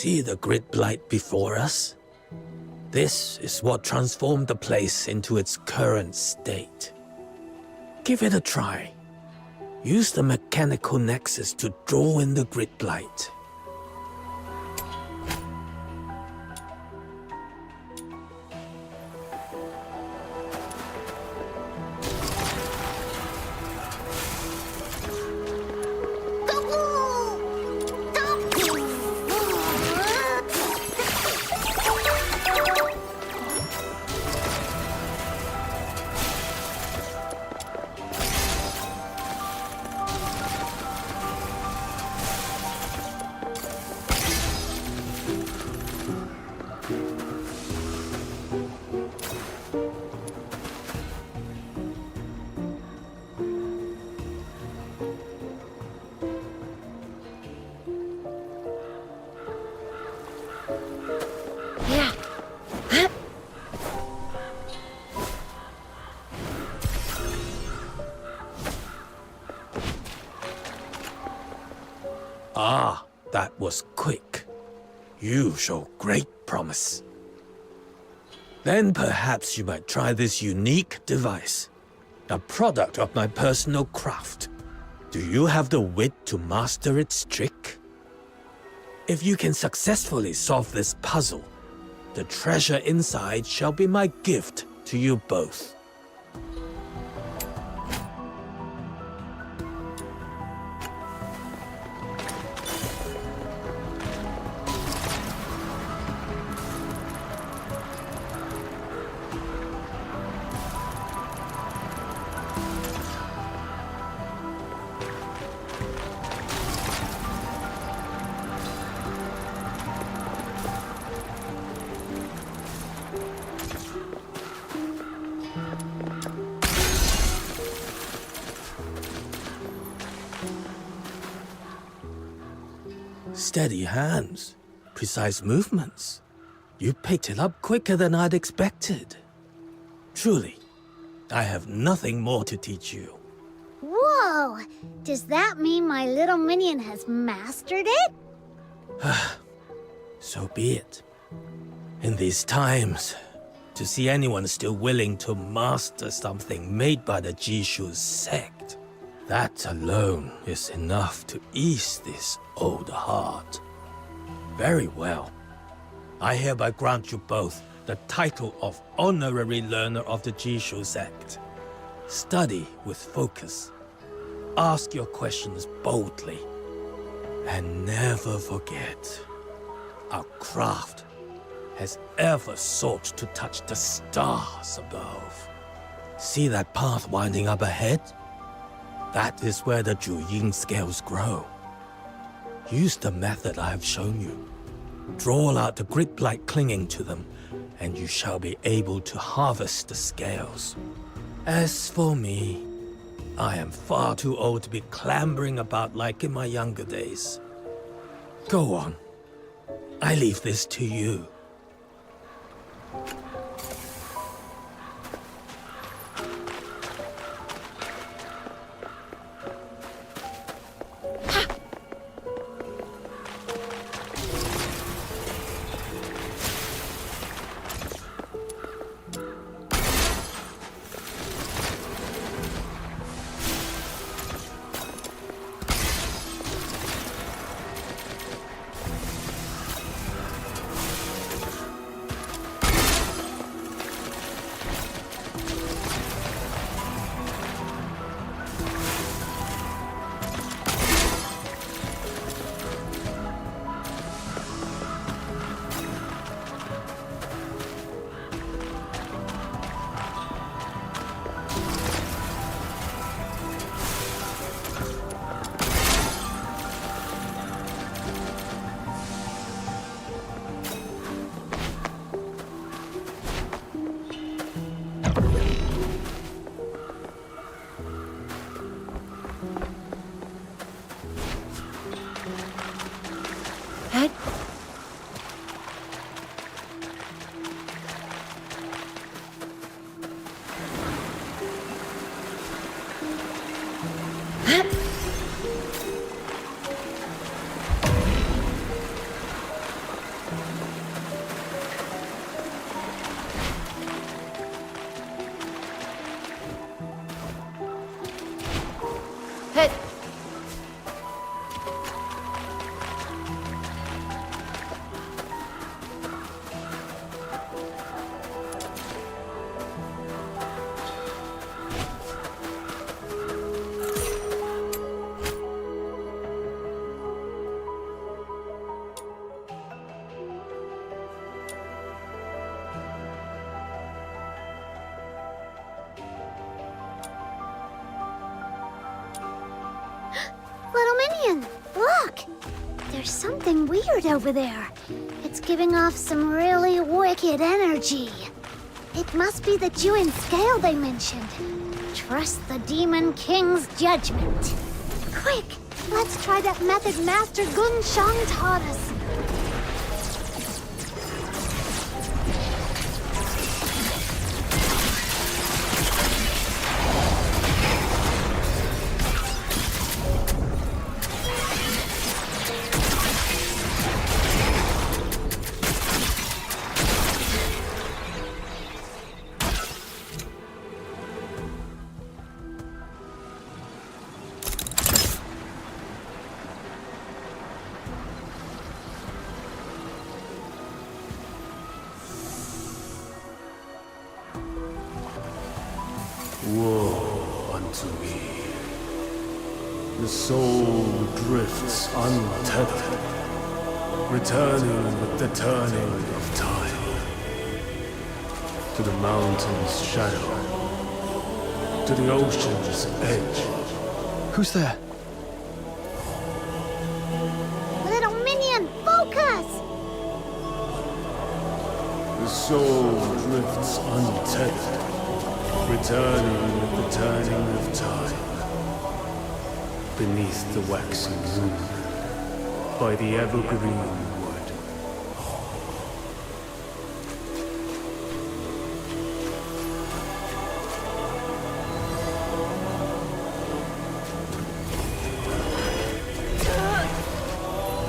S: See the grid blight before us? This is what transformed the place into its current state. Give it a try. Use the mechanical nexus to draw in the grid blight. Ah, that was quick. You show great promise. Then perhaps you might try this unique device, a product of my personal craft. Do you have the wit to master its trick? If you can successfully solve this puzzle, the treasure inside shall be my gift to you both. Steady hands, precise movements. You picked it up quicker than I'd expected. Truly, I have nothing more to teach you.
D: Whoa! Does that mean my little minion has mastered it?
S: So be it. In these times, to see anyone still willing to master something made by the Jishu sect, that alone is enough to ease this old heart. Very well. I hereby grant you both the title of Honorary Learner of the Jishu sect. Study with focus. Ask your questions boldly. And never forget, our craft has ever sought to touch the stars above. See that path winding up ahead? That is where the Zhuying scales grow. Use the method I have shown you. Draw out the grid blight clinging to them, and you shall be able to harvest the scales. As for me, I am far too old to be clambering about like in my younger days. Go on. I leave this to you.
B: Hey.
D: Little Minion, look! There's something weird over there. It's giving off some really wicked energy. It must be the Duet scale they mentioned. Trust the Demon King's judgment. Quick, let's try that method Master Gun Shang taught us.
O: Woe unto me. The soul drifts untethered, returning with the turning of time. To the mountain's shadow, to the ocean's edge.
C: Who's there?
D: Little Minion, focus!
O: The soul drifts untethered, returning with the turning of time. Beneath the waxing moon, by the evergreen wood.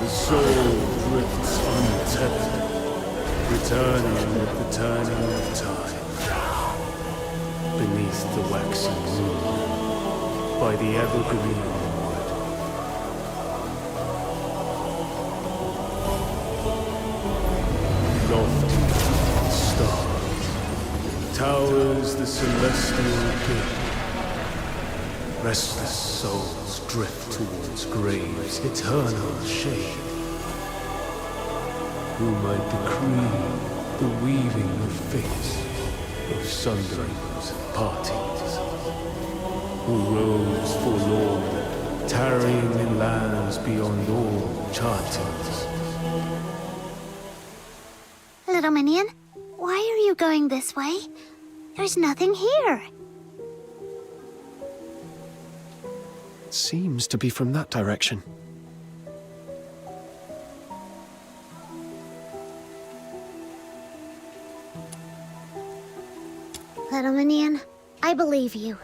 O: The soul drifts untethered, returning with the turning of time. Beneath the waxing moon, by the evergreen wood. Lofty star, towers the celestial gate. Restless souls drift towards graves' eternal shade. Who might decree the weaving of fate, of sunderings and partings? Who roves forlorn, tarrying in lands beyond all chartings?
D: Little Minion, why are you going this way? There's nothing here.
C: It seems to be from that direction.
D: Little Minion, I believe you.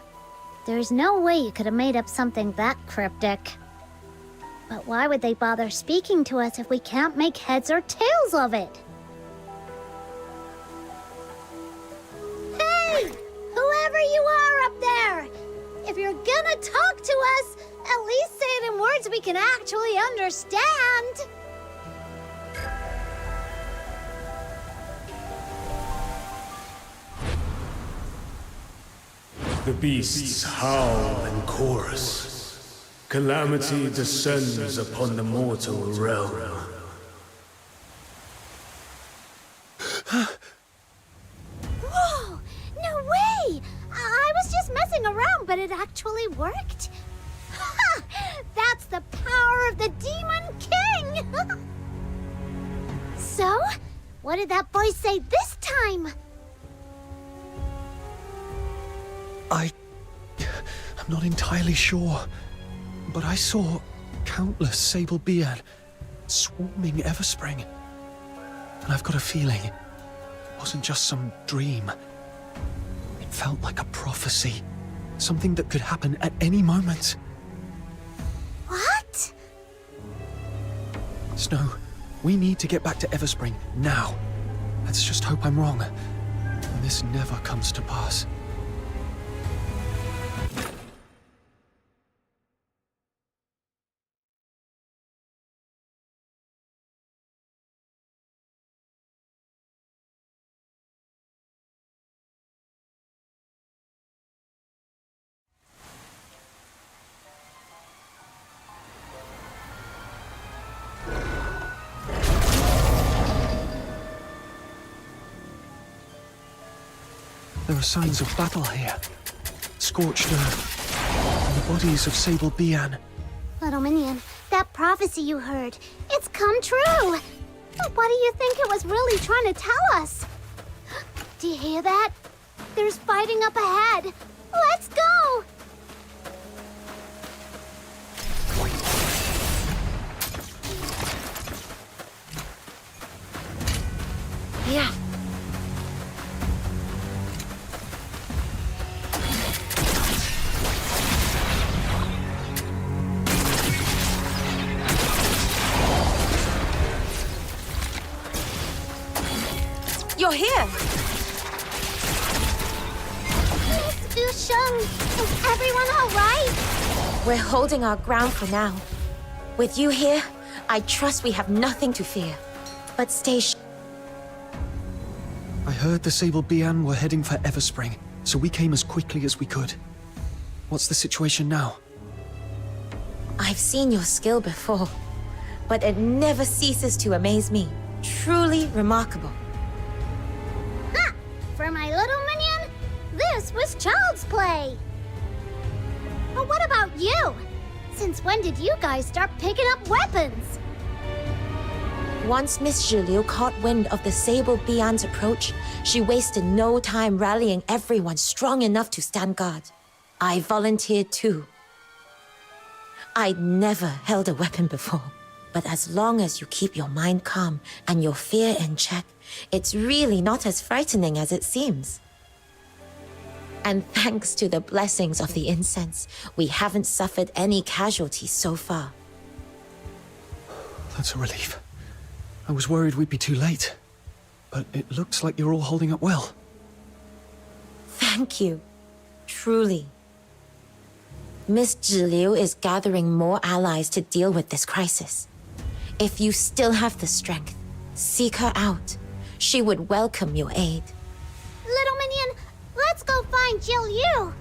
D: There's no way you could have made up something that cryptic. But why would they bother speaking to us if we can't make heads or tails of it? Hey! Whoever you are up there! If you're gonna talk to us, at least say it in words we can actually understand!
O: The beasts howl in chorus. Calamity descends upon the mortal realm.
D: Whoa! No way! I was just messing around, but it actually worked. Ha! That's the power of the Demon King! So, what did that voice say this time?
C: I'm not entirely sure, but I saw countless sable beard swarming Everspring. And I've got a feeling it wasn't just some dream. It felt like a prophecy, something that could happen at any moment.
D: What?
C: Snow, we need to get back to Everspring now. Let's just hope I'm wrong, and this never comes to pass. are signs of battle here. Scorched earth, and the bodies of Sable Bian.
D: Little minion, that prophecy you heard, it's come true! But what do you think it was really trying to tell us? Do you hear that? There's fighting up ahead. Let's go!
Q: Yeah. You're here!
D: Miss Yusheng, is everyone alright?
Q: We're holding our ground for now. With you here, I trust we have nothing to fear. But stay
C: I heard the Sable Bian were heading for Everspring, so we came as quickly as we could. What's the situation now?
Q: I've seen your skill before, but it never ceases to amaze me. Truly remarkable.
D: Ha! For my little minion, this was child's play! But what about you? Since when did you guys start picking up weapons?
Q: Once Miss Zhiliu caught wind of the Sable Bian's approach, she wasted no time rallying everyone strong enough to stand guard. I volunteered too. I'd never held a weapon before, but as long as you keep your mind calm and your fear in check, it's really not as frightening as it seems. And thanks to the blessings of the incense, we haven't suffered any casualties so far.
C: That's a relief. I was worried we'd be too late. But it looks like you're all holding up well.
Q: Thank you. Truly. Miss Zhiliu is gathering more allies to deal with this crisis. If you still have the strength, seek her out. She would welcome your aid.
D: Little minion, let's go find Zhiliu!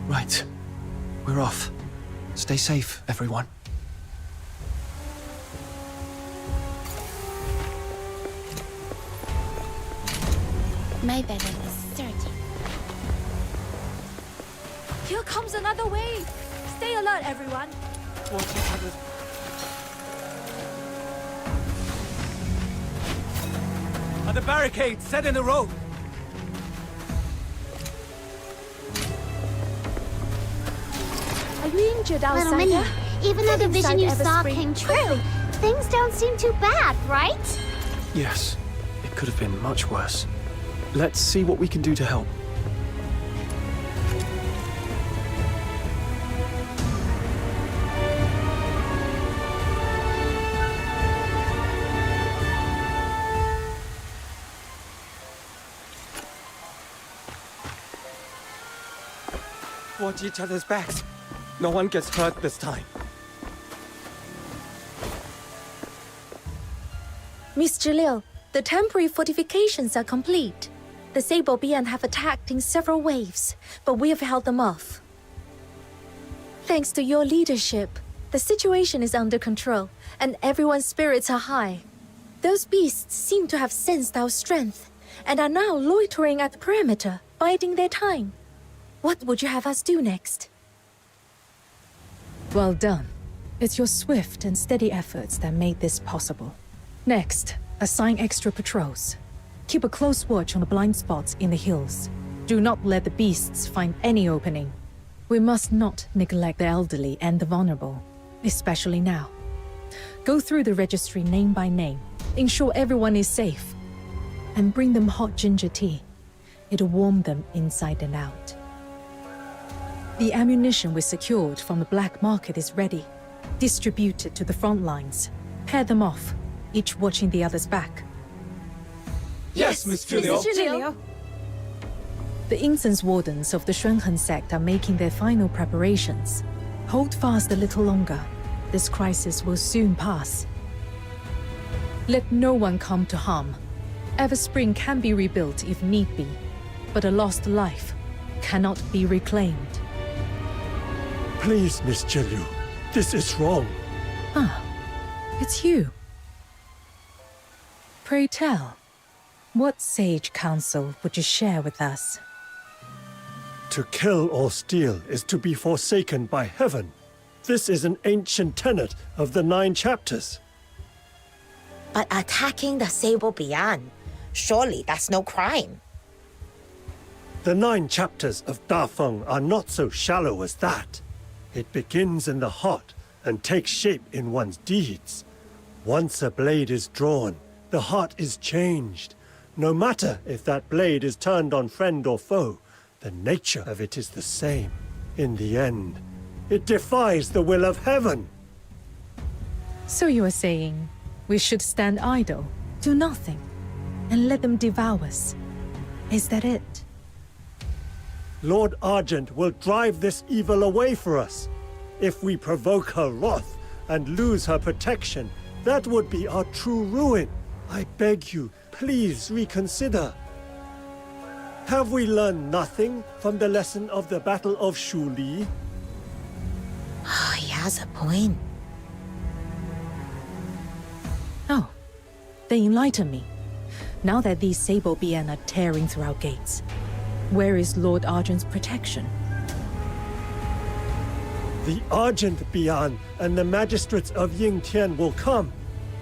C: Right. We're off. Stay safe, everyone.
P: My venom is certain.
G: Here comes another wave! Stay alert, everyone!
L: Are the barricades set in a row?
G: Are you injured outside
D: Little minion,
G: there?
D: even though the vision you saw
G: Everspring.
D: came true, things don't seem too bad, right?
C: Yes. It could have been much worse. Let's see what we can do to help.
T: Watch each other's backs. No one gets hurt this time.
I: Miss Zhiliu, the temporary fortifications are complete. The Sable Bian have attacked in several waves, but we have held them off. Thanks to your leadership, the situation is under control, and everyone's spirits are high. Those beasts seem to have sensed our strength, and are now loitering at the perimeter, biding their time. What would you have us do next?
U: Well done. It's your swift and steady efforts that made this possible. Next, assign extra patrols. Keep a close watch on the blind spots in the hills. Do not let the beasts find any opening. We must not neglect the elderly and the vulnerable, especially now. Go through the registry name by name, ensure everyone is safe, and bring them hot ginger tea. It'll warm them inside and out. The ammunition we secured from the black market is ready. Distribute it to the front lines. Pair them off, each watching the other's back.
T: Yes, Miss Zhiliu.
U: The incense wardens of the Shunhen sect are making their final preparations. Hold fast a little longer. This crisis will soon pass. Let no one come to harm. Everspring can be rebuilt if need be, but a lost life cannot be reclaimed.
K: Please, Miss Zhiliu. This is wrong.
U: Ah, it's you. Pray tell, what sage counsel would you share with us?
K: To kill or steal is to be forsaken by heaven. This is an ancient tenet of the 9 chapters.
Q: But attacking the sable beyond, surely that's no crime.
K: The 9 chapters of Dafeng are not so shallow as that. It begins in the heart and takes shape in one's deeds. Once a blade is drawn, the heart is changed. No matter if that blade is turned on friend or foe, the nature of it is the same. In the end, it defies the will of heaven.
U: So you are saying we should stand idle, do nothing, and let them devour us? Is that it?
K: Lord Argent will drive this evil away for us. If we provoke her wrath and lose her protection, that would be our true ruin. I beg you, please reconsider. Have we learned nothing from the lesson of the Battle of Shuli?
Q: Oh, he has a point.
U: Oh, they enlighten me. Now that these sable Bian are tearing through our gates, where is Lord Argent's protection?
K: The Argent Bian and the magistrates of Yingtian will come.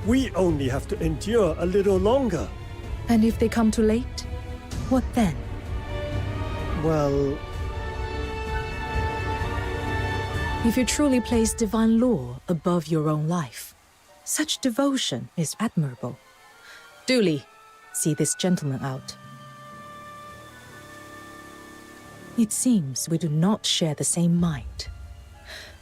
K: We only have to endure a little longer.
U: And if they come too late, what then?
K: Well...
U: If you truly place divine law above your own life, such devotion is admirable. Duly, see this gentleman out. It seems we do not share the same mind.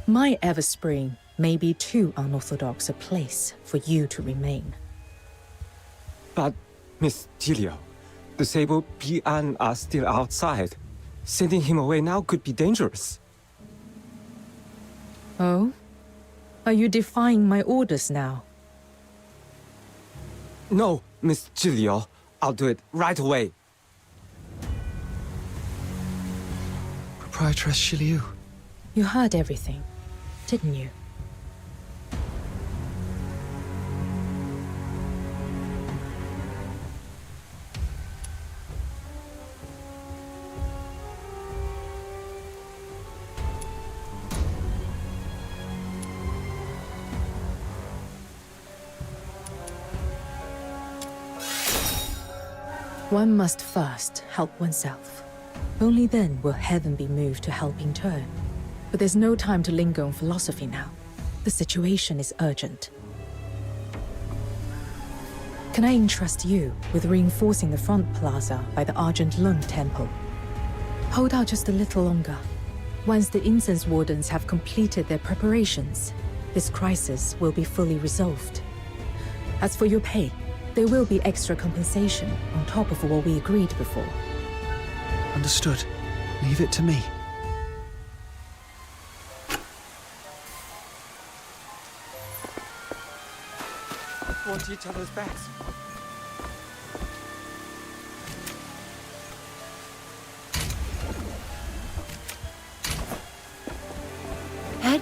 U: My Everspring may be too unorthodox a place for you to remain.
T: But, Miss Gilio, the Sable Bian are still outside. Sending him away now could be dangerous.
U: Oh? Are you defying my orders now?
T: No, Miss Gilio. I'll do it right away.
C: Proprietress Shiliu.
U: You heard everything, didn't you? One must first help oneself. Only then will heaven be moved to help in turn. But there's no time to linger on philosophy now. The situation is urgent. Can I entrust you with reinforcing the front plaza by the Argent Lung Temple? Hold out just a little longer. Once the incense wardens have completed their preparations, this crisis will be fully resolved. As for your pay, there will be extra compensation on top of what we agreed before.
C: Understood. Leave it to me.
T: Want each other's backs.
Q: Ed?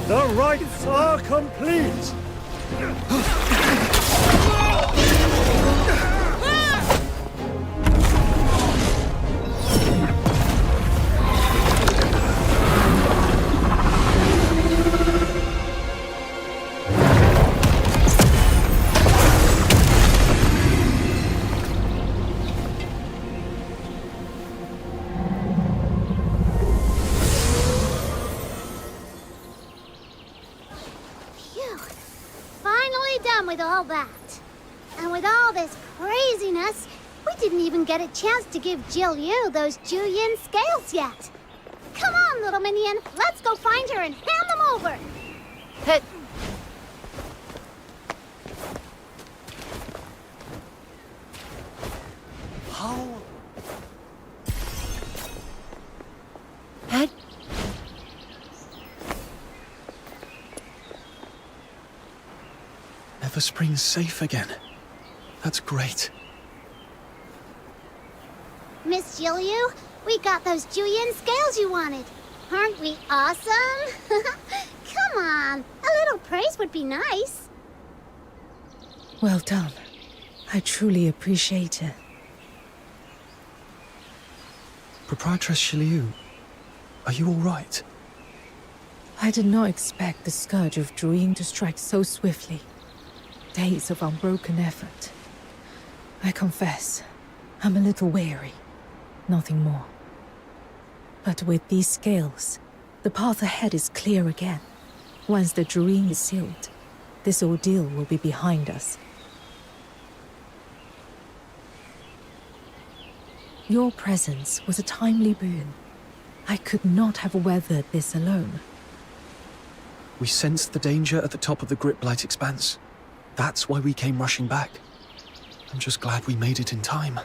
K: The rites are complete!
N: Phew. Finally done with all that. And with all this craziness, we didn't even get a chance to give Jill Yu those Juyin scales yet. Come on, little minion. Let's go find her and hand them over.
G: Hit.
C: How?
G: Head.
C: Everspring's safe again. That's great.
D: Miss Jiliu, we got those Juyin scales you wanted. Aren't we awesome? Come on, a little praise would be nice.
U: Well done. I truly appreciate it.
C: Proprietress Jiliu, are you all right?
U: I did not expect the scourge of Druyin to strike so swiftly. Days of unbroken effort. I confess, I'm a little weary. Nothing more. But with these scales, the path ahead is clear again. Once the Druyin is sealed, this ordeal will be behind us. Your presence was a timely boon. I could not have weathered this alone.
C: We sensed the danger at the top of the Grit-Blight expanse. That's why we came rushing back. I'm just glad we made it in time.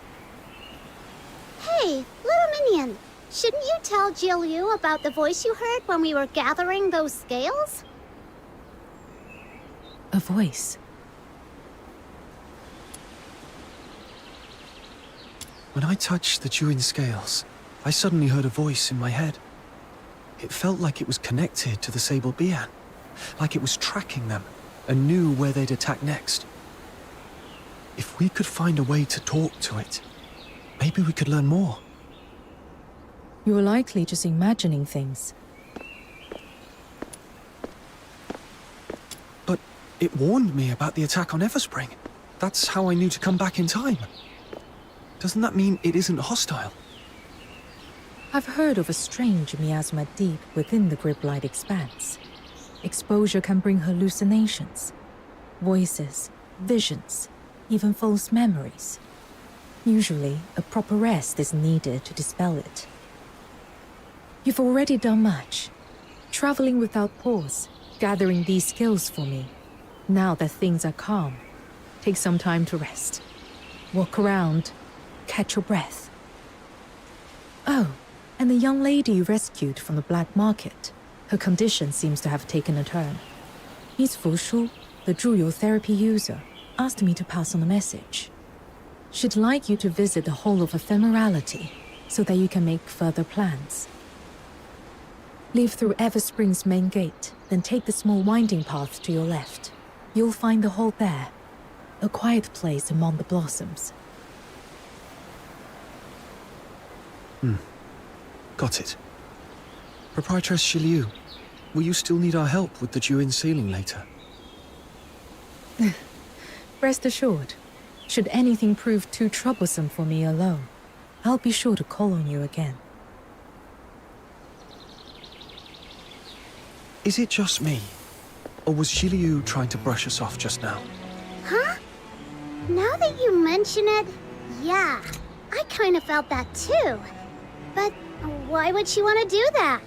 D: Hey, little minion, shouldn't you tell Jiliu about the voice you heard when we were gathering those scales?
U: A voice.
C: When I touched the Juyin scales, I suddenly heard a voice in my head. It felt like it was connected to the Sable Bian, like it was tracking them and knew where they'd attack next. If we could find a way to talk to it, maybe we could learn more.
U: You're likely just imagining things.
C: But it warned me about the attack on Everspring. That's how I knew to come back in time. Doesn't that mean it isn't hostile?
U: I've heard of a strange miasma deep within the Grit-Blight expanse. Exposure can bring hallucinations, voices, visions, even false memories. Usually, a proper rest is needed to dispel it. You've already done much, traveling without pause, gathering these skills for me. Now that things are calm, take some time to rest. Walk around, catch your breath. Oh, and the young lady you rescued from the black market. Her condition seems to have taken a turn. Miss Fushu, the Druyo therapy user, asked me to pass on a message. She'd like you to visit the Hall of Ephemerality, so that you can make further plans. Leave through Everspring's main gate, then take the small winding path to your left. You'll find the hall there, a quiet place among the blossoms.
C: Got it. Proprietress Jiliu, will you still need our help with the Juyin sealing later?
U: Rest assured, should anything prove too troublesome for me alone, I'll be sure to call on you again.
C: Is it just me? Or was Jiliu trying to brush us off just now?
D: Huh? Now that you mention it, yeah, I kind of felt that too. But why would she want to do that?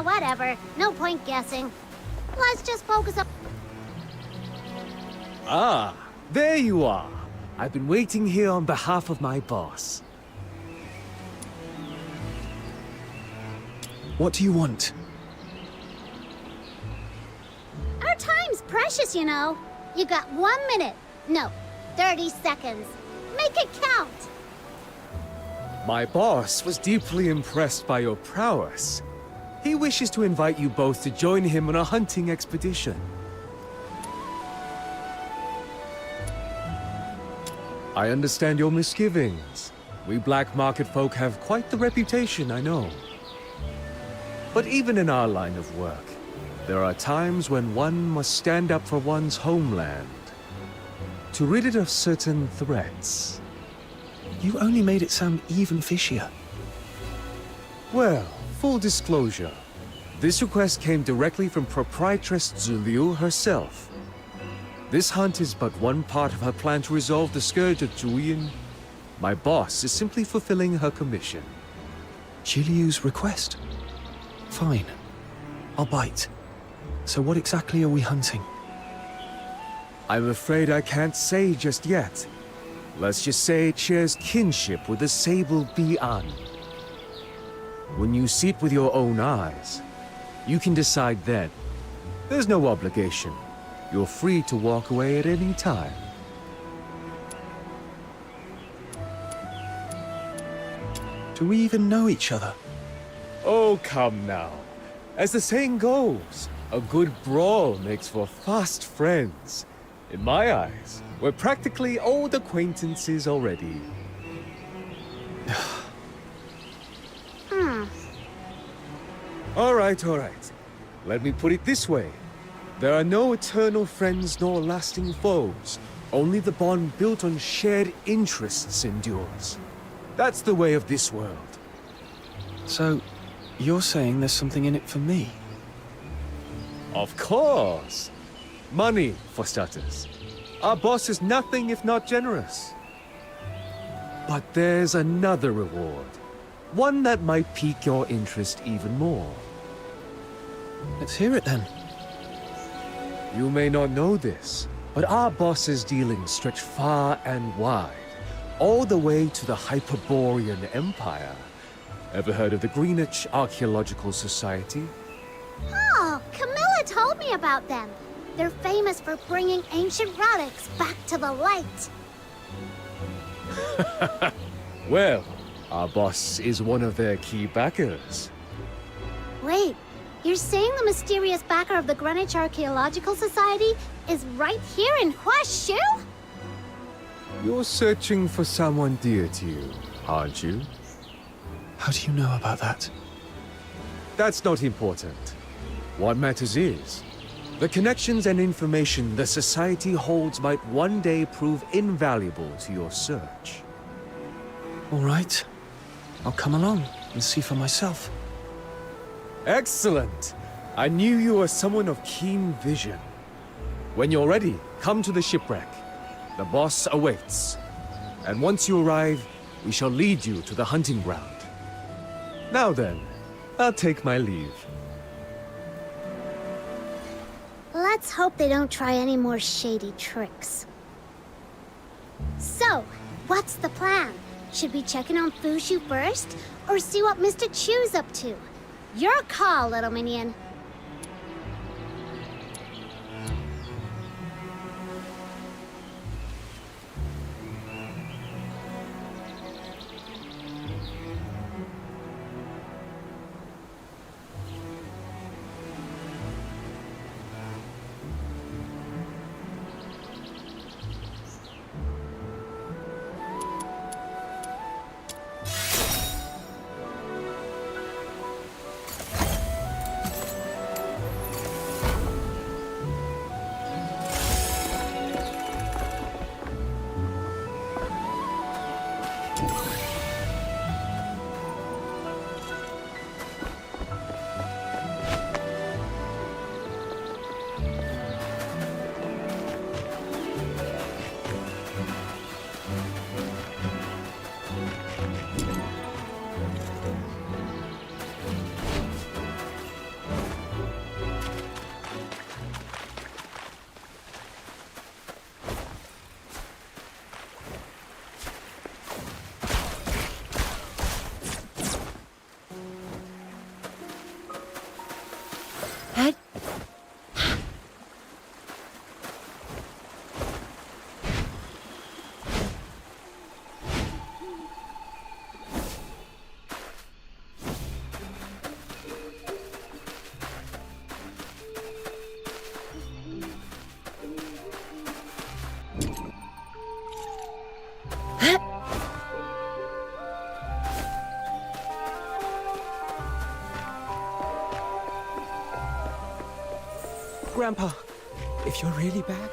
D: Whatever. No point guessing. Let's just focus on...
R: Ah, there you are. I've been waiting here on behalf of my boss.
C: What do you want?
D: Our time's precious, you know. You got 1 minute. No, 30 seconds. Make it count.
R: My boss was deeply impressed by your prowess. He wishes to invite you both to join him on a hunting expedition. I understand your misgivings. We black market folk have quite the reputation, I know. But even in our line of work, there are times when one must stand up for one's homeland, to rid it of certain threats.
C: You only made it sound even fishier.
R: Well, full disclosure, this request came directly from Proprietress Zuliu herself. This hunt is but one part of her plan to resolve the scourge of Juyin. My boss is simply fulfilling her commission.
C: Jiliu's request? Fine. I'll bite. So what exactly are we hunting?
R: I'm afraid I can't say just yet. Let's just say it shares kinship with the sable Bi'an. When you see it with your own eyes, you can decide then. There's no obligation. You're free to walk away at any time.
C: Do we even know each other?
R: Oh, come now. As the saying goes, a good brawl makes for fast friends. In my eyes, we're practically old acquaintances already. All right. Let me put it this way. There are no eternal friends nor lasting foes. Only the bond built on shared interests endures. That's the way of this world.
C: So, you're saying there's something in it for me?
R: Of course. Money, for starters. Our boss is nothing if not generous. But there's another reward. One that might pique your interest even more.
C: Let's hear it then.
R: You may not know this, but our boss's dealings stretch far and wide, all the way to the Hyperborean Empire. Ever heard of the Greenwich Archaeological Society?
N: Oh, Camilla told me about them. They're famous for bringing ancient relics back to the light.
R: Well, our boss is one of their key backers.
N: Wait, you're saying the mysterious backer of the Greenwich Archaeological Society is right here in Huaxu?
R: You're searching for someone dear to you, aren't you?
C: How do you know about that?
R: That's not important. What matters is, the connections and information the Society holds might one day prove invaluable to your search.
C: All right. I'll come along and see for myself.
R: Excellent! I knew you were someone of keen vision. When you're ready, come to the shipwreck. The boss awaits. And once you arrive, we shall lead you to the hunting ground. Now then, I'll take my leave.
N: Let's hope they don't try any more shady tricks. So, what's the plan? Should we check in on Fushu first, or see what Mr. Chu's up to? Your call, little minion.
L: Grandpa, if you're really back...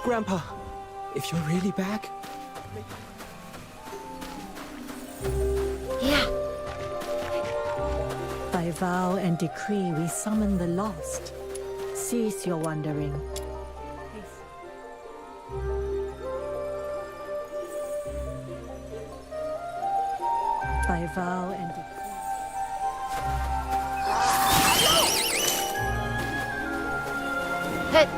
L: Grandpa, if you're really back...
D: Yeah.
F: By vow and decree, we summon the lost. Cease your wandering. By vow and decree.
D: Hit.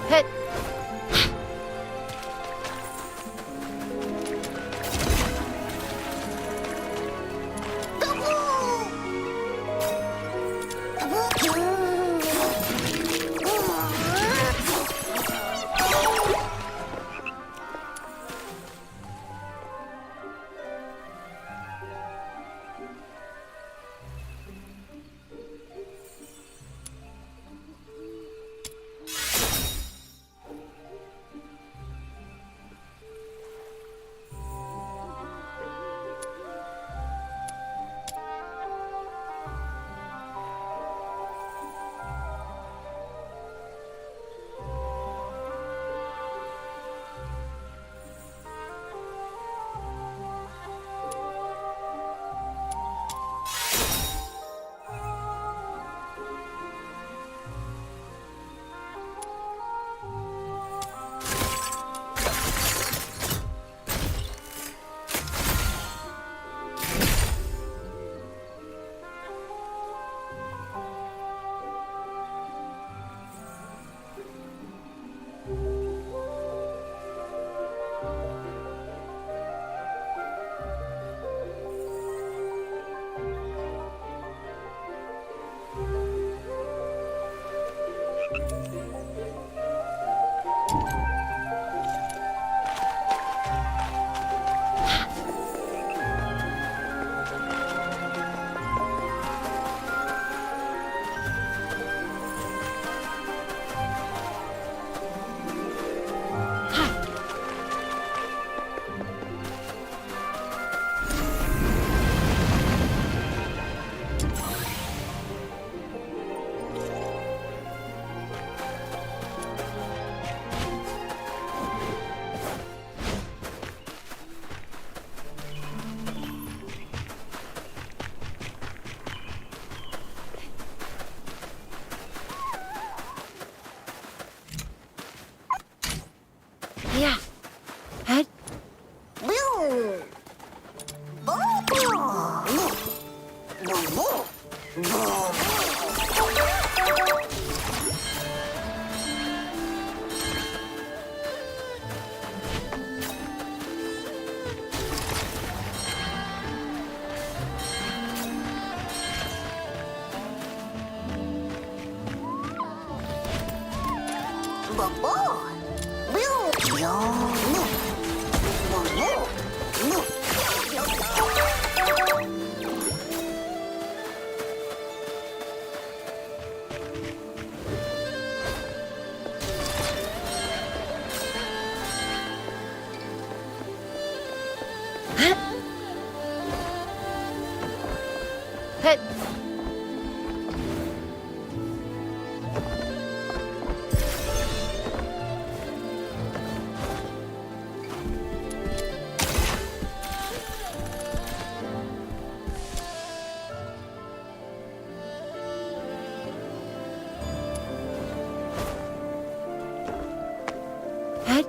D: Hit. Yeah. Head. Hit. Head.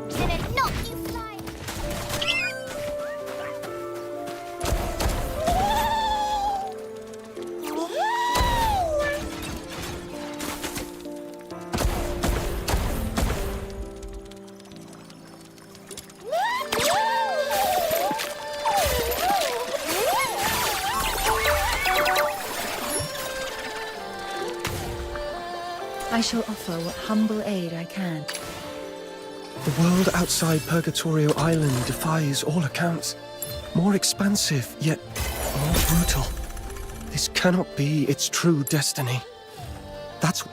D: Gonna knock you flying.
B: I shall offer what humble aid I can.
C: The world outside Purgatorio Island defies all accounts. More expansive, yet more brutal. This cannot be its true destiny. That's...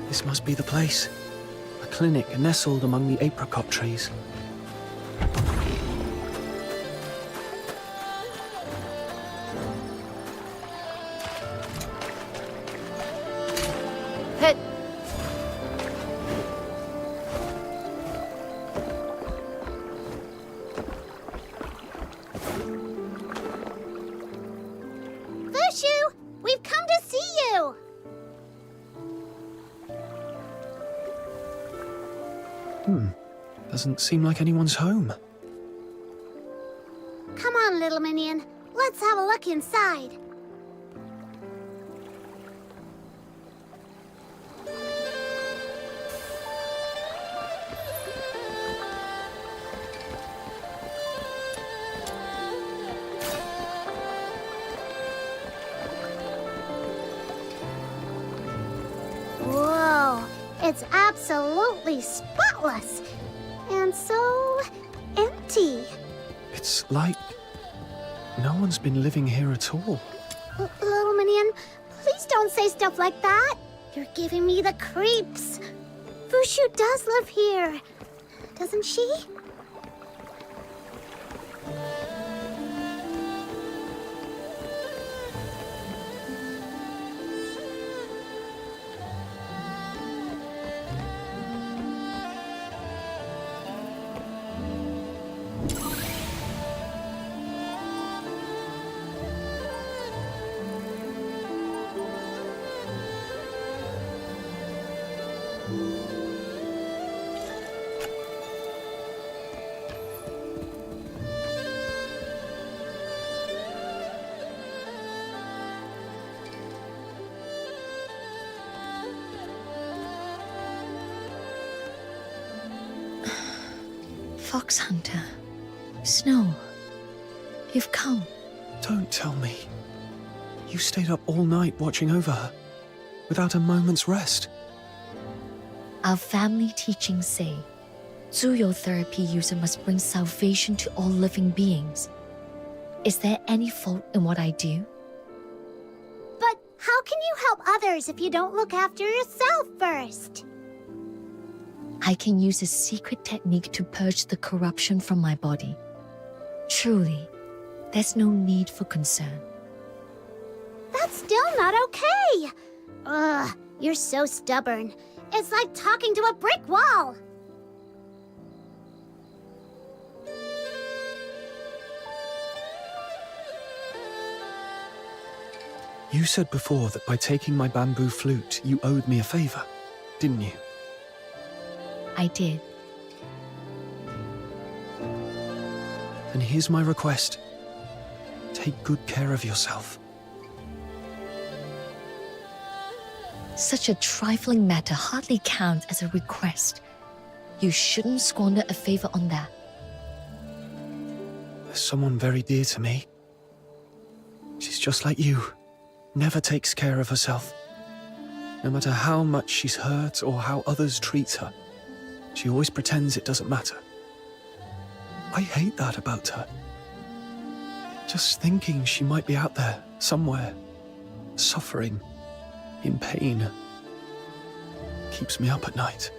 C: This must be the place. A clinic nestled among the apricot trees.
G: Hit.
D: Fushu, we've come to see you!
C: Doesn't seem like anyone's home.
D: Come on, little minion. Let's have a look inside. Whoa, it's absolutely spotless. And so empty.
C: It's like no one's been living here at all.
D: Little minion, please don't say stuff like that. You're giving me the creeps. Fushu does live here, doesn't she?
B: Fox Hunter, Snow, you've come.
C: Don't tell me. You stayed up all night watching over her, without a moment's rest.
B: Our family teachings say, Zuyo therapy user must bring salvation to all living beings. Is there any fault in what I do?
D: But how can you help others if you don't look after yourself first?
B: I can use a secret technique to purge the corruption from my body. Truly, there's no need for concern.
D: That's still not okay. Ugh, you're so stubborn. It's like talking to a brick wall.
C: You said before that by taking my bamboo flute, you owed me a favor, didn't you?
B: I did.
C: And here's my request. Take good care of yourself.
B: Such a trifling matter hardly counts as a request. You shouldn't squander a favor on that.
C: There's someone very dear to me. She's just like you. Never takes care of herself. No matter how much she's hurt or how others treat her, she always pretends it doesn't matter. I hate that about her. Just thinking she might be out there, somewhere, suffering, in pain, keeps me up at night.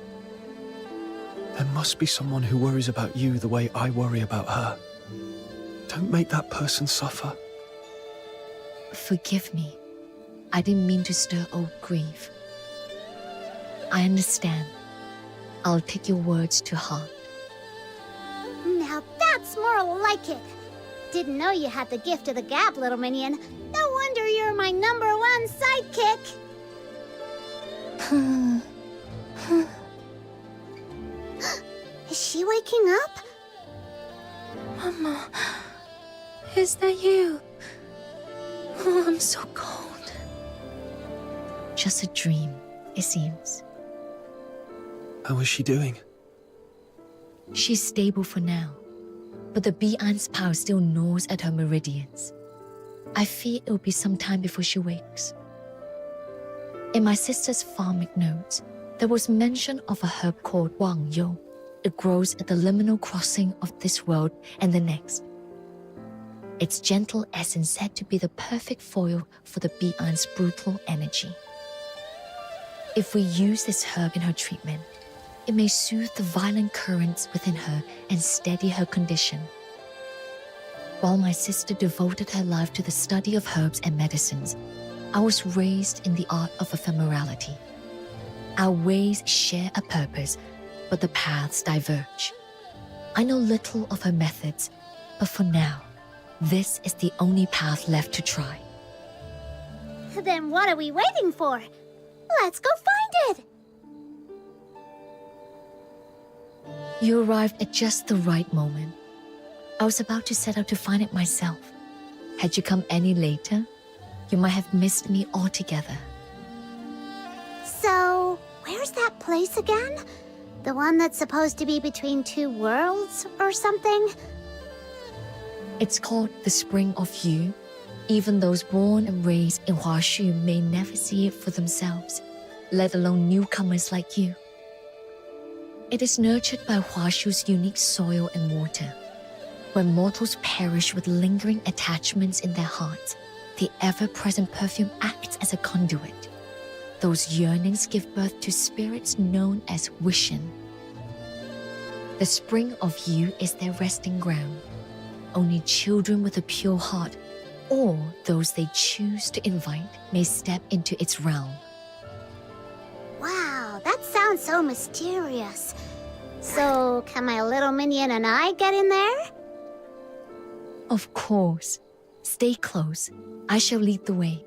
C: There must be someone who worries about you the way I worry about her. Don't make that person suffer.
B: Forgive me. I didn't mean to stir old grief. I understand. I'll take your words to heart.
D: Now that's more like it. Didn't know you had the gift of the gab, little minion. No wonder you're my #1 sidekick. Is she waking up?
U: Mama, is that you? Oh, I'm so cold.
B: Just a dream, it seems.
C: How is she doing?
B: She's stable for now, but the Bi'an's power still gnaws at her meridians. I fear it'll be some time before she wakes. In my sister's farming notes, there was mention of a herb called Wang Yo. It grows at the liminal crossing of this world and the next. Its gentle essence said to be the perfect foil for the Bi'an's brutal energy. If we use this herb in her treatment, it may soothe the violent currents within her and steady her condition. While my sister devoted her life to the study of herbs and medicines, I was raised in the art of ephemerality. Our ways share a purpose, but the paths diverge. I know little of her methods, but for now, this is the only path left to try.
D: Then what are we waiting for? Let's go find it!
B: You arrived at just the right moment. I was about to set out to find it myself. Had you come any later, you might have missed me altogether.
D: So, where's that place again? The one that's supposed to be between two worlds or something?
B: It's called the Spring of You. Even those born and raised in Huaxu may never see it for themselves, let alone newcomers like you. It is nurtured by Huaxu's unique soil and water. When mortals perish with lingering attachments in their hearts, the ever-present perfume acts as a conduit. Those yearnings give birth to spirits known as Wishin. The Spring of You is their resting ground. Only children with a pure heart, or those they choose to invite, may step into its realm.
D: Wow, that sounds so mysterious. So, can my little minion and I get in there?
B: Of course. Stay close. I shall lead the way.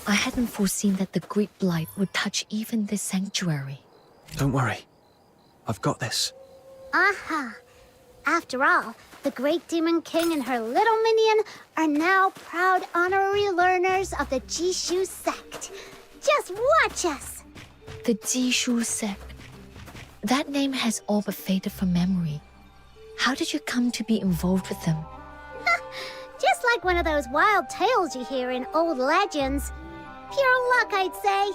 B: I hadn't foreseen that the Great Blight would touch even this sanctuary.
C: Don't worry. I've got this.
D: Aha! After all, the Great Demon King and her little minion are now proud honorary learners of the Jishu sect. Just watch us!
B: The Jishu sect. That name has all but faded from memory. How did you come to be involved with them?
D: Just like one of those wild tales you hear in old legends. Pure luck, I'd say.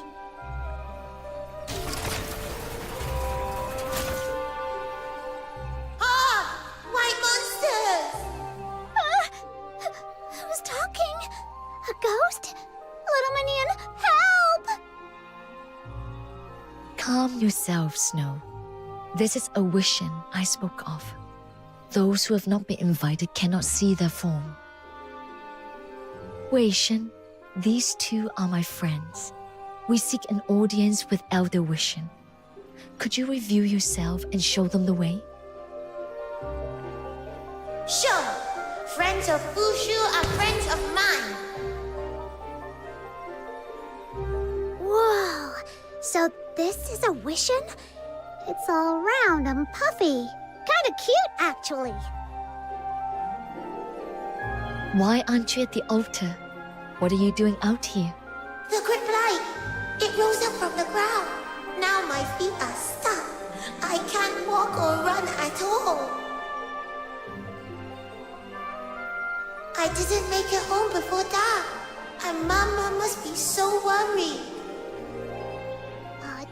B: Calm yourself, Snow. This is a Wishen I spoke of. Those who have not been invited cannot see their form. Wei Shen, these two are my friends. We seek an audience with Elder Wishen. Could you reveal yourself and show them the way?
Q: Sure. Friends of Fushu are friends of mine.
D: Whoa! So this is a Wishen? It's all round and puffy. Kinda cute, actually.
B: Why aren't you at the altar? What are you doing out here?
Q: The great light. It rose up from the ground. Now my feet are stuck. I can't walk or run at all. I didn't make it home before dark. And Mama must be so worried.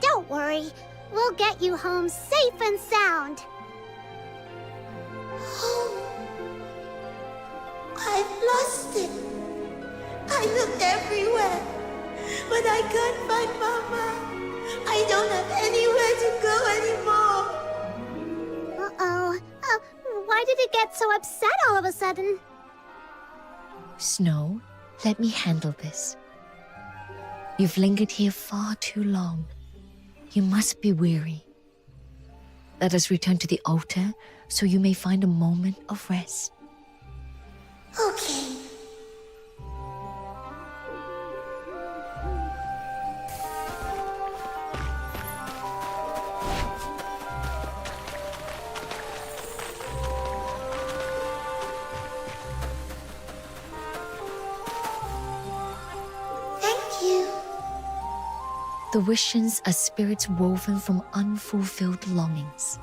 D: Don't worry. We'll get you home safe and sound.
Q: Home? I've lost it. I looked everywhere, but I can't find Mama. I don't have anywhere to go anymore.
D: Uh-oh. Why did it get so upset all of a sudden?
B: Snow, let me handle this. You've lingered here far too long. You must be weary. Let us return to the altar so you may find a moment of rest.
Q: Okay.
B: The Wishens are spirits woven from unfulfilled longings.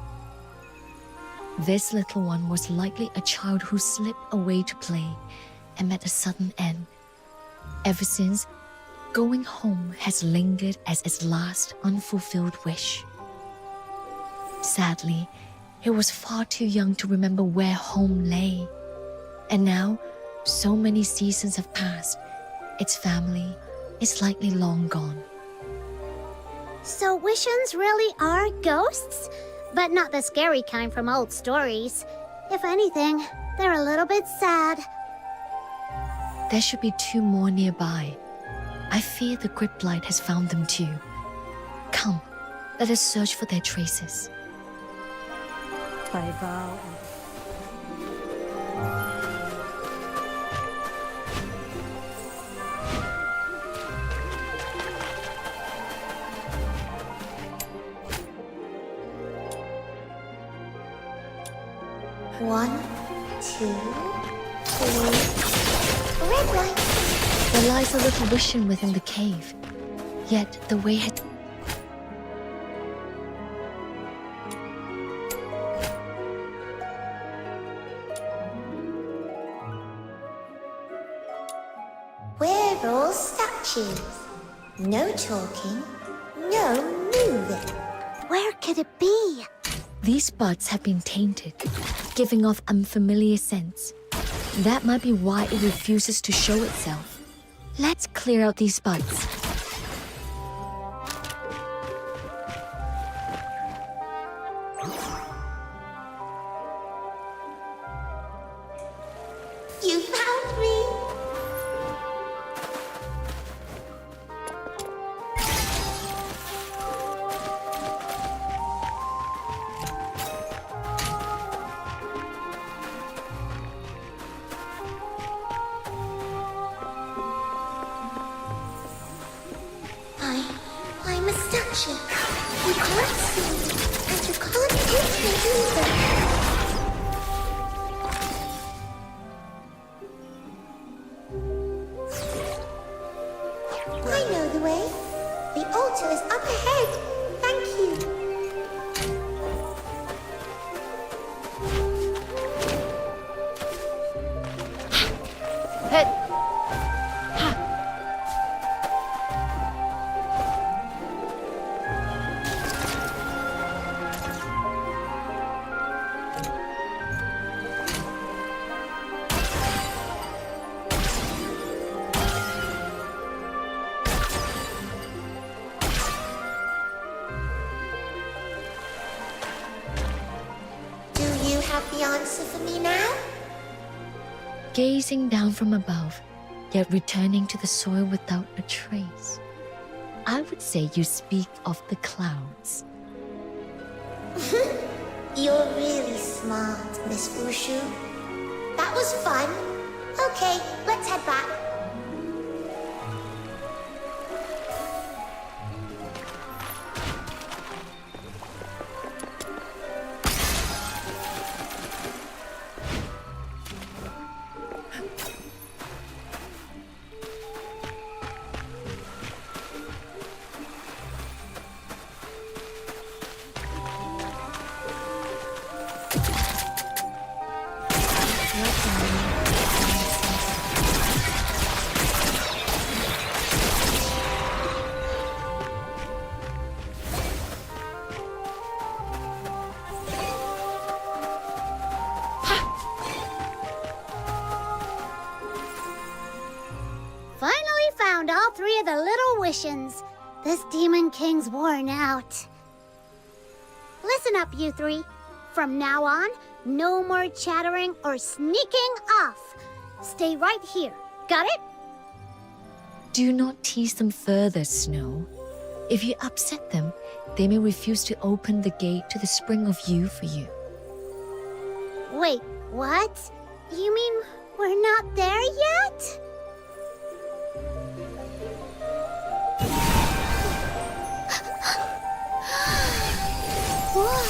B: This little one was likely a child who slipped away to play and met a sudden end. Ever since, going home has lingered as its last unfulfilled wish. Sadly, it was far too young to remember where home lay. And now, so many seasons have passed, its family is likely long gone.
D: So Wishens really are ghosts? But not the scary kind from old stories. If anything, they're a little bit sad.
B: There should be two more nearby. I fear the Griplight has found them too. Come, let us search for their traces.
F: By vow.
Q: One, two, three. Red light.
B: There lies a little Wishen within the cave. Yet the way had...
Q: We're all statues. No talking, no moving.
D: Where could it be?
B: These buds have been tainted, giving off unfamiliar scents. That might be why it refuses to show itself. Let's clear out these buds.
Q: You found me. I'm a statue. You can't see me, and you can't hit me either. I know the way. The altar is up ahead. Thank you. have the answer for me now?
B: Gazing down from above, yet returning to the soil without a trace. I would say you speak of the clouds.
Q: You're really smart, Miss Fushu. That was fun. Okay, let's head back.
D: Finally found all three of the little Wishins. This Demon King's worn out. Listen up, you three. From now on, no more chattering or sneaking off. Stay right here. Got it?
B: Do not tease them further, Snow. If you upset them, they may refuse to open the gate to the spring of you for you.
D: Wait, what? You mean we're not there yet? Whoa.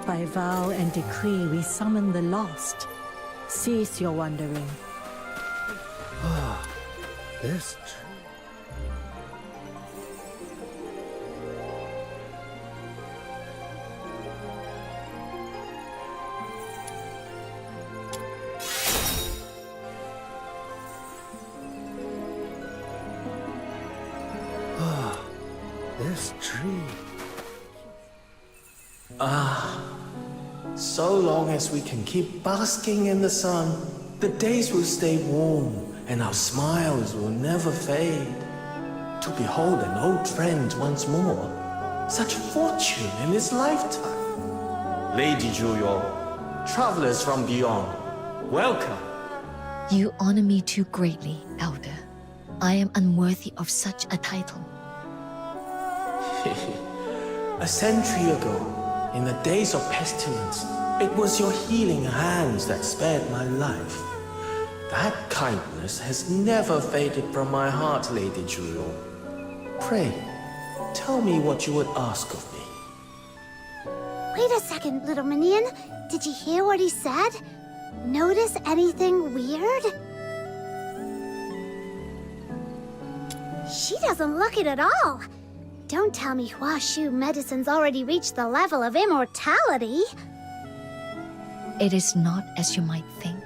F: By vow and decree, we summon the lost. Cease your wandering.
K: This this tree.
O: So long as we can keep basking in the sun, the days will stay warm and our smiles will never fade. To behold an old friend once more, such fortune in his lifetime. Lady Juyo, travelers from beyond, welcome.
B: You honor me too greatly, Elder. I am unworthy of such a title.
O: A century ago, in the days of pestilence, it was your healing hands that spared my life. That kindness has never faded from my heart, Lady Juyo. Pray, tell me what you would ask of me.
D: Wait a second, little minion. Did you hear what he said? Notice anything weird? She doesn't look it at all. Don't tell me Huaxu medicine's already reached the level of immortality.
B: It is not as you might think.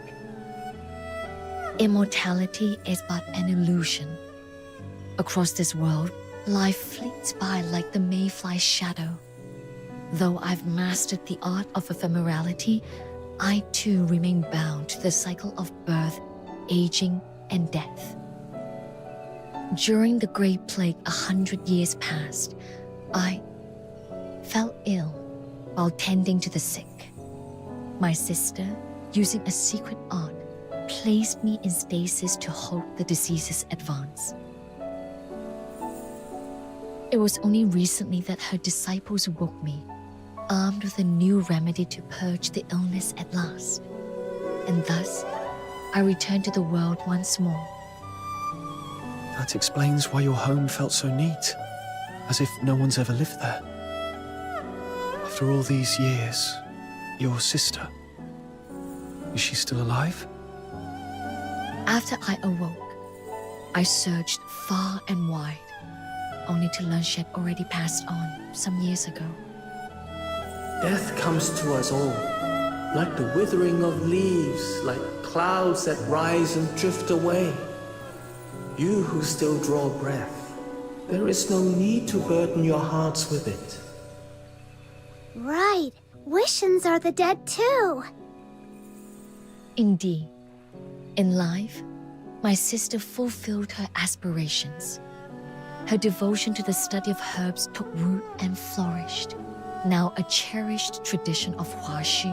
B: Immortality is but an illusion. Across this world, life fleets by like the mayfly's shadow. Though I've mastered the art of ephemerality, I too remain bound to the cycle of birth, aging, and death. During the Great Plague 100 years past, I fell ill while tending to the sick. My sister, using a secret art, placed me in stasis to halt the disease's advance. It was only recently that her disciples woke me, armed with a new remedy to purge the illness at last. And thus, I returned to the world once more.
C: That explains why your home felt so neat, as if no one's ever lived there. After all these years, your sister, is she still alive?
B: After I awoke, I searched far and wide, only to learn she had already passed on some years ago.
O: Death comes to us all, like the withering of leaves, like clouds that rise and drift away. You who still draw breath, there is no need to burden your hearts with it.
D: Right. Wishins are the dead too.
B: Indeed, in life, my sister fulfilled her aspirations. Her devotion to the study of herbs took root and flourished, now a cherished tradition of Huaxu.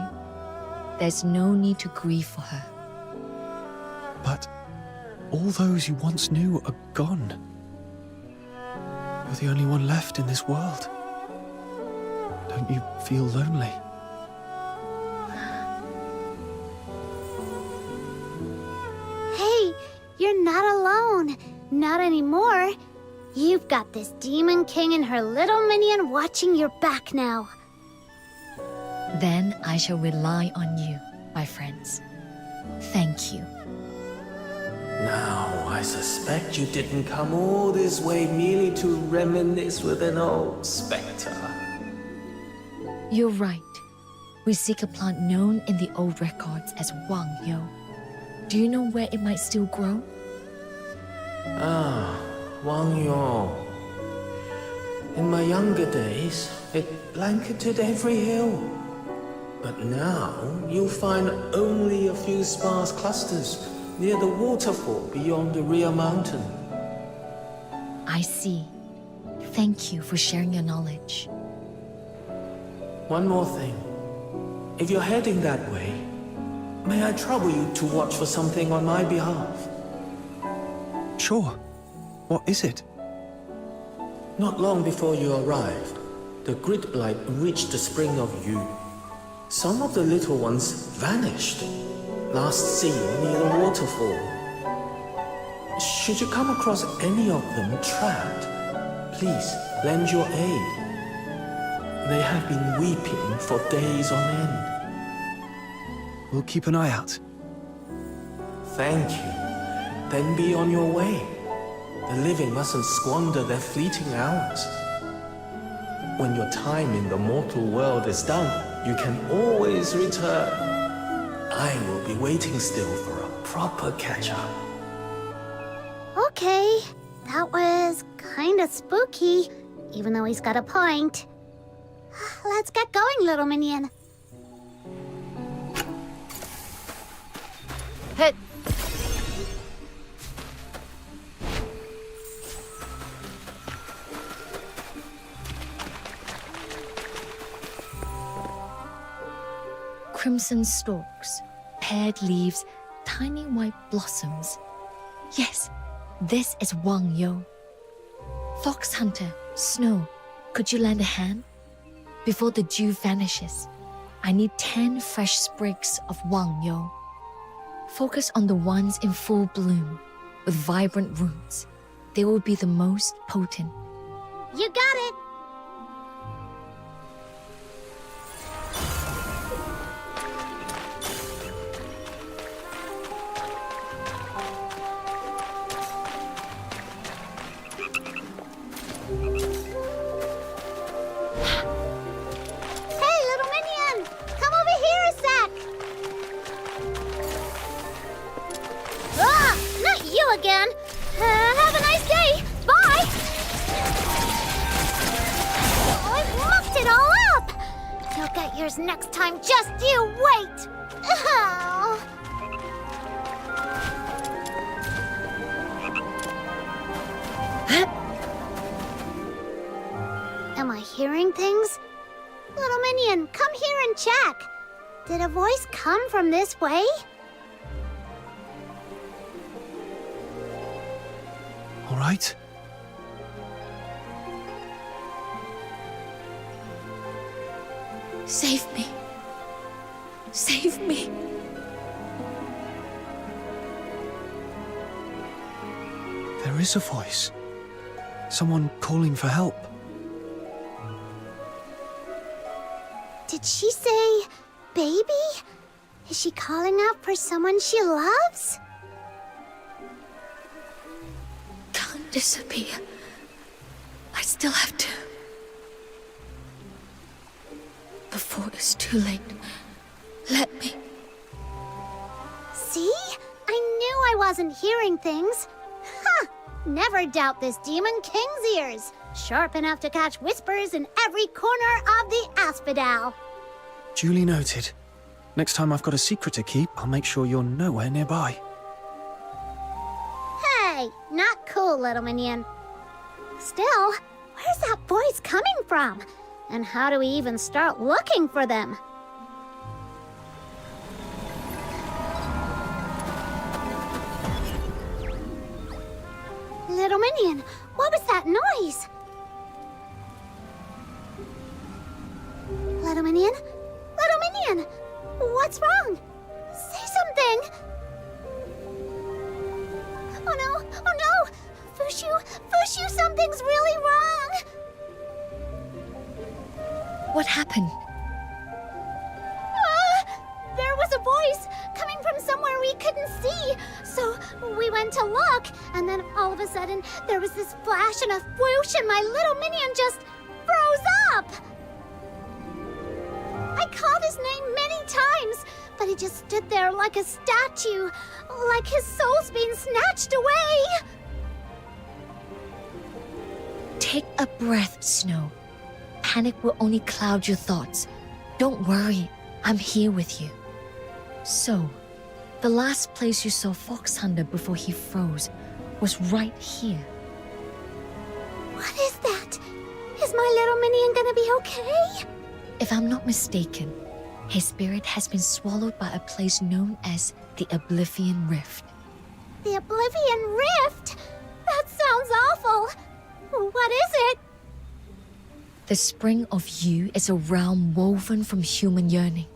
B: There's no need to grieve for her.
C: But all those you once knew are gone. You're the only one left in this world. Don't you feel lonely?
N: Hey, you're not alone. Not anymore. You've got this Demon King and her little minion watching your back now.
B: Then I shall rely on you, my friends. Thank you.
O: Now, I suspect you didn't come all this way merely to reminisce with an old spectre.
B: You're right. We seek a plant known in the old records as Wang Yo. Do you know where it might still grow?
O: Ah, Wang Yo. In my younger days, it blanketed every hill. But now, you'll find only a few sparse clusters near the waterfall beyond the rear mountain.
B: I see. Thank you for sharing your knowledge.
O: One more thing. If you're heading that way, may I trouble you to watch for something on my behalf?
C: Sure. What is it?
O: Not long before you arrived, the grid blight reached the spring of Yu. Some of the little ones vanished, last seen near the waterfall. Should you come across any of them trapped, please lend your aid. They have been weeping for days on end.
C: We'll keep an eye out.
O: Thank you. Then be on your way. The living mustn't squander their fleeting hours. When your time in the mortal world is done, you can always return. I will be waiting still for a proper catch-up.
N: Okay, that was kinda spooky, even though he's got a point. Let's get going, little minion.
B: Hit! Crimson stalks, paired leaves, tiny white blossoms. Yes, this is Wang Yo. Fox Hunter, Snow, could you lend a hand? Before the dew vanishes, I need 10 fresh sprigs of Wang Yo. Focus on the ones in full bloom, with vibrant roots. They will be the most potent.
N: You got it! Again. Have a nice day. Bye. Oh, I've mucked it all up. You'll get yours next time. Just you wait. Oh. Am I hearing things? Little minion, come here and check. Did a voice come from this way?
C: All right.
B: Save me. Save me.
C: There is a voice. Someone calling for help.
N: Did she say baby? Is she calling out for someone she loves?
B: Can't disappear. I still have to. Before it's too late, let me.
N: See? I knew I wasn't hearing things. Ha! Never doubt this Demon King's ears. Sharp enough to catch whispers in every corner of the Asphodel.
C: Duly noted. Next time I've got a secret to keep, I'll make sure you're nowhere nearby.
D: Not cool, little minion. Still, where's that voice coming from? And how do we even start looking for them? Little minion, what was that noise? Little minion? Little minion! What's wrong? Say something! Oh no! Oh no! Fushu! Fushu, something's really wrong!
B: What happened?
D: There was a voice coming from somewhere we couldn't see. So we went to look, and then all of a sudden there was this flash and a whoosh, and my little minion just froze up! I called his name many times, but he just stood there like a statue, like his soul's being snatched away.
B: Take a breath, Snow. Panic will only cloud your thoughts. Don't worry, I'm here with you. So, the last place you saw Fox Hunter before he froze was right here.
D: What is that? Is my little minion gonna be okay?
B: If I'm not mistaken, his spirit has been swallowed by a place known as the Oblivion Rift.
D: The Oblivion Rift? That sounds awful. What is it?
B: The spring of you is a realm woven from human yearning,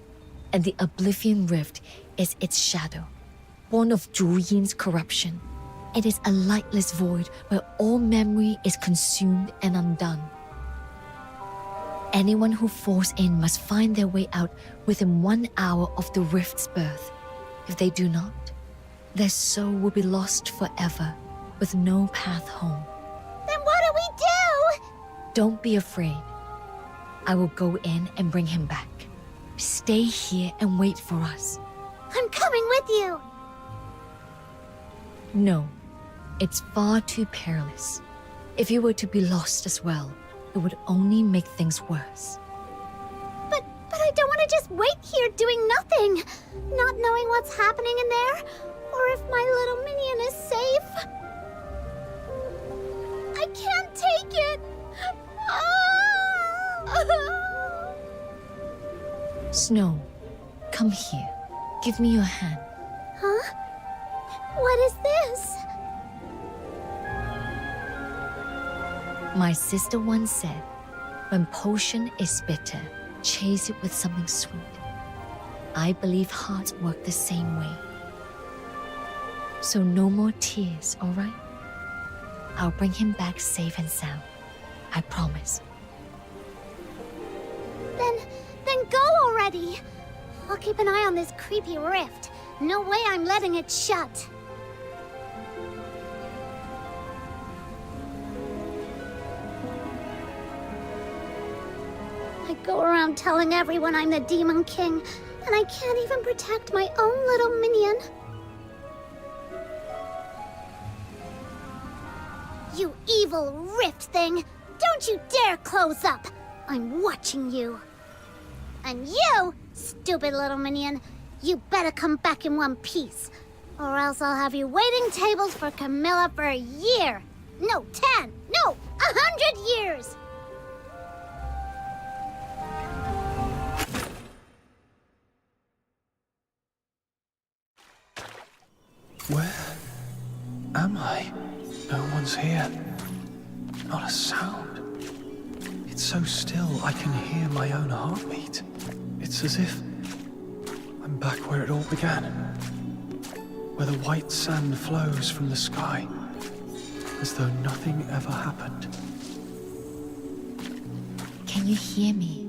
B: and the Oblivion Rift is its shadow, born of Zhu Yin's corruption. It is a lightless void where all memory is consumed and undone. Anyone who falls in must find their way out within 1 hour of the rift's birth. If they do not, their soul will be lost forever, with no path home.
D: Then what do we do?
B: Don't be afraid. I will go in and bring him back. Stay here and wait for us.
D: I'm coming with you.
B: No, it's far too perilous. If you were to be lost as well, it would only make things worse.
D: But I don't want to just wait here doing nothing, not knowing what's happening in there, or if my little minion is safe. I can't take it.
B: Snow, come here. Give me your hand.
D: Huh? What is this?
B: My sister once said, when potion is bitter, chase it with something sweet. I believe hearts work the same way. So no more tears, all right? I'll bring him back safe and sound. I promise.
D: Then go already. I'll keep an eye on this creepy rift. No way I'm letting it shut. I go around telling everyone I'm the Demon King, and I can't even protect my own little minion. You evil rift thing! Don't you dare close up! I'm watching you. And you, stupid little minion, you better come back in one piece, or else I'll have you waiting tables for Camilla for a year. No, 10, no, 100 years!
C: Where am I? No one's here. Not a sound. It's so still I can hear my own heartbeat. It's as if I'm back where it all began. Where the white sand flows from the sky, as though nothing ever happened.
B: Can you hear me?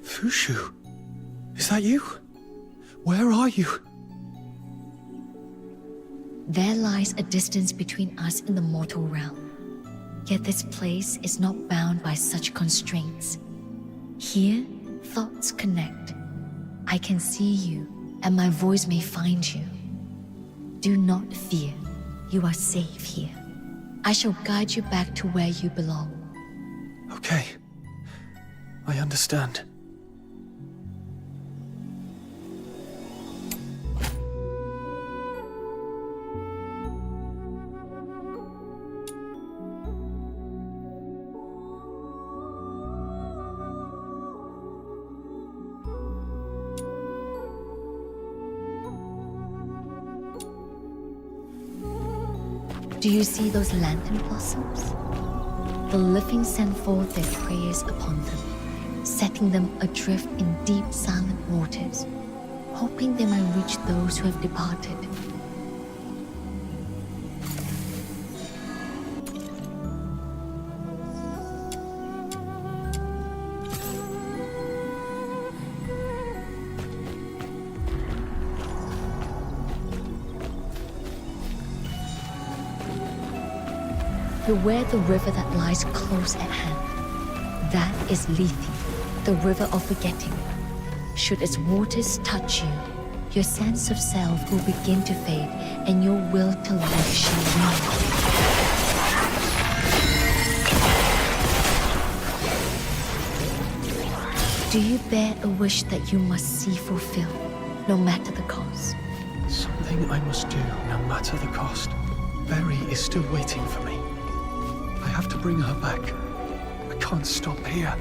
C: Fushu, is that you? Where are you?
B: There lies a distance between us in the mortal realm. Yet this place is not bound by such constraints. Here, thoughts connect. I can see you, and my voice may find you. Do not fear. You are safe here. I shall guide you back to where you belong.
C: Okay. I understand.
B: Do you see those lantern blossoms? The living send forth their prayers upon them, setting them adrift in deep silent waters, hoping they might reach those who have departed. Beware the river that lies close at hand. That is Lethe, the river of forgetting. Should its waters touch you, your sense of self will begin to fade, and your will to live shall wane. Do you bear a wish that you must see fulfilled, no matter the cost?
C: Something I must do, no matter the cost. Berry is still waiting for me. I have to bring her back. I can't stop here.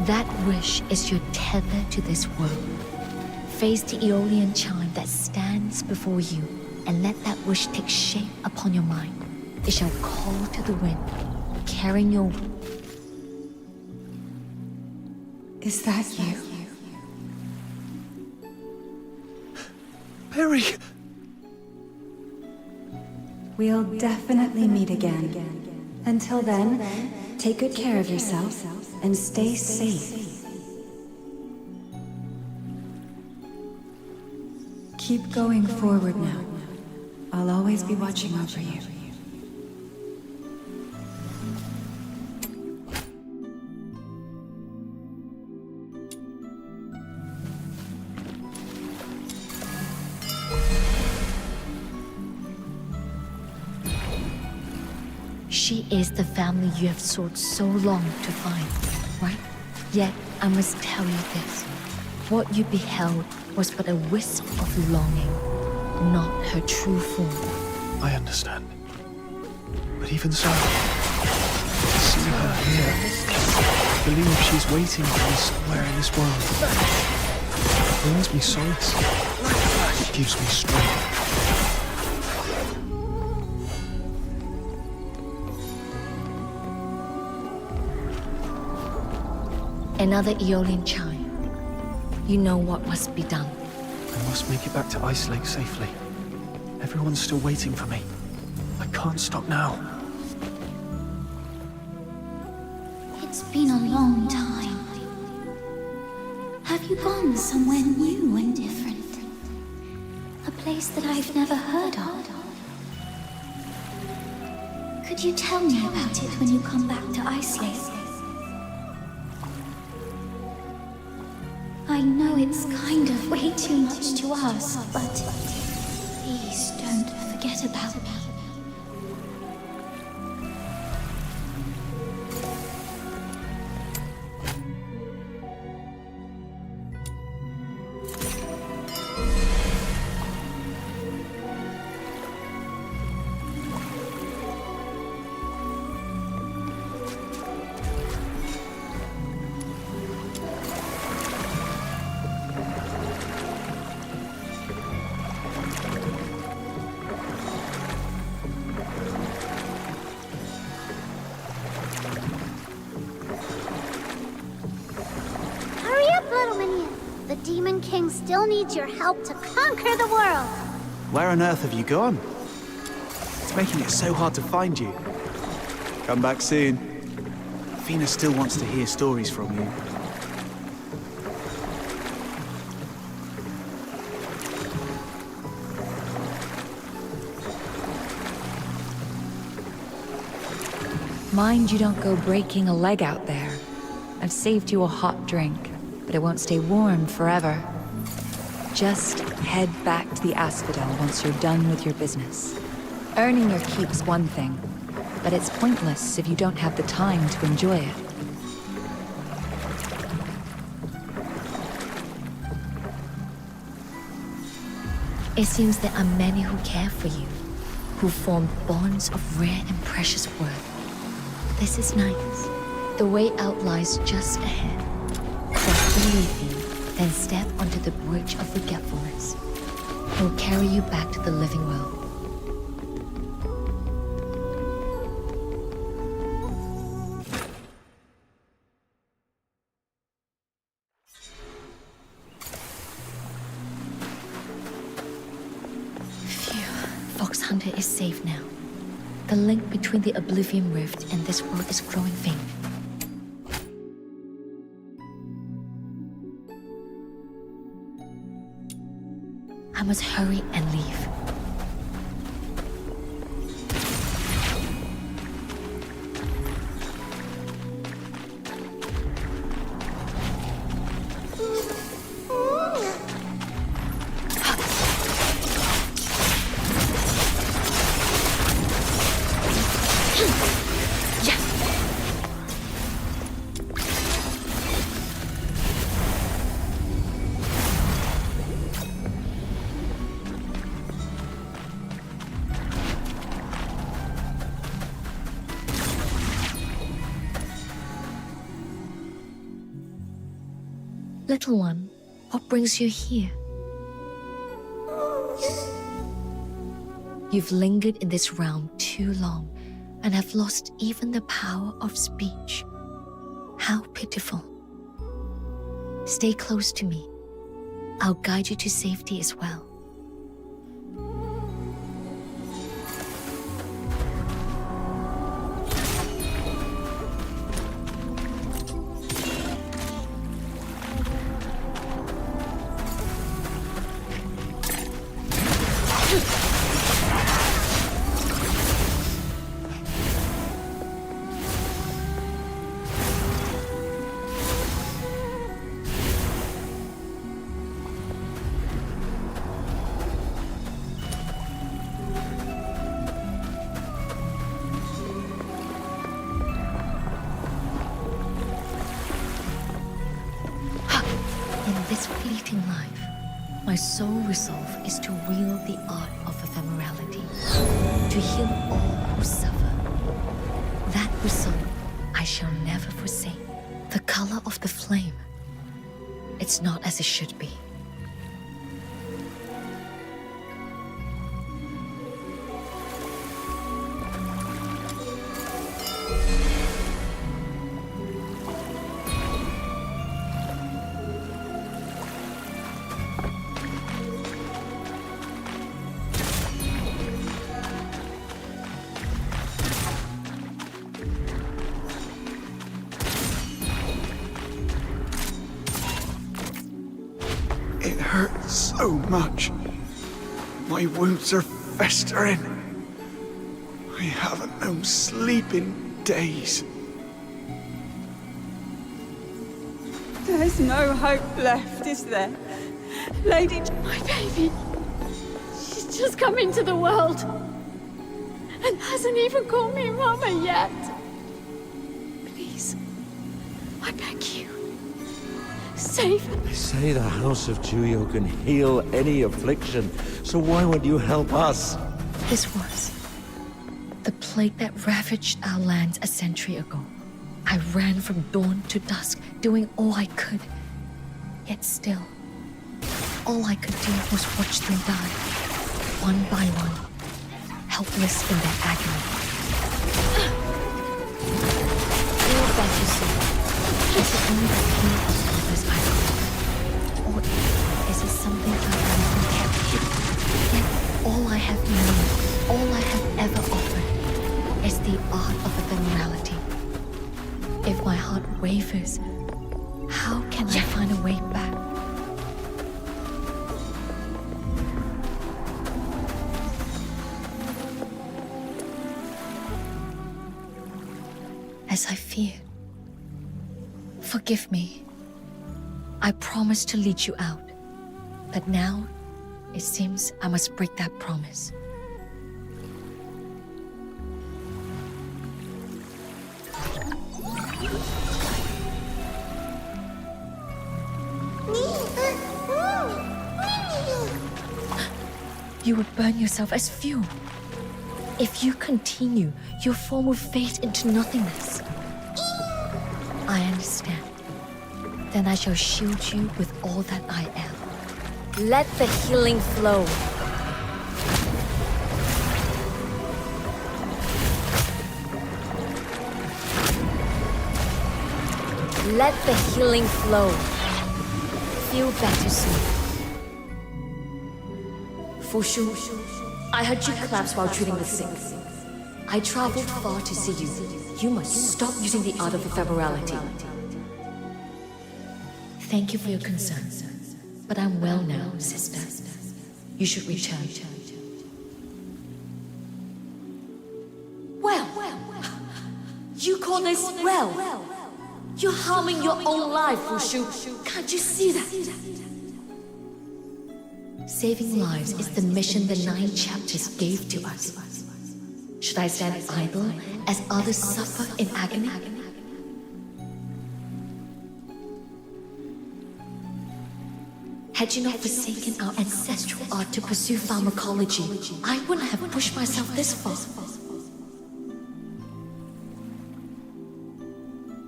B: That wish is your tether to this world. Face the Aeolian chime that stands before you, and let that wish take shape upon your mind. It shall call to the wind, carrying your...
H: Is that you?
C: Berry!
H: We'll definitely meet again. Until then, take good care of yourself and stay safe. Keep going forward now. I'll always be watching over you.
B: She is the family you have sought so long to find, right? Yet, I must tell you this. What you beheld was but a wisp of longing, not her true form.
C: I understand. But even so, to see her here, I believe she's waiting for me somewhere in this world. It brings me solace. It gives me strength.
B: Another Aeolian chime. You know what must be done.
C: I must make it back to Ice Lake safely. Everyone's still waiting for me. I can't stop now.
N: It's been a long time. Have you gone somewhere new and different? A place that I've never heard of? Could you tell me about it when you come back to Ice Lake? I know it's kind of way too much to ask, but please don't forget about me. The Demon King still needs your help to conquer the world.
V: Where on earth have you gone? It's making it so hard to find you. Come back soon. Fina still wants to hear stories from you.
W: Mind you don't go breaking a leg out there. I've saved you a hot drink, but it won't stay warm forever. Just head back to the Asphodel once you're done with your business. Earning your keep's one thing, but it's pointless if you don't have the time to enjoy it.
B: It seems there are many who care for you, who form bonds of rare and precious worth. This is nice. The way out lies just ahead. Cross the Lethe, Then step onto the bridge of forgetfulness. It will carry you back to the living world. Fox Hunter is safe now. The link between the Oblivion Rift and this world is growing faint. I must hurry and leave. Little one, what brings you here? You've lingered in this realm too long and have lost even the power of speech. How pitiful. Stay close to me. I'll guide you to safety as well. This fleeting life, my sole resolve is to wield the art of ephemerality, to heal all who suffer. That resolve I shall never forsake. The color of the flame, it's not as it should be.
V: It hurts so much. My wounds are festering. I haven't known sleep in days.
A: There's no hope left, is there? Lady...
N: My baby. She's just come into the world. And hasn't even called me Mama yet. Please. I beg you. Save her.
E: They say the House of Juyo can heal any affliction, so why won't you help us?
B: This was the plague that ravaged our lands a century ago. I ran from dawn to dusk, doing all I could. Yet still, all I could do was watch them die, one by one, helpless in their agony. Feel better soon. Is it only the pain of others I love? Or is it something I haven't kept hidden? Yet all I have known, all I have ever offered, is the art of ephemerality. If my heart wavers, how can I find a way back? As I feared. Forgive me. I promised to lead you out, but now it seems I must break that promise. You will burn yourself as fuel. If you continue, your form will fade into nothingness. I understand. then I shall shield you with all that I am.
Q: Let the healing flow. Let the healing flow. Feel better soon.
B: Fushu, I heard you collapse while treating the sick. I traveled far to see you. You must stop using the art of ephemerality. Thank you for your concern, but I'm well now, sister. You should return. Well, you call this well? You're harming your own life, Fushu. Can't you see that? Saving lives is the mission the 9 chapters gave to us. Should I stand idle as others suffer in agony? Had you not forsaken our ancestral art to pursue pharmacology, I wouldn't have pushed myself this far.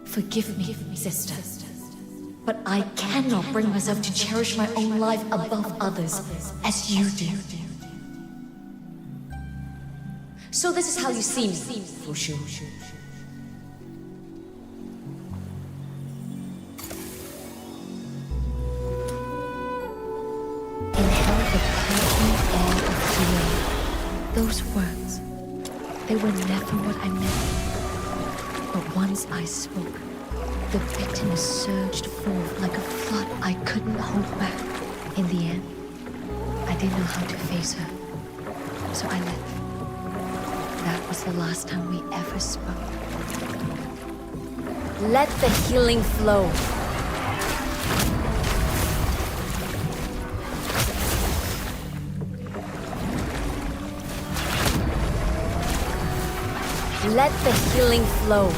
B: Forgive me, sister, but I cannot bring myself to cherish my own life above others, as you do. So this is how you see me, Fushu. Inhale the perfume air of healing. Those words, they were never what I meant. But once I spoke, the bitterness surged forth like a flood I couldn't hold back. In the end, I didn't know how to face her, so I left. That was the last time we ever spoke.
Q: Let the healing flow. Let the healing flow.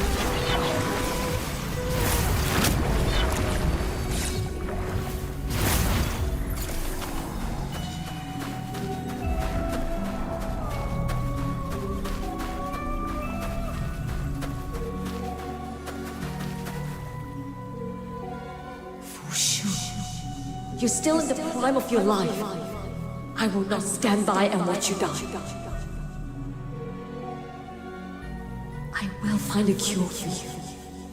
B: You're still in the prime of your life. I will not stand by and watch you die. I will find a cure for you.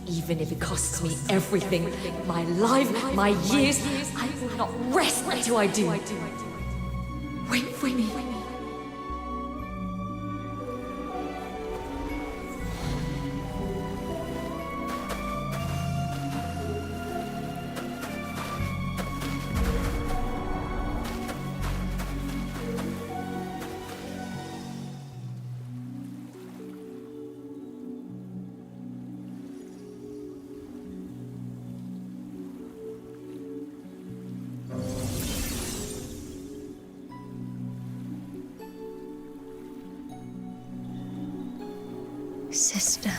B: Even if it costs me everything, my life, my years, I will not rest until I do. Wait for me. Sister,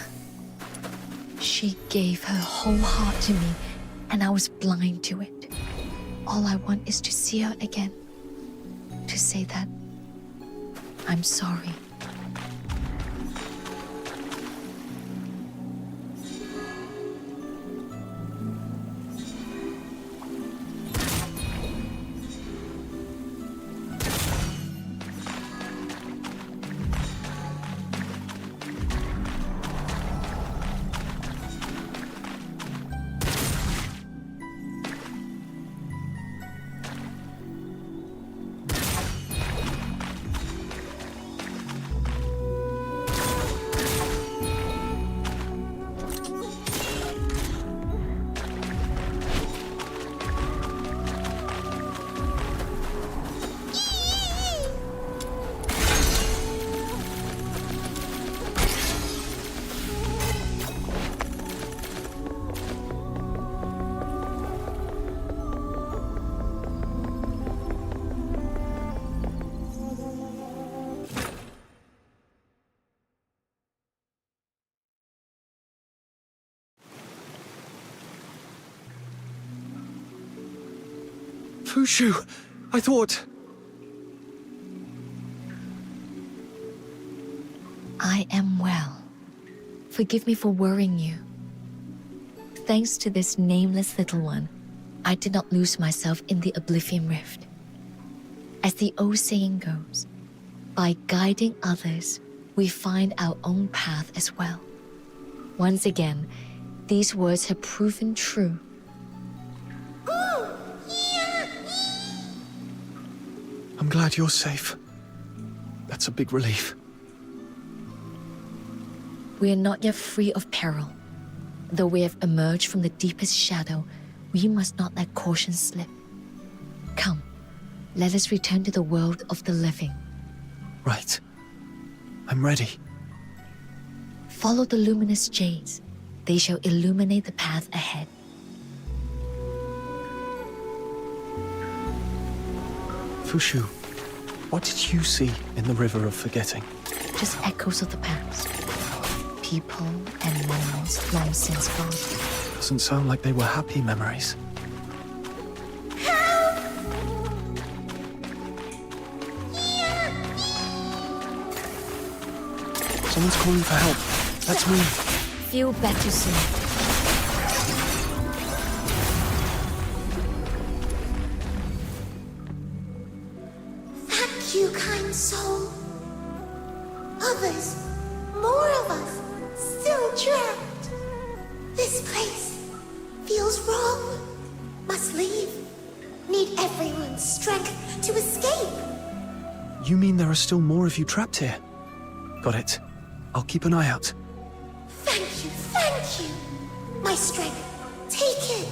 B: she gave her whole heart to me, and I was blind to it. All I want is to see her again, to say that I'm sorry.
C: Fushu, I thought...
B: I am well. Forgive me for worrying you. thanks to this nameless little one, I did not lose myself in the Oblivion Rift. As the old saying goes, by guiding others, we find our own path as well. Once again, these words have proven true.
C: I'm glad you're safe. That's a big relief.
B: We are not yet free of peril. Though we have emerged from the deepest shadow, we must not let caution slip. Come, let us return to the world of the living.
C: Right. I'm ready.
B: Follow the luminous jades. They shall illuminate the path ahead.
C: Fushu, what did you see in the River of Forgetting?
B: Just echoes of the past. People and moments long since gone.
C: Doesn't sound like they were happy memories. Someone's calling for help. Let's move.
B: Feel better soon.
D: Thank you, kind soul. Others, more of us, still trapped. This place feels wrong. Must leave. Need everyone's strength to escape.
C: You mean there are still more of you trapped here? Got it. I'll keep an eye out.
D: Thank you, thank you. My strength, take it.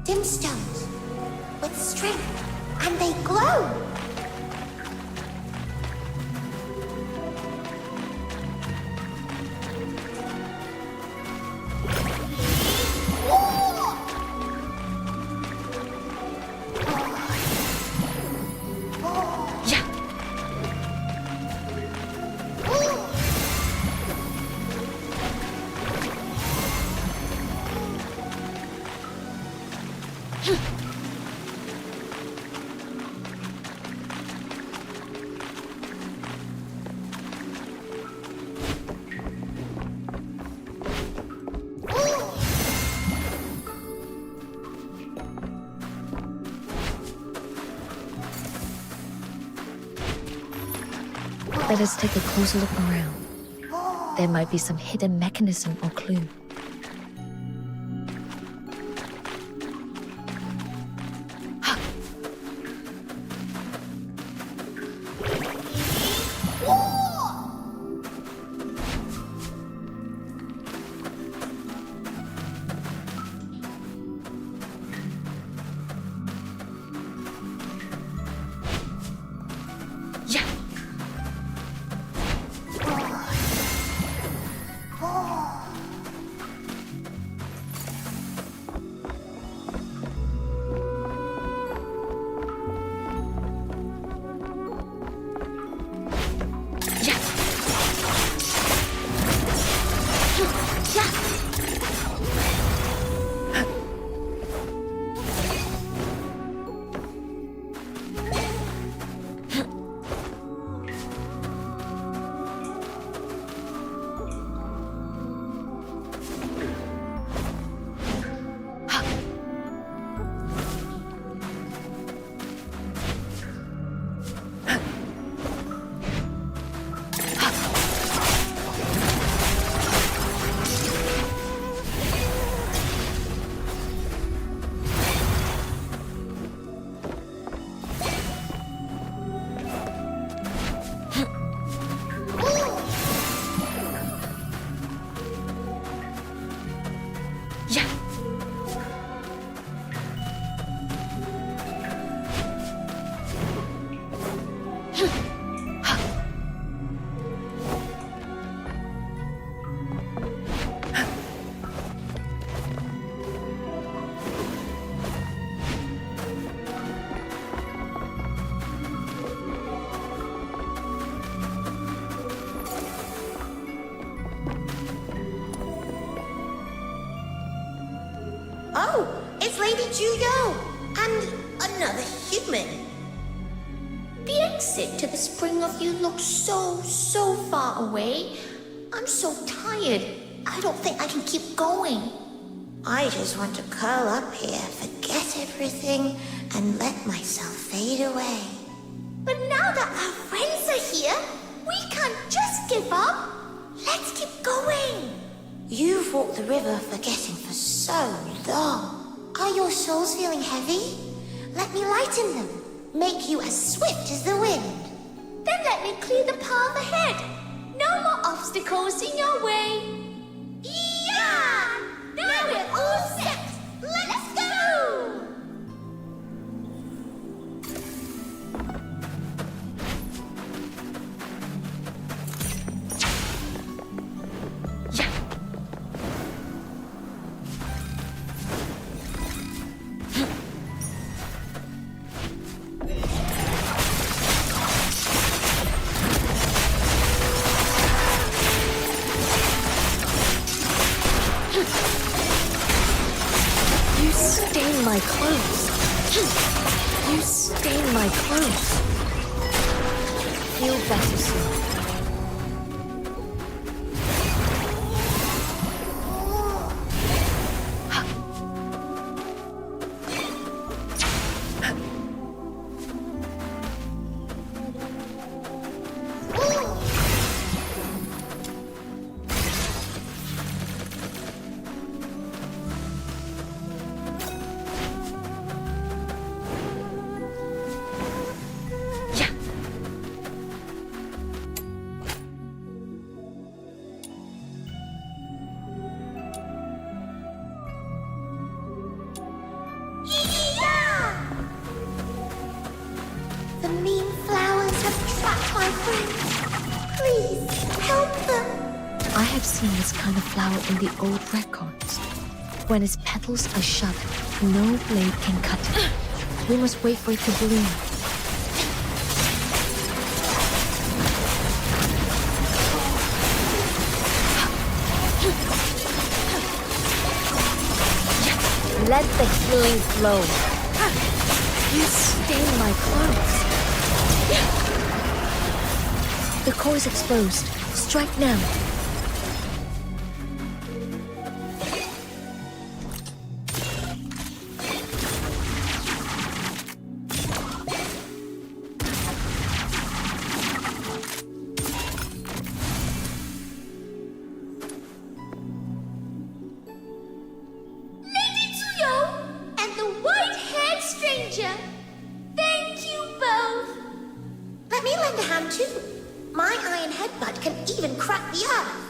D: Dim stones with strength, and they glow.
B: Let us take a closer look around. There might be some hidden mechanism or clue.
D: Oh, it's Lady Juyo and another human. Bien
Q: exit to the spring of you looks so far away. I'm so tired. I don't think I can keep going. I just want to curl up here, forget everything, and let myself fade away. But now that our friends are here, we can't just give up. Let's keep going. You've walked the river forgetting for so long. Are your souls feeling heavy? Let me lighten them. Make you as swift as the wind. Then let me clear the path ahead. No more obstacles in your way. Yeah! Now we're all set. Let's go!
B: You stain my clothes. You stain my clothes. Feel better soon.
Q: The mean flowers have trapped my friends. Please, help them.
B: I have seen this kind of flower in the old records. When its petals are shut, no blade can cut it. We must wait for it to bloom. Let the healing flow. You stain my clothes. The core is exposed. Strike now.
Q: Lady Tsuyo and the white-haired stranger. Thank you both. Let me lend a hand too. My iron headbutt can even crack the earth.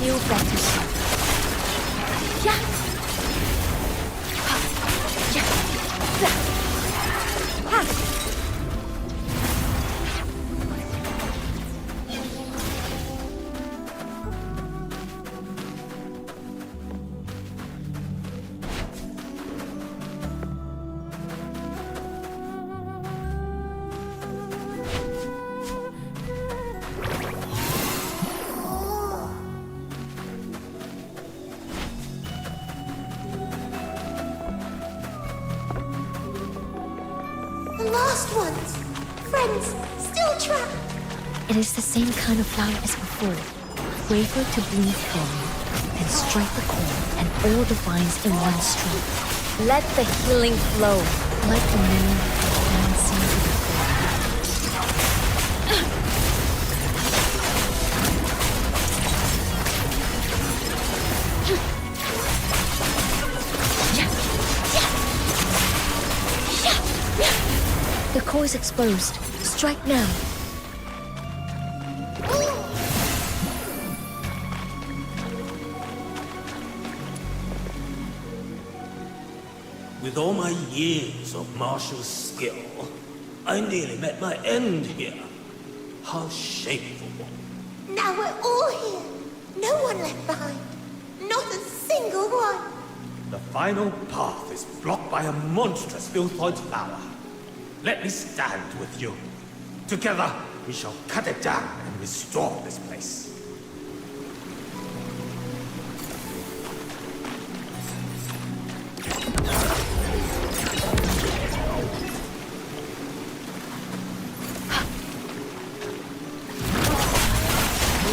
B: Feel better soon. Yeah.
Q: The last ones. Friends, still trapped.
B: It is the same kind of flower as before. Wait for it to bloom fully, then strike the core and all the vines in one stroke. Let the healing flow, like the moon dancing to the floor. is exposed. Strike now.
O: With all my years of martial skill, I nearly met my end here. How shameful.
Q: Now we're all here. No one left behind. Not a single one.
O: The final path is blocked by a monstrous Filthoid flower. Let me stand with you. Together, we shall cut it down and restore this place.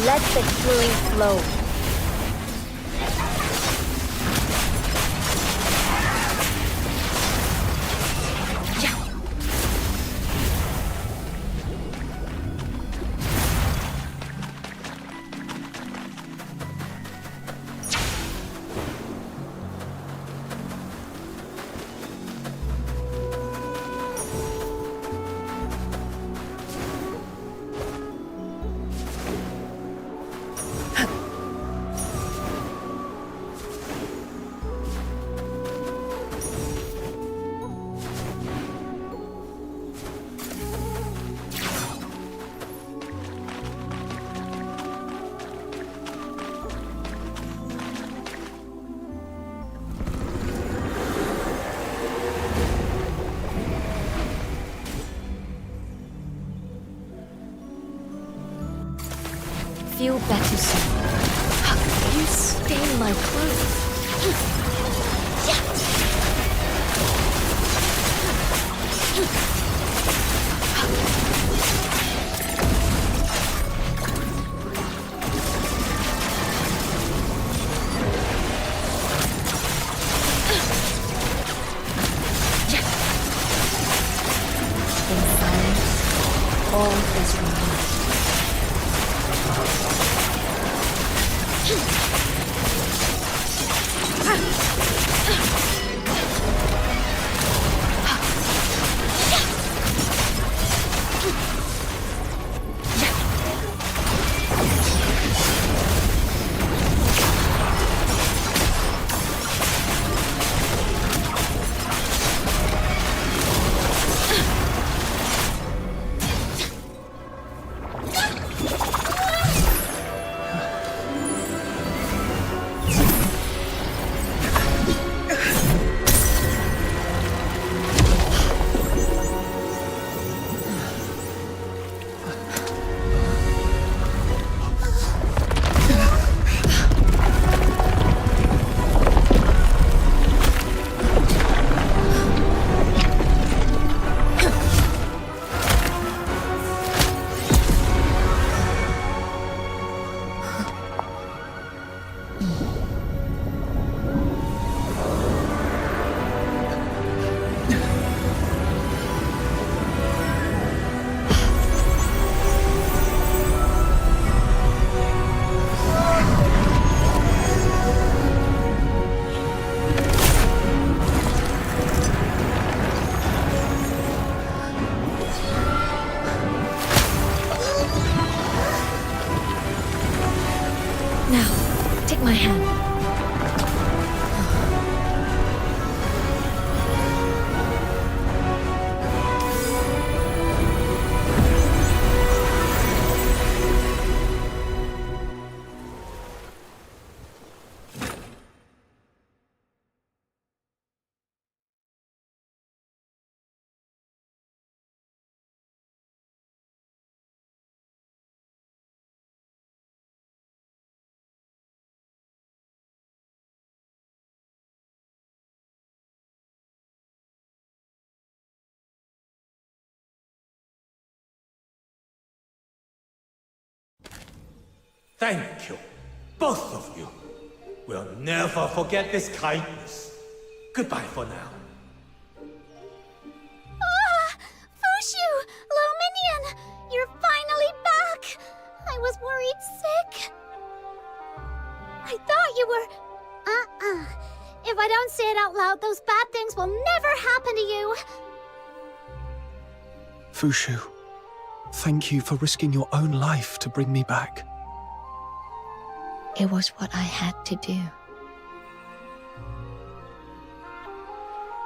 Q: Let the healing flow.
B: Feel better soon. You stain my clothes. In silence, all is removed. Now, take my hand.
O: Thank you, both of you. We'll never forget this kindness. Goodbye for now.
N: Ah! Fushu! Luminion! You're finally back! I was worried sick. I thought you were... If I don't say it out loud, those bad things will never happen to you.
C: Fushu, thank you for risking your own life to bring me back.
B: It was what I had to do.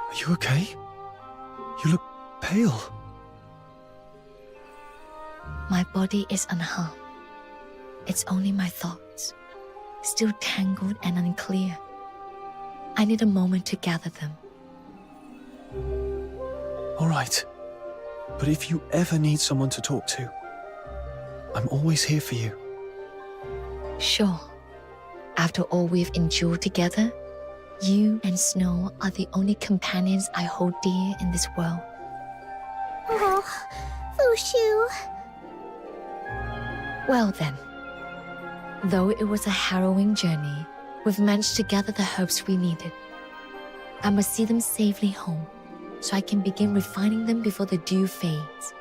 C: Are you okay? You look pale.
B: My body is unharmed. It's only my thoughts, still tangled and unclear. I need a moment to gather them.
C: All right. But if you ever need someone to talk to, I'm always here for you.
B: Sure. After all we've endured together, you and Snow are the only companions I hold dear in this world.
D: Oh, Fushu.
B: Well then, though it was a harrowing journey, we've managed to gather the herbs we needed. I must see them safely home, so I can begin refining them before the dew fades.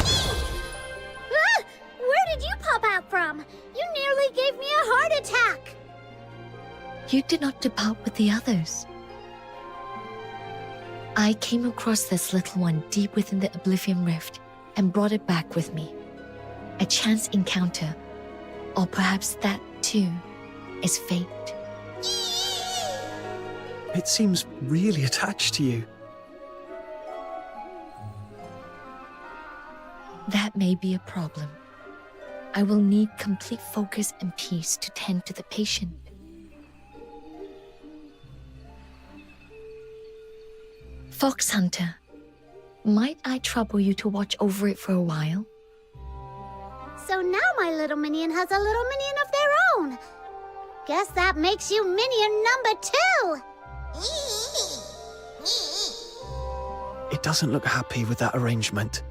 D: Ah! Where did you pop out from? You nearly gave me a heart attack!
B: You did not depart with the others. I came across this little one deep within the Oblivion Rift and brought it back with me. A chance encounter, or perhaps that, too, is fate.
C: It seems really attached to you.
B: That may be a problem. I will need complete focus and peace to tend to the patient. Fox Hunter, might I trouble you to watch over it for a while?
D: So now my little minion has a little minion of their own. Guess that makes you minion number 2.
C: It doesn't look happy with that arrangement.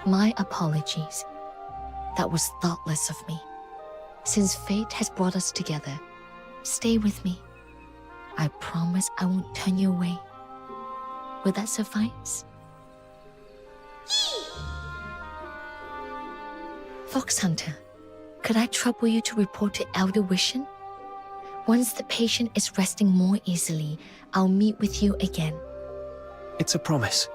B: My apologies. That was thoughtless of me. Since fate has brought us together, stay with me. I promise I won't turn you away. Will that suffice? Fox Hunter, could I trouble you to report to Elder Wishen? Once the patient is resting more easily, I'll meet with you again.
C: It's a promise.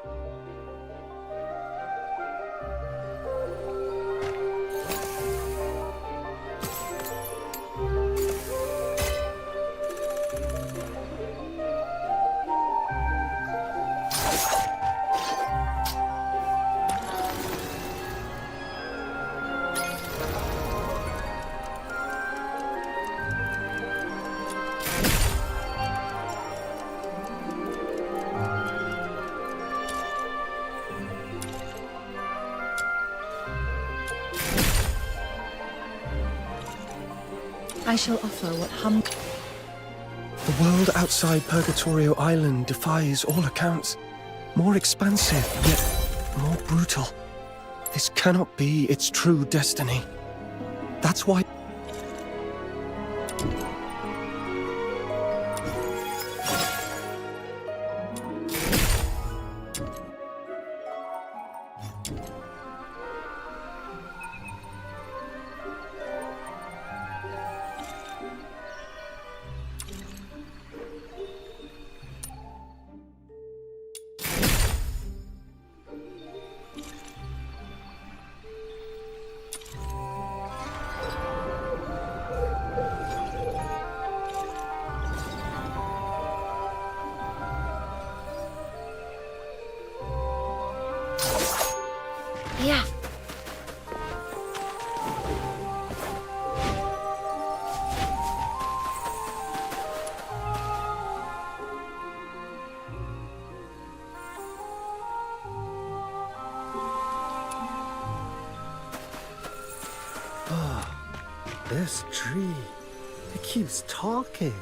U: I shall offer what
C: The world outside Purgatorio Island defies all accounts. More expansive, yet more brutal. This cannot be its true destiny. That's why...
B: Yeah.
J: This tree, it keeps talking.